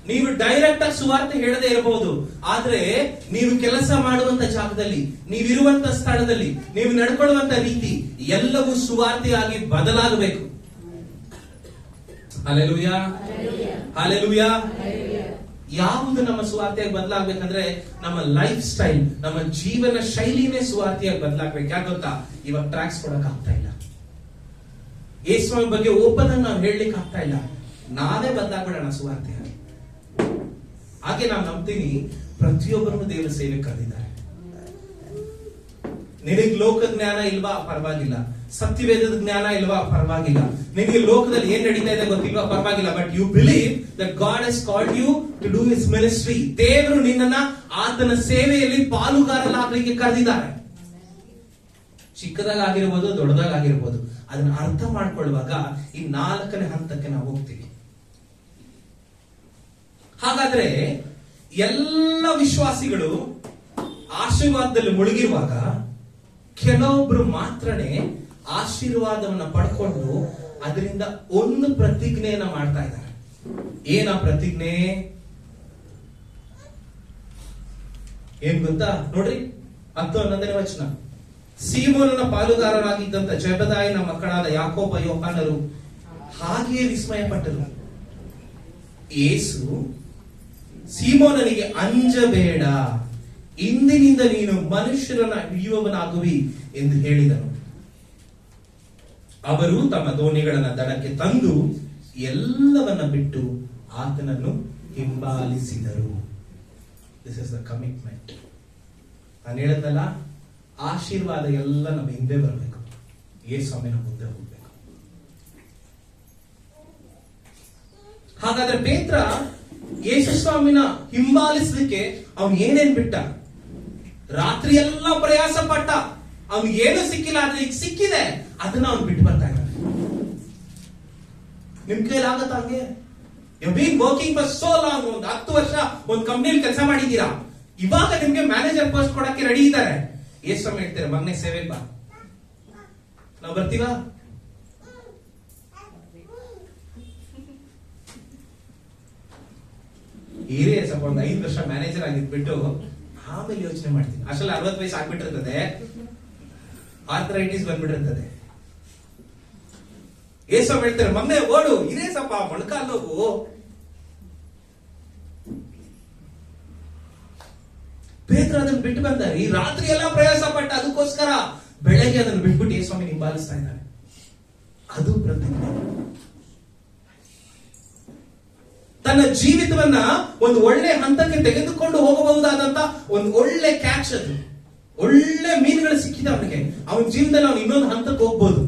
ನೀವು ಡೈರೆಕ್ಟ್ ಆಗಿ ಸುವಾರ್ತೆ ಹೇಳದೇ ಇರಬಹುದು, ಆದ್ರೆ ನೀವು ಕೆಲಸ ಮಾಡುವಂತ ಜಾಗದಲ್ಲಿ, ನೀವಿರುವಂತ ಸ್ಥಳದಲ್ಲಿ, ನೀವು ನಡ್ಕೊಳ್ಳುವಂತ ರೀತಿ ಎಲ್ಲವೂ ಸುವಾರ್ತೆಯಾಗಿ ಬದಲಾಗಬೇಕು. Hallelujah, hallelujah. ಯಾವುದು ನಮ್ಮ ಸುವಾರ್ತೆಯಾಗಿ ಬದಲಾಗಬೇಕಂದ್ರೆ ನಮ್ಮ ಲೈಫ್ ಸ್ಟೈಲ್, ನಮ್ಮ ಜೀವನ ಶೈಲಿನೇ ಸುವಾರ್ತೆಯಾಗಿ ಬದಲಾಗಬೇಕು. ಯಾಕೆ ಗೊತ್ತಾ? ಇವಾಗ ಟ್ರ್ಯಾಕ್ಸ್ ಕೊಡಕ್ ಆಗ್ತಾ ಇಲ್ಲ, ಯೇಸುವಿನ ಬಗ್ಗೆ ಓಪನ್ ಆಗಿ ನಾವು ಹೇಳಲಿಕ್ಕೆ ಆಗ್ತಾ ಇಲ್ಲ. ನಾವೇ ಬದಲಾಗ್ಬಿಡೋಣ ಸುವಾರ್ತೆಯಾಗಿ. ಹಾಗೆ ನಾವು ನಂಬ್ತೀನಿ ಪ್ರತಿಯೊಬ್ಬರನ್ನು ದೇವರ ಸೇವೆ ಕರೆದಿದ್ದಾರೆ. ನಿನಗೆ ಲೋಕ ಜ್ಞಾನ ಇಲ್ವಾ? ಪರವಾಗಿಲ್ಲ. ಸತ್ಯವೇದದ ಜ್ಞಾನ ಇಲ್ವಾ? ಪರವಾಗಿಲ್ಲ. ನಿನಗೆ ಲೋಕದಲ್ಲಿ ಏನ್ ನಡೀತಾ ಇದೆ ಗೊತ್ತಿಲ್ವಾ? ಪರವಾಗಿಲ್ಲ. But you believe that God has called you to do his ministry. ದೇವರು ನಿನ್ನನ್ನ ಆತನ ಸೇವೆಯಲ್ಲಿ ಪಾಲುಗಾರರಾಗಲಿಕ್ಕೆ ಕರೆದಿದ್ದಾರೆ. ಚಿಕ್ಕದಾಗಿರ್ಬೋದು, ದೊಡ್ಡದಾಗಿರ್ಬೋದು. ಅದನ್ನ ಅರ್ಥ ಮಾಡ್ಕೊಳ್ಳುವಾಗ ಈ 4ನೇ ಹಂತಕ್ಕೆ ನಾವು ಹೋಗ್ತೀವಿ. ಹಾಗಾದ್ರೆ ಎಲ್ಲ ವಿಶ್ವಾಸಿಗಳು ಆಶೀರ್ವಾದದಲ್ಲಿ ಮುಳುಗಿರುವಾಗ ಕೆಲವೊಬ್ರು ಮಾತ್ರನೇ ಆಶೀರ್ವಾದವನ್ನ ಪಡ್ಕೊಂಡು ಅದರಿಂದ ಒಂದು ಪ್ರತಿಜ್ಞೆಯನ್ನ ಮಾಡ್ತಾ ಇದ್ದಾರೆ. ಏನ ಪ್ರತಿಜ್ಞೆ? ಏನ್ ಗೊತ್ತಾ? ನೋಡ್ರಿ, 10-11ನೇ ವಚನ. ಸೀಮೋನನ ಪಾಲುಗಾರರಾಗಿದ್ದಂತ ಜೆಬೆದಾಯನ ಮಕ್ಕಳಾದ ಯಾಕೋಬ, ಯೋಹಾನರು ಹಾಗೆಯೇ ವಿಸ್ಮಯ ಪಟ್ಟರು. ಯೇಸು ಸೀಮೋನನಿಗೆ ಅಂಜಬೇಡ, ಇಂದಿನಿಂದ ನೀನು ಮನುಷ್ಯರನ್ನ ಹಿಡಿಯುವವನಾಗುವಿ ಎಂದು ಹೇಳಿದನು. ಅವರು ತಮ್ಮ ದೋಣಿಗಳನ್ನ ದಡಕ್ಕೆ ತಂದು ಎಲ್ಲವನ್ನ ಬಿಟ್ಟು ಆತನನ್ನು ಹಿಂಬಾಲಿಸಿದರು. This is the commitment. ನಾನು ಹೇಳದ್ನಲ್ಲ, ಆಶೀರ್ವಾದ ಎಲ್ಲ ನಮ್ಮ ಹಿಂದೆ ಬರಬೇಕು, ಯೇಸುವಿನ ಮುಂದೆ ಹೋಗ್ಬೇಕು. ಹಾಗಾದ್ರೆ ಪೇತ್ರ ಯೇಸು ಸ್ವಾಮಿನ ಹಿಂಬಾಲಿಸಲಿಕ್ಕೆ ಅವನು ಏನೇನ್ ಬಿಟ್ಟ? ರಾತ್ರಿ ಎಲ್ಲ ಪ್ರಯಾಸ ಪಟ್ಟ, ಅವ್ನಿಗೆ ಏನು ಸಿಕ್ಕಿಲ್ಲ, ಆದ್ರೆ ಈಗ ಸಿಕ್ಕಿದೆ, ಅದನ್ನ ಅವ್ನು ಬಿಟ್ಟು ಬರ್ತಾ ಇದ್ದಾನೆ. ನಿಮ್ ಕೈಲಾಗತ್ತ ಹಂಗೆ? You been working for so long. ಒಂದು 10 ವರ್ಷ ಒಂದು ಕಂಪ್ನಿಯಲ್ಲಿ ಕೆಲಸ ಮಾಡಿದ್ದೀರಾ, ಇವಾಗ ನಿಮ್ಗೆ ಮ್ಯಾನೇಜರ್ ಪೋಸ್ಟ್ ಕೊಡಕ್ಕೆ ರೆಡಿ ಇದ್ದಾರೆ. ಯೇಸು ಸ್ವಾಮಿ ಹೇಳ್ತಾರೆ, ಮಗನೇ ಸೇವೆಗೆ ಬಾ. ನಾವು ಬರ್ತೀವಾ? ಹಿರಿಯ ಸ್ವಲ್ಪ ಒಂದು 5 ವರ್ಷ ಮ್ಯಾನೇಜರ್ ಆಗಿದ್ಬಿಟ್ಟು ಆಮೇಲೆ ಯೋಚನೆ ಮಾಡ್ತೀನಿ. ಅಷ್ಟೆಲ್ಲ 60 ವಯಸ್ಸು ಆಗ್ಬಿಟ್ಟಿರ್ತದೆ, ಆರ್ಥರೈಟಿಸ್ ಬಂದ್ಬಿಟ್ಟಿರ್ತದೆ. ಯೇಸು ಹೇಳ್ತಾರೆ, ಮೊನ್ನೆ ಓಡು, ಇರೇ ಸ್ವಲ್ಪ ಮೊಣಕಾಲ್ ನೋವು. ಪೇತ್ರ ಅದನ್ನು ಬಿಟ್ಟು ಬಂದ. ಈ ರಾತ್ರಿ ಎಲ್ಲ ಪ್ರಯಾಸ ಪಟ್ಟ, ಅದಕ್ಕೋಸ್ಕರ ಬೆಳಗ್ಗೆ ಅದನ್ನು ಬಿಟ್ಬಿಟ್ಟು ಯೇಸು ಸ್ವಾಮಿ ಹಿಂಬಾಲಿಸ್ತಾ ಇದ್ದಾರೆ. ಅದು ಪ್ರತಿಜ್ಞೆ. ತನ್ನ ಜೀವಿತವನ್ನ ಒಂದು ಒಳ್ಳೆ ಹಂತಕ್ಕೆ ತೆಗೆದುಕೊಂಡು ಹೋಗಬಹುದಾದಂತ ಒಂದು ಒಳ್ಳೆ ಕ್ಯಾಚ್. ಅದು ಒಳ್ಳೆ ಮೀನುಗಳು ಸಿಕ್ಕಿದೆ ಅವನಿಗೆ. ಅವನ ಜೀವನದಲ್ಲಿ ಅವನು ಇನ್ನೊಂದು ಹಂತಕ್ಕೆ ಹೋಗ್ಬೋದು.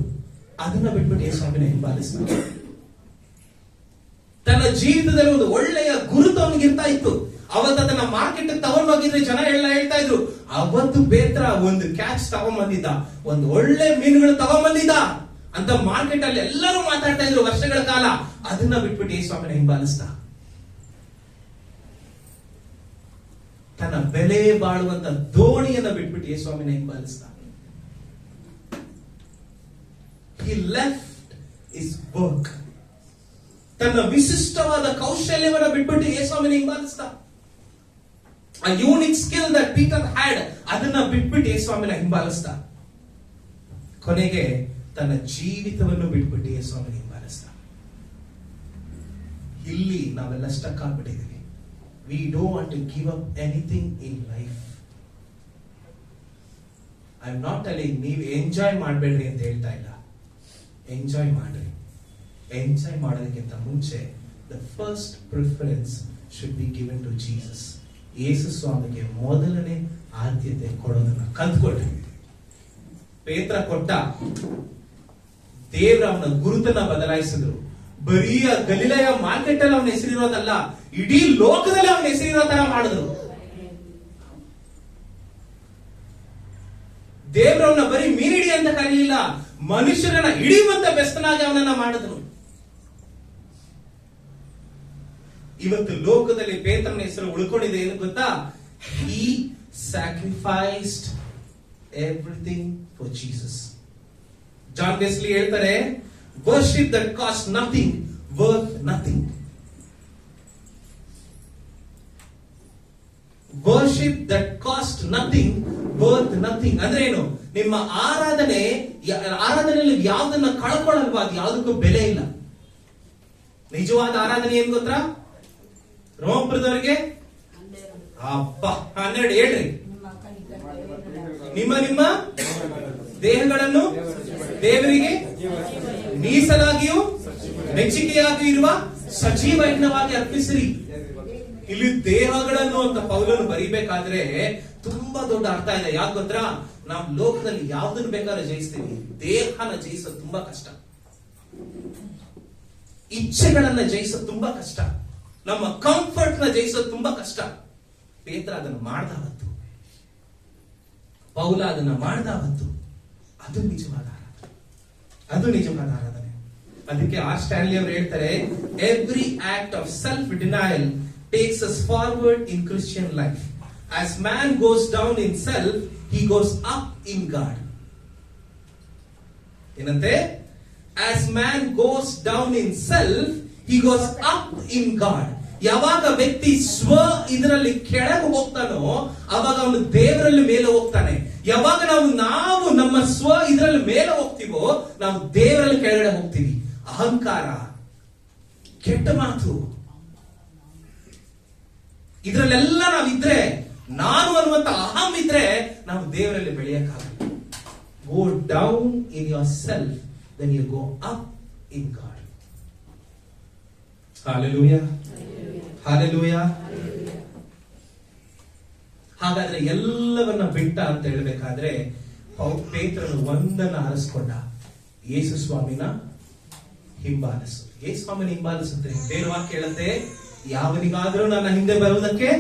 ಅದನ್ನ ಬಿಟ್ಬಿಟ್ಟು ಯೇಸು ಸ್ವಾಮಿನ ಹಿಂಬಾಲಿಸ್ತಾನೆ. ತನ್ನ ಜೀವಿತದಲ್ಲಿ ಒಂದು ಒಳ್ಳೆಯ ಗುರುತು ಅವನಿಗೆ ಇರ್ತಾ ಇತ್ತು. ಅವತ್ತು ಅದನ್ನ ಮಾರ್ಕೆಟ್ ತಗೊಂಡೋಗಿದ್ರೆ ಜನ ಎಲ್ಲ ಹೇಳ್ತಾ ಇದ್ರು, ಅವತ್ತು ಪೇತ್ರ ಒಂದು ಕ್ಯಾಚ್ ತಗೊಂಬಂದಿದ್ದ, ಒಂದು ಒಳ್ಳೆ ಮೀನುಗಳು ತಗೊಂಬಂದಿದ್ದ ಅಂತ ಮಾರ್ಕೆಟ್ ಅಲ್ಲಿ ಎಲ್ಲರೂ ಮಾತಾಡ್ತಾ ಇದ್ರು ವರ್ಷಗಳ ಕಾಲ. ಅದನ್ನ ಬಿಟ್ಬಿಟ್ಟು ಯೇಸುಸ್ವಾಮಿನ ಹಿಂಬಾಲಿಸ್ತಾ, ತನ್ನ ಬೆಲೆ ಬಾಳುವಂತ ದೋಣಿಯನ್ನ ಬಿಟ್ಬಿಟ್ಟು ಯೇಸುಸ್ವಾಮಿನ ಹಿಂಬಾಲಿಸ್ತಾ. He left his work. ತನ್ನ ವಿಶಿಷ್ಟವಾದ ಕೌಶಲ್ಯವನ್ನ ಬಿಟ್ಬಿಟ್ಟು ಯೇಸುಸ್ವಾಮಿನ ಹಿಂಬಾಲಿಸ್ತಾ. ಆ unique skill that Peter had, ಅದನ್ನ ಬಿಟ್ಬಿಟ್ಟು ಯೇಸುಸ್ವಾಮಿನ ಹಿಂಬಾಲಿಸ್ತಾ. ಕೊನೆಗೆ ತನ್ನ ಜೀವಿತವನ್ನು ಬಿಟ್ಬಿಟ್ಟು ಯೇಸುಸ್ವಾಮಿನ ಹಿಂಬಾಲಿಸ್ತಾ. ಇಲ್ಲಿ ನಾವೆಲ್ಲ stuck ಆಗ್ಬಿಟ್ಟಿದ್ದೀವಿ. We don't want to give up anything in life. I'm not telling ನೀವು ಎಂಜಾಯ್ ಮಾಡಬೇಡ್ರಿ ಅಂತ ಹೇಳ್ತಾ ಇಲ್ಲ. ಎಂಜಾಯ್ ಮಾಡ್ರಿ. ಎಂಜಾಯ್ ಮಾಡೋದಕ್ಕಿಂತ ಮುಂಚೆ the first preference should be given to Jesus. ಯೇಸು ಸ್ವಾಮಿಗೆ ಮೊದಲನೇ ಆದ್ಯತೆ ಕೊಡೋದನ್ನ ಕಲ್ತ್ಕೊಳ್ರಿ. ಪೇತ್ರ ಕೊಟ್ಟ, ದೇವ್ರ ಅವನ ಗುರುತನ್ನ ಬದಲಾಯಿಸಿದ್ರು. ಬರೀ ಗಲಿಲಾಯ ಮಾರ್ಕೆಟ್ ಅಲ್ಲಿ ಅವನ ಹೆಸರಿರೋದಲ್ಲ, ಇಡೀ ಲೋಕದಲ್ಲಿ ಅವನ ಹೆಸರಿರೋ ತರ ಮಾಡಿದ್ರು. ದೇವ್ರವನ್ನ ಬರೀ ಮೀನಿಡಿ ಅಂತ ಕರೀಲಿಲ್ಲ, ಮನುಷ್ಯರನ್ನ ಹಿಡಿಯುವಂತ ಬೆಸ್ತನಾಗಿ ಅವನನ್ನ ಮಾಡಿದ್ರು. ಇವತ್ತು ಲೋಕದಲ್ಲಿ ಪೇತ್ರನ ಹೆಸರು ಉಳ್ಕೊಂಡಿದೆ ಏನು ಗೊತ್ತಾ? He sacrificed everything for Jesus. John Wesley ಹೇಳ್ತಾರೆ, worship that cost nothing, worth nothing. Worship that cost nothing, worth nothing. ಅಂದ್ರೆ ಏನು? ನಿಮ್ಮ ಆರಾಧನೆಯಲ್ಲಿ ಯಾವ್ದನ್ನ ಕಳ್ಕೊಳ್ಳಲ್ವಾ ಅದು ಯಾವ್ದಕ್ಕೂ ಬೆಲೆ ಇಲ್ಲ. ನಿಜವಾದ ಆರಾಧನೆ ಏನ್ ಗೊತ್ತಾ? ರೋಮಪುರದವರಿಗೆ ಅಪ್ಪ 12 ಹೇಳ್ರಿ. ನಿಮ್ಮ ನಿಮ್ಮ ದೇಹಗಳನ್ನು ದೇವರಿಗೆ ಮೀಸಲಾಗಿಯೂ ಮೆಚ್ಚುಗೆಯಾಗಿಯೂ ಇರುವ ಸಜೀವ ಯಜ್ಞವಾಗಿ ಅರ್ಪಿಸಿರಿ. ಇಲ್ಲಿ ದೇಹಗಳನ್ನು ಅಂತ ಪೌಲನು ಬರೀಬೇಕಾದ್ರೆ ತುಂಬಾ ದೊಡ್ಡ ಅರ್ಥ ಇದೆ. ಯಾಕೆ ಗೊತ್ತಾ? ನಾವು ಲೋಕದಲ್ಲಿ ಯಾವ್ದನ್ನು ಬೇಕಾದ್ರೆ ಜಯಿಸ್ತೀವಿ, ದೇಹನ ಜಯಿಸೋದು ತುಂಬಾ ಕಷ್ಟ. ಇಚ್ಛೆಗಳನ್ನ ಜಯಿಸೋದು ತುಂಬಾ ಕಷ್ಟ. ನಮ್ಮ ಕಂಫರ್ಟ್ ನ ಜಯಿಸೋದು ತುಂಬಾ ಕಷ್ಟ. ಪೇತ್ರ ಅದನ್ನು ಮಾಡ್ದಾವತ್ತು, ಪೌಲ ಅದನ್ನ ಮಾಡ್ದಾವತ್ತು. ಅದು ನಿಜವಾದ ಆರಾಧನೆ. ಅದು ನಿಜವಾದ ಆರಾಧನೆ. ಅದಕ್ಕೆ ಆರ್ ಸ್ಟ್ಯಾನ್ಲಿ ಅವರು ಹೇಳ್ತಾರೆ, every act of self denial takes us forward in Christian life. As man goes down in self, he goes up in God. ಏನಂತೆ? As man goes down in self, he goes up in God. ಯಾವಾಗ ವ್ಯಕ್ತಿ ಸ್ವ ಇದರಲ್ಲಿ ಕೆಳಗೆ ಹೋಗ್ತಾನೋ ಅವಾಗ ಅವನು ದೇವರಲ್ಲಿ ಮೇಲೆ ಹೋಗ್ತಾನೆ. ಯಾವಾಗ ನಾವು ನಮ್ಮ ಸ್ವ ಇದರಲ್ಲಿ ಮೇಲೆ ಹೋಗ್ತೀವೋ ನಾವು ದೇವರಲ್ಲಿ ಕೆಳಗಡೆ ಹೋಗ್ತೀವಿ. ಅಹಂಕಾರ, ಕೆಟ್ಟ ಮಾತು, ಇದರಲ್ಲೆಲ್ಲ ನಾವಿದ್ರೆ, ನಾನು ಅನ್ನುವಂತ ಅಹಂ ಇದ್ರೆ ನಾವು ದೇವರಲ್ಲಿ ಬೆಳೆಯಕ್ಕಾಗಲ್ಲ. Go down in yourself, then you go up in God. Hallelujah, hallelujah. ಹಾಗಾದ್ರೆ ಎಲ್ಲವನ್ನ ಬಿಟ್ಟ ಅಂತ ಹೇಳ್ಬೇಕಾದ್ರೆ ಪೇತ್ರನು ಒಂದನ್ನ ಆರಿಸ್ಕೊಂಡ, ಯೇಸು ಸ್ವಾಮಿನ ಹಿಂಬಾಲಿಸು. ಯೇಸು ಸ್ವಾಮಿನ ಹಿಂಬಾಲಿಸುತ್ತೆ. ಬೇರೆ ವಾಕ್ಯ ಹೇಳುತ್ತೆ, ಯಾವನಿಗಾದ್ರೂ ನನ್ನ ಹಿಂದೆ ಬರುವುದಕ್ಕೆ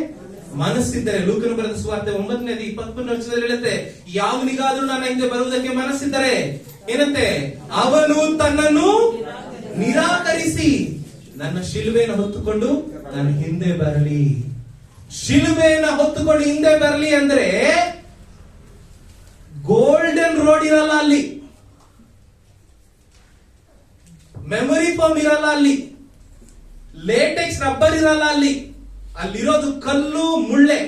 ಮನಸ್ಸಿದ್ದರೆ, ಲೂಕನ ಬರೆದ ಸುವಾರ್ತೆ 9:23 ಹೇಳುತ್ತೆ, ಯಾವನಿಗಾದ್ರೂ ನನ್ನ ಹಿಂದೆ ಬರುವುದಕ್ಕೆ ಮನಸ್ಸಿದ್ದರೆ ಏನಂತೆ? ಅವನು ತನ್ನನ್ನು ನಿರಾಕರಿಸಿ ನನ್ನ ಶಿಲುಬೆಯನ್ನು ಹೊತ್ತುಕೊಂಡು ನನ್ನ ಹಿಂದೆ ಬರಲಿ. ಶಿಲುಬೆಯನ್ನು ಹೊತ್ತುಕೊಂಡು ಹಿಂದೆ ಬರಲಿ ಅಂದ್ರೆ ಗೋಲ್ಡನ್ ರೋಡ್ ಇರಲ್ಲ ಅಲ್ಲಿ, ಮೆಮೊರಿ ಫೋಮ್ ಇರಲ್ಲ ಅಲ್ಲಿ, ಲೇಟೆಕ್ಸ್ ರಬ್ಬರ್ ಇರಲ್ಲ ಅಲ್ಲಿ. ಅಲ್ಲಿರೋದು ಕಲ್ಲು ಮುಳ್ಳೆ.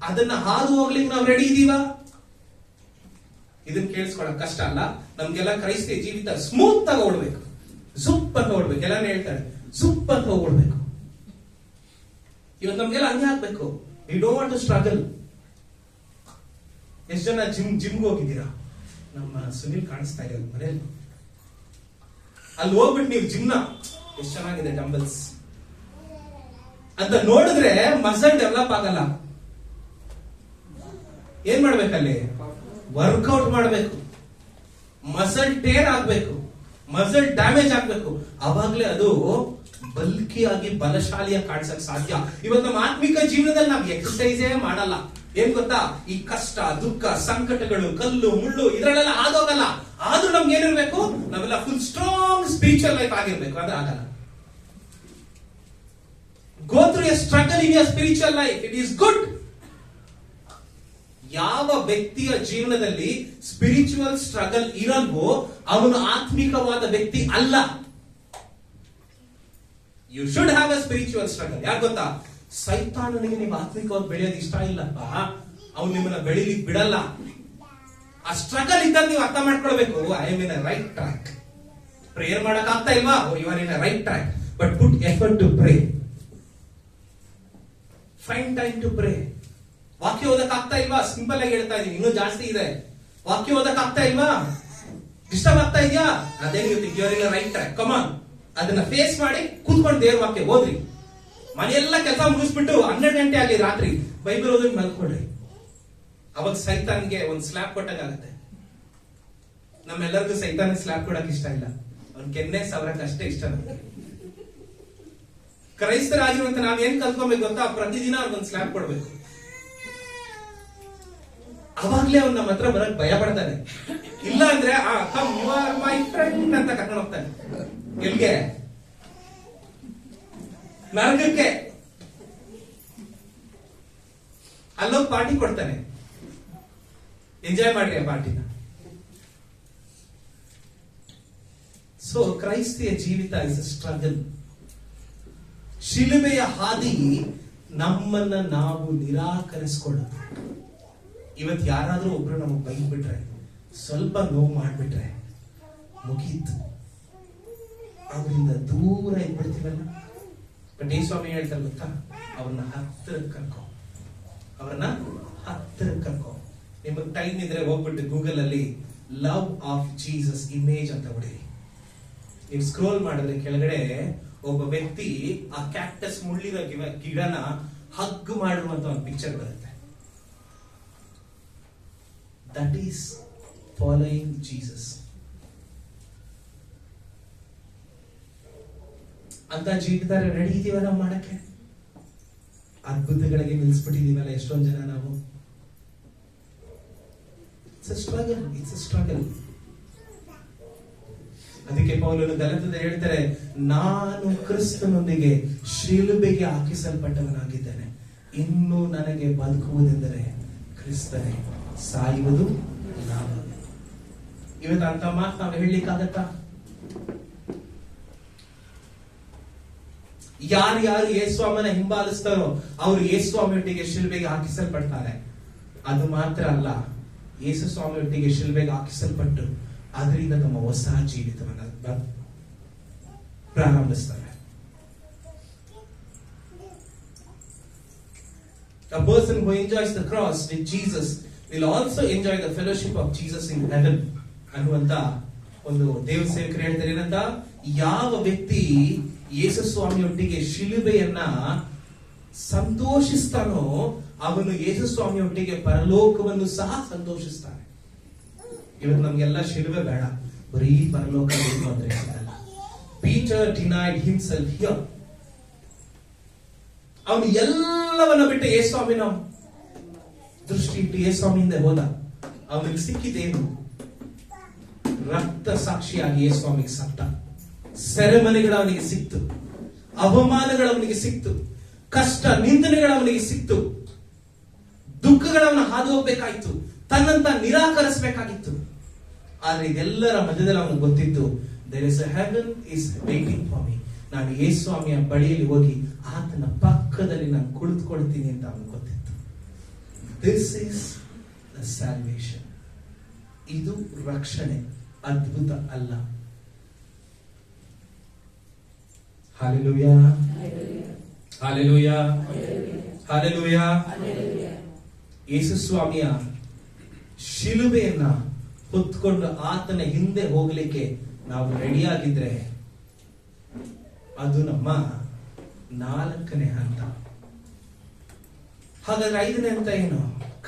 ಅದನ್ನ ಹಾದು ಹೋಗ್ಲಿಕ್ಕೆ ನಾವು ರೆಡಿ ಇದೀವ? ಇದನ್ನ ಕೇಳಿಸ್ಕೊಳ್ಳೋಕೆ ಕಷ್ಟ ಅಲ್ಲ. ನಮ್ಗೆಲ್ಲ ಕ್ರೈಸ್ತ ಜೀವಿತ ಸ್ಮೂತ್ ಆಗಿ ಓಡ್ಬೇಕು, ಸುಪ್ ಅಂತ ಓಡ್ಬೇಕು. ಎಲ್ಲ ಹೇಳ್ತಾರೆ ಸುಪ್ ಅಂತ ಓಡ್ಬೇಕು. ಇವತ್ತು ನಮ್ಗೆಲ್ಲ ಹಂಗೆ ಆಗ್ಬೇಕು. We don't want to struggle. ಎಷ್ಟು ಜನ ಜಿಮ್ಗೆ ಹೋಗಿದ್ದೀರಾ? ನಮ್ಮ ಸುನಿಲ್ ಕಾಣಿಸ್ತಾ ಇದೆ ಮನೆಯಲ್ಲಿ. ಅಲ್ಲಿ ಹೋಗ್ಬಿಟ್ಟು ನೀವು ಜಿಮ್ನ ಎಷ್ಟು ಚೆನ್ನಾಗಿದೆ ಡಂಬಲ್ಸ್ ಅಂತ ನೋಡಿದ್ರೆ ಮಸಲ್ ಡೆವಲಪ್ ಆಗಲ್ಲ. ಏನ್ ಮಾಡ್ಬೇಕಲ್ಲಿ? ವರ್ಕೌಟ್ ಮಾಡ್ಬೇಕು. ಮಸಲ್ ಟೇರ್ ಆಗ್ಬೇಕು, ಮಸಲ್ ಡ್ಯಾಮೇಜ್ ಆಗ್ಬೇಕು. ಅವಾಗ್ಲೇ ಅದು ಬಲ್ಕಿಯಾಗಿ ಬಲಶಾಲಿಯಾಗಿ ಕಾಣಿಸಕ್ ಸಾಧ್ಯ. ಇವತ್ತು ನಮ್ಮ ಆತ್ಮಿಕ ಜೀವನದಲ್ಲಿ ನಾವು ಎಕ್ಸರ್ಸೈಸೇ ಮಾಡಲ್ಲ. ಏನ್ ಗೊತ್ತಾ, ಈ ಕಷ್ಟ, ದುಃಖ, ಸಂಕಟಗಳು, ಕಲ್ಲು ಮುಳ್ಳು ಇದರಲ್ಲೆಲ್ಲ ಆಗೋಗಲ್ಲ. ಆದ್ರೂ ನಮ್ಗೆ ಏನಿರ್ಬೇಕು, ನಾವೆಲ್ಲ ಫುಲ್ ಸ್ಟ್ರಾಂಗ್ ಸ್ಪಿರಿಚುವಲ್ ಲೈಫ್ ಆಗಿರ್ಬೇಕು. ಅದ್ರ ಆಗಲ್ಲ. Go through A struggle in your spiritual life, it is good. ಯಾವ ವ್ಯಕ್ತಿಯ ಜೀವನದಲ್ಲಿ ಸ್ಪಿರಿಚುವಲ್ ಸ್ಟ್ರಗಲ್ ಇರಲ್ವೋ ಅವನು ಆತ್ಮಿಕವಾದ ವ್ಯಕ್ತಿ ಅಲ್ಲ. You should have a spiritual struggle. ಯಾಕೆ ಗೊತ್ತಾ, ಸೈತಾನನಿಗೆ ನೀವು ಆತ್ಮಿಕವಾಗಿ ಬೆಳೆಯೋದು ಇಷ್ಟ ಇಲ್ಲಪ್ಪ, ಅವ್ನು ನಿಮ್ಮನ್ನ ಬೆಳಿಲಿಕ್ಕೆ ಬಿಡಲ್ಲ. ಆ ಸ್ಟ್ರಗಲ್ ಇದ್ದಾಗ ನೀವು ಅರ್ಥ ಮಾಡ್ಕೊಳ್ಬೇಕು, I am in a right track. Prayer ಮಾಡಕ್ ಆಗ್ತಾ ಇಲ್ವಾ, you are in a right track, but put effort to pray. Find time to pray. ವಾಕ್ಯ ಓದಕ್ ಆಗ್ತಾ ಇಲ್ವಾ, ಸಿಂಪಲ್ ಆಗಿ ಹೇಳ್ತಾ ಇದೀನಿ, ಇನ್ನೂ ಜಾಸ್ತಿ ಇದೆ. ವಾಕ್ಯ ಓದಕ್ ಆಗ್ತಾ ಇಲ್ವಾ, ಡಿಸ್ಟರ್ಬ್ ಆಗ್ತಾ ಇದೆಯಾ, ಅದೇ ನೀವು you are in a right track. Come on, ಅದನ್ನ ಫೇಸ್ ಮಾಡಿ ಕೂತ್ಕೊಂಡು ದೇವ್ರ ವಾಕ್ಯ ಓದ್ರಿ. ಮನೆಯೆಲ್ಲ ಕೆಲಸ ಮುಗಿಸ್ಬಿಟ್ಟು 12 ಗಂಟೆ ಆಗಿ ರಾತ್ರಿ ಬೈಬಲ್ ಓದೋಕೆ ಮಲ್ಕೊಳ್ರಿ. ಅವಾಗ ಸೈತಾನ್ಗೆ ಒಂದು ಸ್ಲ್ಯಾಪ್ ಕೊಟ್ಟಾಗತ್ತೆ. ನಮ್ಮೆಲ್ಲರಿಗೂ ಸೈತಾನ್ ಸ್ಲ್ಯಾಪ್ ಕೊಡಕ್ ಇಷ್ಟ ಇಲ್ಲ, ಅವ್ನ್ ಕೆನ್ನೆ ಸವರಕ್ಕೆ ಅಷ್ಟೇ ಇಷ್ಟ ನಮ್ಗೆ. ಕ್ರೈಸ್ತರಾಗಿರುವಂತ ನಾವ್ ಏನ್ ಕಲ್ತ್ಕೊಬೇಕು ಗೊತ್ತಾ, ಪ್ರತಿದಿನ ಅವ್ರಿಗೊಂದು ಸ್ಲ್ಯಾಪ್ ಕೊಡ್ಬೇಕು. ಅವಾಗ್ಲೇ ಅವ್ನು ನಮ್ಮ ಹತ್ರ ಬರಕ್ ಭಯ ಪಡ್ತಾನೆ. ಇಲ್ಲ ಅಂದ್ರೆ come you are my friend ಅಂತ ಕರ್ಕೊಂಡು ಹೋಗ್ತಾನೆ. ಎಲ್ಗೆ? ನರಕಕ್ಕೆ. ಅಲ್ಲೋಗಿ ಪಾರ್ಟಿ ಕೊಡ್ತಾನೆ, ಎಂಜಾಯ್ ಮಾಡ್ರಿ ಆ ಪಾರ್ಟಿನ. ಸೊ ಕ್ರೈಸ್ತಿಯ ಜೀವಿತ ಇಸ್ ಅ ಸ್ಟ್ರಗಲ್. ಶಿಲುಬೆಯ ಹಾದಿ ನಮ್ಮನ್ನ ನಾವು ನಿರಾಕರಿಸಿಕೊಳ್ಳೋದು. ಇವತ್ತು ಯಾರಾದ್ರೂ ಒಬ್ರು ನಮಗ್ ಬೈದ್ಬಿಟ್ರೆ, ಸ್ವಲ್ಪ ನೋವು ಮಾಡ್ಬಿಟ್ರೆ ಮುಗೀತು, ಅವರಿಂದ ದೂರ ಇದ್ಬಿಡ್ತೀವಲ್ಲ. ಬಟ್ ಈ ಸ್ವಾಮಿ ಹೇಳ್ತಾರೆ ಗೊತ್ತಾ, ಅವ್ರನ್ನ ಹತ್ತಿರಕ್ಕೆ ಕರ್ಕೊ, ಅವ್ರನ್ನ ಹತ್ತಿರಕ್ಕೆ ಕರ್ಕೊ. ನಿಮಗ್ ಟೈಮ್ ಇದ್ರೆ ಹೋಗ್ಬಿಟ್ಟು ಗೂಗಲ್ ಅಲ್ಲಿ ಲವ್ ಆಫ್ ಜೀಸಸ್ ಇಮೇಜ್ ಅಂತ ಹೊಡಿರಿ. ನೀವು ಸ್ಕ್ರೋಲ್ ಮಾಡಿದ್ರೆ ಕೆಳಗಡೆ ಒಬ್ಬ ವ್ಯಕ್ತಿ ಆ ಕ್ಯಾಕ್ಟಸ್ ಮುಳ್ಳಿರೋ ಗಿಡನ ಹಗ್ ಮಾಡಿರುವಂತ ಒಂದು ಪಿಕ್ಚರ್ ಬರುತ್ತೆ. That is following Jesus. ಅಂತ ಜೀವಿತ ರೆಡಿ ಇದೀವ ನಾವು ಮಾಡಕ್ಕೆ? ಅದ್ಭುತಗಳಿಗೆ ನಿಲ್ಲಿಸ್ಬಿಟ್ಟಿದೀವಲ್ಲ ಎಷ್ಟೊಂದು ಜನ ನಾವು. It's a struggle, it's a struggle. ಅದಕ್ಕೆ ಪೌಲನು ಗಲಾತ್ಯದಲ್ಲಿ ಹೇಳ್ತಾರೆ, ನಾನು ಕ್ರಿಸ್ತನೊಂದಿಗೆ ಶಿಲುಬೆಗೆ ಹಾಕಿಸಲ್ಪಟ್ಟವನಾಗಿದ್ದೇನೆ, ಇನ್ನು ನನಗೆ ಬದುಕುವುದೆಂದರೆ ಕ್ರಿಸ್ತನೇ, ಸಾಯುವುದು ಲಾಭ. ಇವತ್ತು ಅಂತ ಮಾತು ನಾವು ಹೇಳಲಿಕ್ಕಾಗತ್ತಾ? ಯಾರು ಯೇಸುಸ್ವಾಮಿನ ಹಿಂಬಾಲಿಸ್ತಾರೋ ಅವರು ಯೇಸುಸ್ವಾಮಿಯೊಟ್ಟಿಗೆ ಶಿಲುಬೆಗೆ ಹಾಕಿಸಲ್ಪಡ್ತಾರೆ. ಅದು ಮಾತ್ರ ಅಲ್ಲ, ಯೇಸುಸ್ವಾಮಿಯೊಟ್ಟಿಗೆ ಶಿಲುಬೆಗೆ ಹಾಕಿಸಲ್ಪಟ್ಟು ಅದರಿಂದ ತಮ್ಮ ಹೊಸ ಜೀವಿತವನ್ನು ಪ್ರಾರಂಭಿಸ್ತಾರೆ. A person who enjoys the cross with Jesus will also enjoy the fellowship of Jesus in heaven ಅನ್ನುವಂತ ಒಂದು ದೇವ ಸೇವಕರು ಹೇಳ್ತಾರೆ. ಏನಂತ, ಯಾವ ವ್ಯಕ್ತಿ ಯೇಸು ಸ್ವಾಮಿಯೊಟ್ಟಿಗೆ ಶಿಲುಬೆಯನ್ನ ಸಂತೋಷಿಸ್ತಾನೋ ಅವನು ಯೇಸು ಸ್ವಾಮಿಯೊಟ್ಟಿಗೆ ಪರಲೋಕವನ್ನು ಸಹ ಸಂತೋಷಿಸ್ತಾನೆ. ಇವತ್ತು ನಮ್ಗೆಲ್ಲ ಶಿಲುಬೆ ಬೇಡ, ಬರೀ ಪರಲೋಕ ಬೇಕು ಅಂದ್ರೆ ಸಿಗಲ್ಲ. Peter denied himself here. ಅವನು ಎಲ್ಲವನ್ನ ಬಿಟ್ಟು ಯೇಸುಸ್ವಾಮಿನ ದೃಷ್ಟಿ ಇಟ್ಟು ಯೇಸುಸ್ವಾಮಿಯಿಂದ ಹೋದ. ಅವನಿಗೆ ಸಿಕ್ಕಿದೇನು? ರಕ್ತ ಸಾಕ್ಷಿಯಾಗಿ ಯೇಸುಸ್ವಾಮಿಗೆ ಸತ್ತ. ಸೆರೆಮನೆಗಳು ಅವನಿಗೆ ಸಿಕ್ತು, ಅವಮಾನಗಳು ಅವನಿಗೆ ಸಿಕ್ತು, ಕಷ್ಟ ನಿಂದನೆಗಳು ಅವನಿಗೆ ಸಿಕ್ತು, ದುಃಖಗಳವನ್ನ ಹಾದು ಹೋಗ್ಬೇಕಾಯ್ತು, ತನ್ನಂತ ನಿರಾಕರಿಸಬೇಕಾಗಿತ್ತು. ಆದ್ರೆ ಇದೆಲ್ಲರ ಮಧ್ಯದಲ್ಲಿ ಅವನಿಗೆ ಗೊತ್ತಿತ್ತು, there is a heaven is waiting for me. ನಾನು ಯೇಸುಸ್ವಾಮಿಯ ಬಳಿಯಲ್ಲಿ ಹೋಗಿ ಆತನ ಪಕ್ಕದಲ್ಲಿ ನಾನು ಕುಳಿತುಕೊಳ್ತೀನಿ ಅಂತ ಅವನಿಗೆ ಗೊತ್ತಿತ್ತು. This is the salvation. ಇದು ರಕ್ಷಣೆ, ಅದ್ಭುತ ಅಲ್ಲ. Hallelujah, hallelujah, hallelujah. ಯೇಸುಸ್ವಾಮಿಯ ಶಿಲುಬೆಯನ್ನ ಹೊತ್ಕೊಂಡು ಆತನ ಹಿಂದೆ ಹೋಗ್ಲಿಕ್ಕೆ ನಾವು ರೆಡಿಯಾಗಿದ್ರೆ ಅದು ನಮ್ಮ 4ನೇ ಹಂತ. ಹಾಗಾದ್ರೆ 5ನೇ ಹಂತ ಏನು?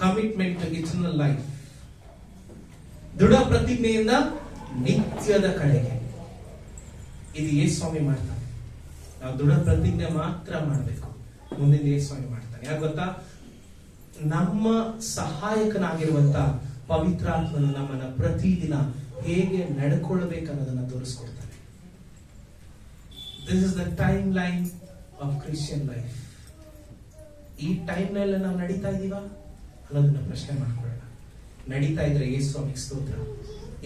Commitment to eternal life. ದೃಢ ಪ್ರತಿಜ್ಞೆಯಿಂದ ನಿತ್ಯದ ಕಡೆಗೆ. ಇದು ಯೇಸುಸ್ವಾಮಿ ಮಾಡ್ತಾನೆ. ನಾವು ದೃಢ ಪ್ರತಿಜ್ಞೆ ಮಾತ್ರ ಮಾಡಬೇಕು, ಮುಂದಿನ ಯೇಸುಸ್ವಾಮಿ ಮಾಡ್ತಾನೆ. ಯಾಕೆ ಗೊತ್ತಾ? ನಮ್ಮ ಸಹಾಯಕನಾಗಿರುವಂತ ಪವಿತ್ರಾತ್ಮನು ನಮ್ಮನ್ನ ಪ್ರತಿದಿನ ಹೇಗೆ ನಡ್ಕೊಳ್ಬೇಕನ್ನೋದನ್ನ ತೋರಿಸ್ಕೊಡ್ತಾನೆ. This is the timeline of Christian life. ಈ ಟೈಮ್ ಲೈನ್ ನಾವು ನಡೀತಾ ಇದೀವಾ ಅನ್ನೋದನ್ನ ಪ್ರಶ್ನೆ ಮಾಡ್ಕೊಳ್ಳೋಣ. ನಡೀತಾ ಇದ್ರೆ ಯೇಸು ಸ್ವಾಮಿಗೆ ಸ್ತೋತ್ರ.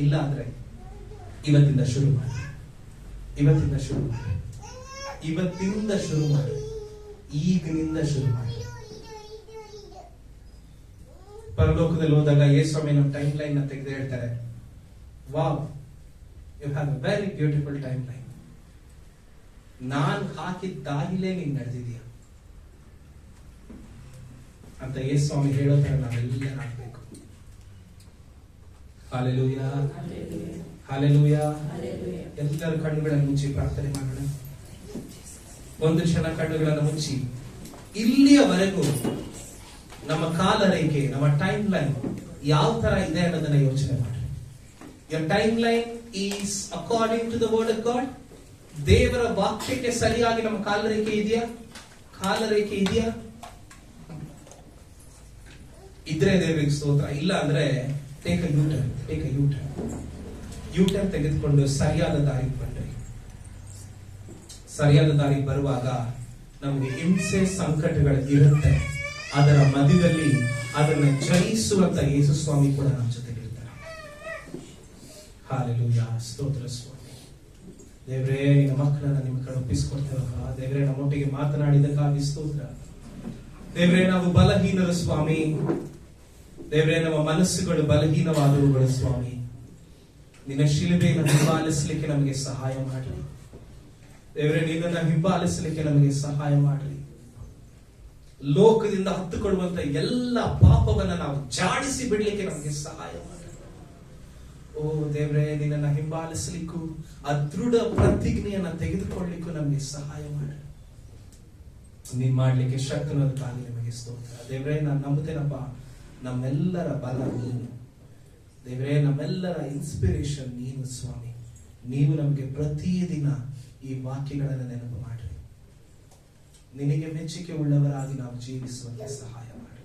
ಇಲ್ಲ ಅಂದ್ರೆ ಇವತ್ತಿಂದ ಶುರು ಮಾಡಿ, ಇವತ್ತಿಂದ ಶುರು ಮಾಡಿ, ಇವತ್ತಿಂದ ಶುರು ಮಾಡಿ, ಈಗಿನಿಂದ ಶುರು ಮಾಡಿ. ಪರಲೋಕದಲ್ಲಿ ಹೋದಾಗ ಯೇಸು ಸ್ವಾಮಿ ನಮ್ಮ ಟೈಮ್ ಲೈನ್ ತೆಗೆದು ಹೇಳ್ತಾರೆ, wow, you have a very beautiful timeline. ನಾನ್ ಹಾಕಿದ ದಾರಿಲೇ ನೀನ್ ನಡೆದಿದೀಯ ಅಂತ ಯೇಸು ಸ್ವಾಮಿ ಹೇಳೋ ತರ ನಾವೆಲ್ಲ ಹಾಕ್ಬೇಕು. Hallelujah, hallelujah. ಎಲ್ಲರ ಕಣ್ಣುಗಳನ್ನು ಮುಚ್ಚಿ ಪ್ರಾರ್ಥನೆ ಮಾಡೋಣ. ಒಂದು ಕ್ಷಣ ಕಣ್ಣುಗಳನ್ನು ಮುಚ್ಚಿ ಇಲ್ಲಿಯವರೆಗೂ ನಮ್ಮ ಕಾಲ ರೇಖೆ, ನಮ್ಮ ಟೈಮ್ ಲೈನ್ ಯಾವ ತರ ಇದೆ ಅನ್ನೋದನ್ನ ಯೋಚನೆ ಮಾಡಿ. Your timeline is according to the word of God. ದೇವರ ವಾಕ್ಯಕ್ಕೆ ಸರಿಯಾಗಿ ನಮ್ಮ ಕಾಲರೇಖೆ ಇದೆಯಾ? ಕಾಲರೇಖೆ ಇದೆಯಾ? ಇದ್ರೆ ದೇವರಿಗೆ ಸ್ತೋತ್ರ. ಇಲ್ಲ ಅಂದ್ರೆ ಟೇಕ್ ಅ ಯೂ ಟರ್ನ್ ತೆಗೆದುಕೊಂಡು ಸರಿಯಾದ ದಾರಿಗೆ ಬಂದ್ರಿ. ಸರಿಯಾದ ದಾರಿಗೆ ಬರುವಾಗ ನಮಗೆ ಹಿಂಸೆ ಸಂಕಟಗಳು ಇರುತ್ತೆ. ಅದರ ಮಧ್ಯದಲ್ಲಿ ಅದನ್ನ ಜಯಿಸುವಂತ ಯೇಸು ಸ್ವಾಮಿ ಕೂಡ ನಮ್ಮ ಜೊತೆಗೆ ಇರ್ತಾರೆ. ಹಾಲೆಲೂಯಾ, ಸ್ತೋತ್ರ ಸ್ವಾಮಿ. ದೇವರೇ, ನಿನ್ನ ಮಕ್ಕಳನ್ನ ನಿಮ್ಮ ಕಡೆ ಒಪ್ಪಿಸ್ಕೊಡ್ತೇವಪ್ಪ. ದೇವರೇ, ನಮ್ಮೊಟ್ಟಿಗೆ ಮಾತನಾಡಿದಕ್ಕಾಗಿ ಸ್ತೋತ್ರ. ದೇವರೇ, ನಾವು ಬಲಹೀನರು ಸ್ವಾಮಿ. ದೇವರೇ, ನಮ್ಮ ಮನಸ್ಸುಗಳು ಬಲಹೀನವಾದವುಗಳು ಸ್ವಾಮಿ. ನಿನ್ನ ಶಿಲುಬೆಯನ್ನು ಹಿಂಬಾಲಿಸಲಿಕ್ಕೆ ನಮಗೆ ಸಹಾಯ ಮಾಡಲಿ ದೇವರೇ. ನಿನ್ನನ್ನು ಹಿಂಬಾಲಿಸಲಿಕ್ಕೆ ನಮಗೆ ಸಹಾಯ ಮಾಡಲಿ. ಲೋಕದಿಂದ ಹತ್ತುಕೊಡುವಂತ ಎಲ್ಲ ಪಾಪವನ್ನ ನಾವು ಜಾಡಿಸಿ ಬಿಡ್ಲಿಕ್ಕೆ ನಮಗೆ ಸಹಾಯ ಮಾಡಲಿ. ಓ ದೇವರೇ, ನಿನ್ನನ್ನು ಹಿಂಬಾಲಿಸಲಿಕ್ಕೂ ಅದೃಢ ಪ್ರತಿಜ್ಞೆಯನ್ನ ತೆಗೆದುಕೊಳ್ಳಲಿಕ್ಕೂ ನಮಗೆ ಸಹಾಯ ಮಾಡಿ. ನೀನ್ ಮಾಡ್ಲಿಕ್ಕೆ ಶಕ್ತನದಕ್ಕಾಗಿ ನಿಮಗೆ ಸ್ತೋತ್ರ. ದೇವರೇ, ನಾನು ನಂಬುತ್ತೇನಪ್ಪ, ನಮ್ಮೆಲ್ಲರ ಬಲ ನೀನು ದೇವರೇ, ನಮ್ಮೆಲ್ಲರ ಇನ್ಸ್ಪಿರೇಷನ್ ನೀನು ಸ್ವಾಮಿ. ನೀವು ನಮಗೆ ಪ್ರತಿದಿನ ಈ ವಾಕ್ಯಗಳನ್ನು ನೆನಪು ಮಾಡಿ ನಿನಗೆ ಮೆಚ್ಚುಗೆ ಉಳ್ಳವರಾಗಿ ನಾವು ಜೀವಿಸುವಂತೆ ಸಹಾಯ ಮಾಡಿ.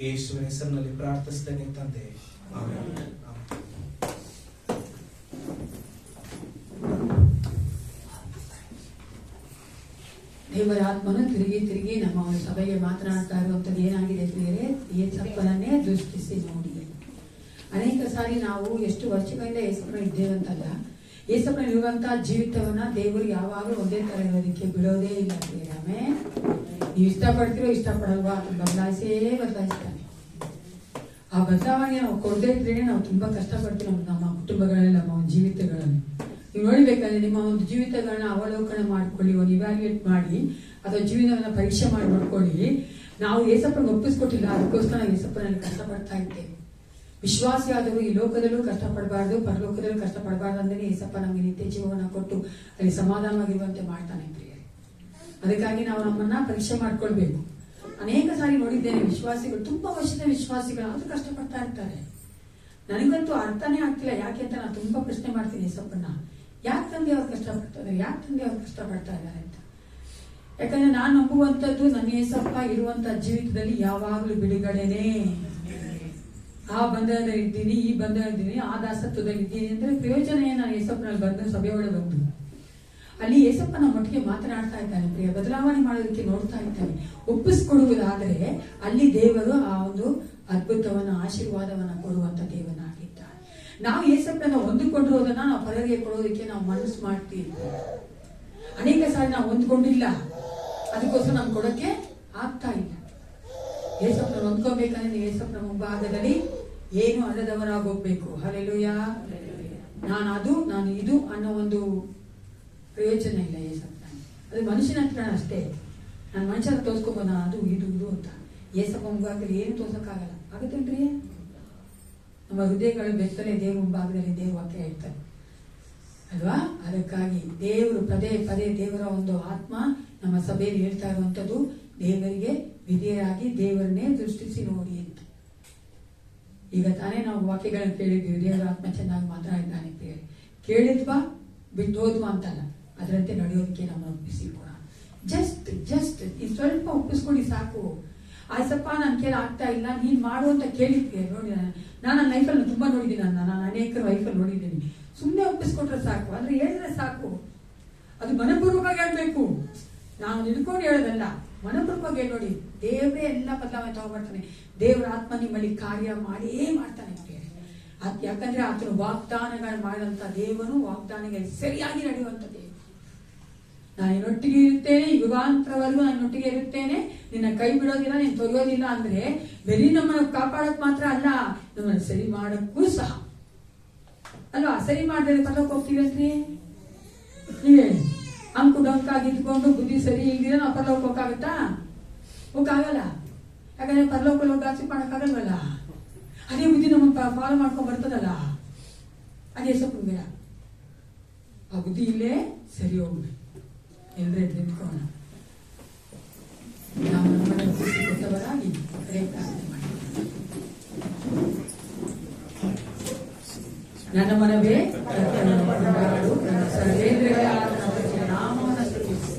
ಯೇಸುವಿನ ಹೆಸರಿನಲ್ಲಿ ಪ್ರಾರ್ಥಿಸ್ತೇನೆ ತಂದೆ, ಆಮೆನ್. ದೇವರ ಆತ್ಮನು ತಿರುಗಿ ನಮ್ಮ ಒಂದು ಸಭೆಗೆ ಮಾತನಾಡ್ತಾ ಇರುವಂತದ್ದು ಏನಾಗಿದೆ ಪ್ರಿಯರೇ? ಏಸಪ್ಪನನ್ನೇ ದೃಷ್ಟಿಸಿ ನೋಡಿ. ಅನೇಕ ಸಾರಿ ನಾವು ಎಷ್ಟು ವರ್ಷಗಳಿಂದ ಏಸಪ್ಪನ ಇದ್ದೇವಂತಲ್ಲ, ಏಸಪ್ಪನ ಇರುವಂತಹ ಜೀವಿತವನ್ನ ದೇವರು ಯಾವಾಗಲೂ ಒಂದೇ ತರ ಇರೋದಕ್ಕೆ ಬಿಡೋದೇ ಇಲ್ಲ ಪ್ರಿಯರೇ. ಆಮೇಲೆ ನೀವು ಇಷ್ಟಪಡ್ತಿರೋ ಇಷ್ಟಪಡಲ್ವಾ ಬದಲಾಯಿಸ್ತಾನೆ. ಆ ಬದಲಾವಣೆ ನಾವು ಕೊಡದೇ ಇದ್ರೆ ನಾವು ತುಂಬಾ ಕಷ್ಟಪಡ್ತೀವಿ ನಮ್ಮ ಕುಟುಂಬಗಳಲ್ಲಿ, ನಮ್ಮ ಜೀವಿತಗಳಲ್ಲಿ. ನೀವು ನೋಡ್ಬೇಕಂದ್ರೆ ನಿಮ್ಮ ಒಂದು ಜೀವಿತಗಳನ್ನ ಅವಲೋಕನ ಮಾಡ್ಕೊಳ್ಳಿ, ಒಂದು ಇವ್ಯಾಲ್ಯೂಯೇಟ್ ಮಾಡಿ, ಅಥವಾ ಜೀವನವನ್ನ ಪರೀಕ್ಷೆ ಮಾಡಿ ನೋಡ್ಕೊಳ್ಳಿ. ನಾವು ಏಸಪ್ಪನ ಒಪ್ಪಿಸ್ಕೊಟ್ಟಿಲ್ಲ, ಅದಕ್ಕೋಸ್ಕರ ನಾವು ಏಸಪ್ಪನಲ್ಲಿ ಕಷ್ಟಪಡ್ತಾ ಇದ್ದೇವೆ. ವಿಶ್ವಾಸಿ ಆದರೂ ಈ ಲೋಕದಲ್ಲೂ ಕಷ್ಟಪಡಬಾರ್ದು, ಪರಲೋಕದಲ್ಲೂ ಕಷ್ಟಪಡಬಾರ್ದು ಅಂದ್ರೆ ಏಸಪ್ಪ ನಮಗೆ ನಿತ್ಯ ಜೀವನ ಕೊಟ್ಟು ಅಲ್ಲಿ ಸಮಾಧಾನವಾಗಿರುವಂತೆ ಮಾಡ್ತಾನೆ ಪ್ರಿಯರೇ. ಅದಕ್ಕಾಗಿ ನಾವು ನಮ್ಮನ್ನ ಪರೀಕ್ಷೆ ಮಾಡ್ಕೊಳ್ಬೇಕು. ಅನೇಕ ಸಾರಿ ನೋಡಿದ್ದೇನೆ, ವಿಶ್ವಾಸಿಗಳು ತುಂಬಾ ವರ್ಷದ ವಿಶ್ವಾಸಿಗಳು ಅದು ಕಷ್ಟಪಡ್ತಾ ಇರ್ತಾರೆ. ನನಗಂತೂ ಅರ್ಥನೇ ಆಗ್ತಿಲ್ಲ ಯಾಕೆ ಅಂತ ನಾನು ತುಂಬಾ ಪ್ರಶ್ನೆ ಮಾಡ್ತೀನಿ ಏಸಪ್ಪನ್ನ. ಯಾಕೆ ತಂದೆ ಅವ್ರು ಕಷ್ಟಪಡ್ತಾ ಇದ್ದಾರೆ ಅಂತ. ಯಾಕಂದ್ರೆ ನಾನು ನಂಬುವಂಥದ್ದು ನನ್ನ ಏಸಪ್ಪ ಇರುವಂತ ಜೀವಿತದಲ್ಲಿ ಯಾವಾಗಲೂ ಬಿಡುಗಡೆನೇ. ಆ ಬಂಧನದಲ್ಲಿ ಇದ್ದೀನಿ, ಈ ಬಂಧನದಲ್ಲಿ, ಆ ದಾಸತ್ವದಲ್ಲಿ ಇದ್ದೀನಿ ಅಂದ್ರೆ ಪ್ರಯೋಜನ ಏನು? ನಾನು ಏಸಪ್ಪನಲ್ಲಿ ಬಂದು ಸಭೆಯೊಳಗೆ ಬಂದು ಅಲ್ಲಿ ಏಸಪ್ಪ ನಮ್ಮೊಟ್ಟಿಗೆ ಮಾತನಾಡ್ತಾ ಇದ್ದಾನೆ ಪ್ರಿಯ. ಬದಲಾವಣೆ ಮಾಡೋದಕ್ಕೆ ನೋಡ್ತಾ ಇದ್ದಾನೆ. ಒಪ್ಪಿಸ್ಕೊಡುವುದಾದರೆ ಅಲ್ಲಿ ದೇವರು ಆ ಒಂದು ಅದ್ಭುತವನ್ನ, ಆಶೀರ್ವಾದವನ್ನ ಕೊಡುವಂತ ದೇವನಾಗಿದ್ದಾನೆ. ನಾವು ಏಸಪ್ಪನ ಹೊಂದಿಕೊಂಡಿರೋದನ್ನ ನಾವು ಪರರಿಗೆ ಕೊಡೋದಕ್ಕೆ ನಾವು ಮನಸ್ಸು ಮಾಡ್ತೀವಿ. ಅನೇಕ ಸಾರಿ ನಾವು ಹೊಂದ್ಕೊಂಡಿಲ್ಲ, ಅದಕ್ಕೋಸ್ಕರ ನಮ್ಗೆ ಕೊಡೋಕೆ ಆಗ್ತಾ ಇಲ್ಲ. ಏಸಪ್ಪನ ಹೊಂದ್ಕೋಬೇಕಂದ್ರೆ ನೀವು ಏಸಪ್ಪನ ಮುಂಭಾಗದಲ್ಲಿ ಏನು ಅಲ್ಲದವರಾಗೋಗ್ಬೇಕು. ಹಲ್ಲೆಲೂಯಾ. ನಾನು ಇದು ಅನ್ನೋ ಒಂದು ಪ್ರಯೋಜನ ಇಲ್ಲ ಏಸಪ್ಪನ. ಅದು ಮನುಷ್ಯನ ಹತ್ರ ಅಷ್ಟೇ. ನಾನು ಮನುಷ್ಯನ ತೋರ್ಸ್ಕೊಬೋದು, ಅದು ಇದು ಅಂತ. ಏಸಪ್ಪ ಮುಂಭಾಗದಲ್ಲಿ ಏನು ತೋರ್ಸಕ್ಕಾಗಲ್ಲ. ಆಗುತ್ತೇನ್ರಿ? ನಮ್ಮ ಹೃದಯಗಳು ಬೆತ್ತಲೆ ದೇವ್ರ ಮುಂಭಾಗದಲ್ಲಿ ದೇವ್ರ ವಾಕ್ಯ ಹೇಳ್ತಾರೆ ಅಲ್ವಾ? ಅದಕ್ಕಾಗಿ ದೇವರು ಪದೇ ದೇವರ ಒಂದು ಆತ್ಮ ನಮ್ಮ ಸಭೆಯಲ್ಲಿ ಹೇಳ್ತಾ ಇರುವಂತದ್ದು, ದೇವರಿಗೆ ವಿಧೇಯರಾಗಿ ದೇವರನ್ನೇ ದೃಷ್ಟಿಸಿ ನೋಡಿ ಅಂತ. ಈಗ ತಾನೇ ನಾವು ವಾಕ್ಯಗಳನ್ನು ಕೇಳಿದ್ವಿ. ದೇವರ ಆತ್ಮ ಚೆನ್ನಾಗಿ ಮಾತನಾಡಿದ್ದಾನೆ ಪ್ರಿಯರೇ. ಕೇಳಿದ್ವಾ ಬಿಟ್ಟು ಹೋದ್ವಾ ಅಂತಲ್ಲ, ಅದರಂತೆ ನಡೆಯೋದಕ್ಕೆ ನಮ್ಮ ಒಪ್ಪಿಸಿಕೊಡ. ಜಸ್ಟ್ ಈ ಸ್ವಲ್ಪ ಒಪ್ಪಿಸ್ಕೊಳ್ಳಿ ಸಾಕು. ಆಯ್ಸಪ್ಪ ನನ್ನ ಕೈಲಿ ಆಗ್ತಾ ಇಲ್ಲ, ನೀನ್ ಮಾಡು ಅಂತ ಕೇಳಿದ್ದೆ. ನೋಡಿ, ನಾನು ನನ್ನ ಲೈಫಲ್ಲಿ ತುಂಬಾ ನೋಡಿದ್ದೀನಿ, ನಾನು ಅನೇಕರ ಲೈಫಲ್ಲಿ ನೋಡಿದ್ದೀನಿ. ಸುಮ್ಮನೆ ಒಪ್ಪಿಸ್ಕೊಟ್ರೆ ಸಾಕು, ಅಂದ್ರೆ ಹೇಳಿದ್ರೆ ಸಾಕು. ಅದು ಮನಪೂರ್ವಕವಾಗಿ ಹೇಳ್ಬೇಕು, ನಾವು ನಿಡ್ಕೊಂಡು ಹೇಳೋದಲ್ಲ, ಮನಪೂರ್ವಕವಾಗಿ ಹೇಳಿ. ನೋಡಿ, ದೇವರೇ ಎಲ್ಲ ಬದಲಾವಣೆ ತಗೊಂಡ್ಬರ್ತಾನೆ. ದೇವರ ಆತ್ಮ ನಿಮ್ಮಲ್ಲಿ ಕಾರ್ಯ ಮಾಡೇ ಮಾಡ್ತಾನೆ. ಯಾಕಂದ್ರೆ ಆತನ ವಾಗ್ದಾನಗಳು ಮಾಡಿದಂತ ದೇವನು ವಾಗ್ದಾನಗಳಿಗೆ ಸರಿಯಾಗಿ ನಡೆಯುವಂತ ದೇವರು. ನಾನು ನಿನ್ನೊಟ್ಟಿಗೆ ಇರುತ್ತೇನೆ, ಯುಗಾಂತರವರೆಗೂ ನನ್ನೊಟ್ಟಿಗೆ ಇರುತ್ತೇನೆ, ನಿನ್ನ ಕೈ ಬಿಡೋದಿಲ್ಲ, ನೀನು ತೊರೆಯೋದಿಲ್ಲ ಅಂದ್ರೆ ಬರೀ ನಮ್ಮನ್ನು ಕಾಪಾಡಕ್ ಮಾತ್ರ ಅಲ್ಲ, ನಮ್ಮನ್ನು ಸರಿ ಮಾಡಕ್ಕೂ ಸಹ ಅಲ್ವಾ. ಸರಿ ಮಾಡಿದ್ರೆ ಪರಲೋಕ ಹೋಗ್ತೀವಿ ಅಂದ್ರೆ ನೀವೇ ಅಂಕು ಡೊಂಕಾಗಿ ಇದ್ಕೊಂಡು ಬುದ್ಧಿ ಸರಿ ಇಲ್ದಿರ ನಾವು ಪರಲೋಕ ಹೋಗಕ್ಕಾಗತ್ತಾ? ಹೋಗಕ್ಕಾಗಲ್ಲ. ಯಾಕಂದ್ರೆ ಪರಲೋಕ ಗಾಸಿ ಮಾಡಕ್ಕಾಗಲ್ವಲ್ಲ. ಅದೇ ಬುದ್ಧಿ ನಮ್ಮ ಫಾಲೋ ಮಾಡ್ಕೊಂಡ್ ಬರ್ತದಲ್ಲ, ಅದೇ ಸ್ವಲ್ಪ ಬೇಡ. ಆ ಬುದ್ಧಿ ಇಲ್ಲೇ ಸರಿ ಹೋಗ್ಬೇಕು. ಎಲ್ಲರೇ ನಿಂತ್ಕೋಣ. ನಾವು ನಮ್ಮನ್ನು ಕೊಟ್ಟವರಾಗಿ ಪ್ರಾರ್ಥನೆ ಮಾಡಿ. ನನ್ನ ಮನವೇ ನನ್ನ ಸರ್ವೇಂದ್ರಿಯಗಳ ನಾಮವನ್ನು ಸ್ತುತಿಸಿ.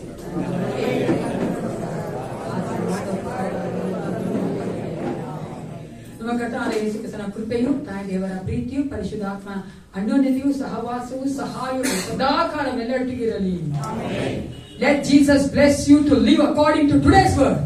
ನಮ್ಮ ಕರ್ತನಾದ ಯೇಸು ಕ್ರಿಸ್ತನ ಕೃಪೆಯು, ತಾಯಿ ದೇವರ ಪ್ರೀತಿಯು, ಪರಿಶುದ್ಧಾತ್ಮ ಅನ್ಯೋನ್ಯತೆಯು, ಸಹವಾಸವು, ಸಹಾಯವು ಸದಾಕಾಲ ಎಲ್ಲರೊಟ್ಟಿಗಿರಲಿ. Let Jesus bless you to live according to today's word.